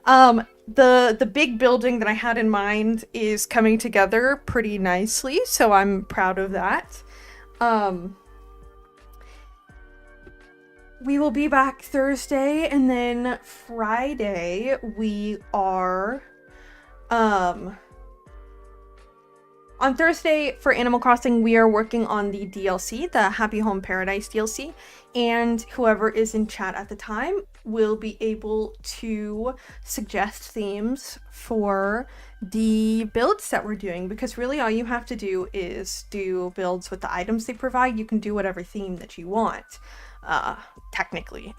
The big building that I had in mind is coming together pretty nicely, so I'm proud of that. We will be back Thursday, and then Friday we are, on Thursday for Animal Crossing, we are working on the DLC, the Happy Home Paradise DLC, and whoever is in chat at the time will be able to suggest themes for the builds that we're doing, because really all you have to do is do builds with the items they provide. You can do whatever theme that you want, technically.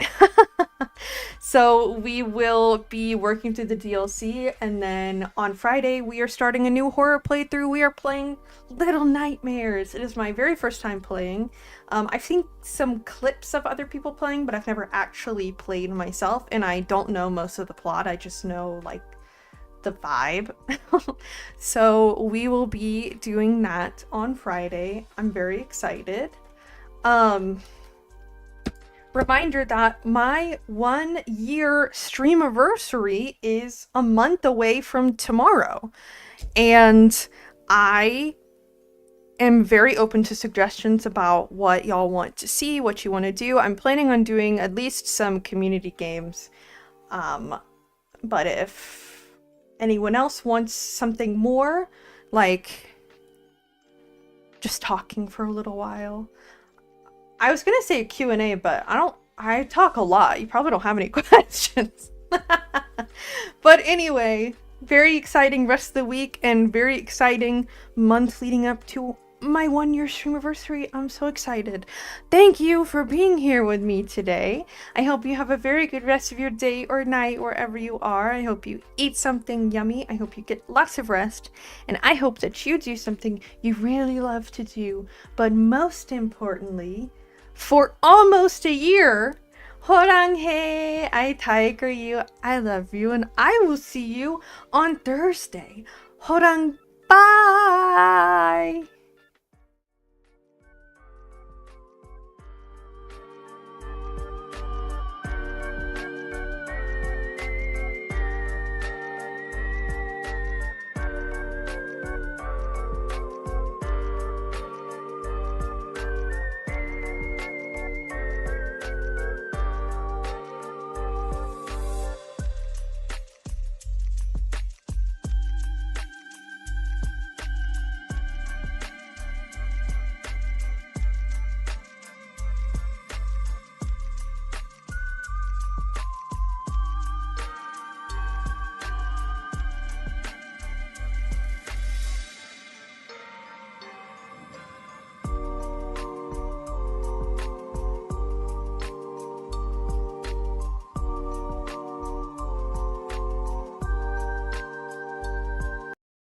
So we will be working through the DLC, and then on Friday we are starting a new horror playthrough. We are playing Little Nightmares. It is my very first time playing. I've seen some clips of other people playing, but I've never actually played myself, and I don't know most of the plot. I just know, like, the vibe. So we will be doing that on Friday. I'm very excited. Reminder that my 1-year streamiversary is a month away from tomorrow, and I am very open to suggestions about what y'all want to see, what you want to do. I'm planning on doing at least some community games, but if anyone else wants something more, like just talking for a little while. I was gonna say a Q&A, but I talk a lot. You probably don't have any questions. But anyway, very exciting rest of the week and very exciting month leading up to my 1-year streamiversary. I'm so excited. Thank you for being here with me today. I hope you have a very good rest of your day or night wherever you are. I hope you eat something yummy. I hope you get lots of rest. And I hope that you do something you really love to do. But most importantly, for almost a year, 호랑해, I tiger you, I love you, and I will see you on Thursday. 호랑, bye!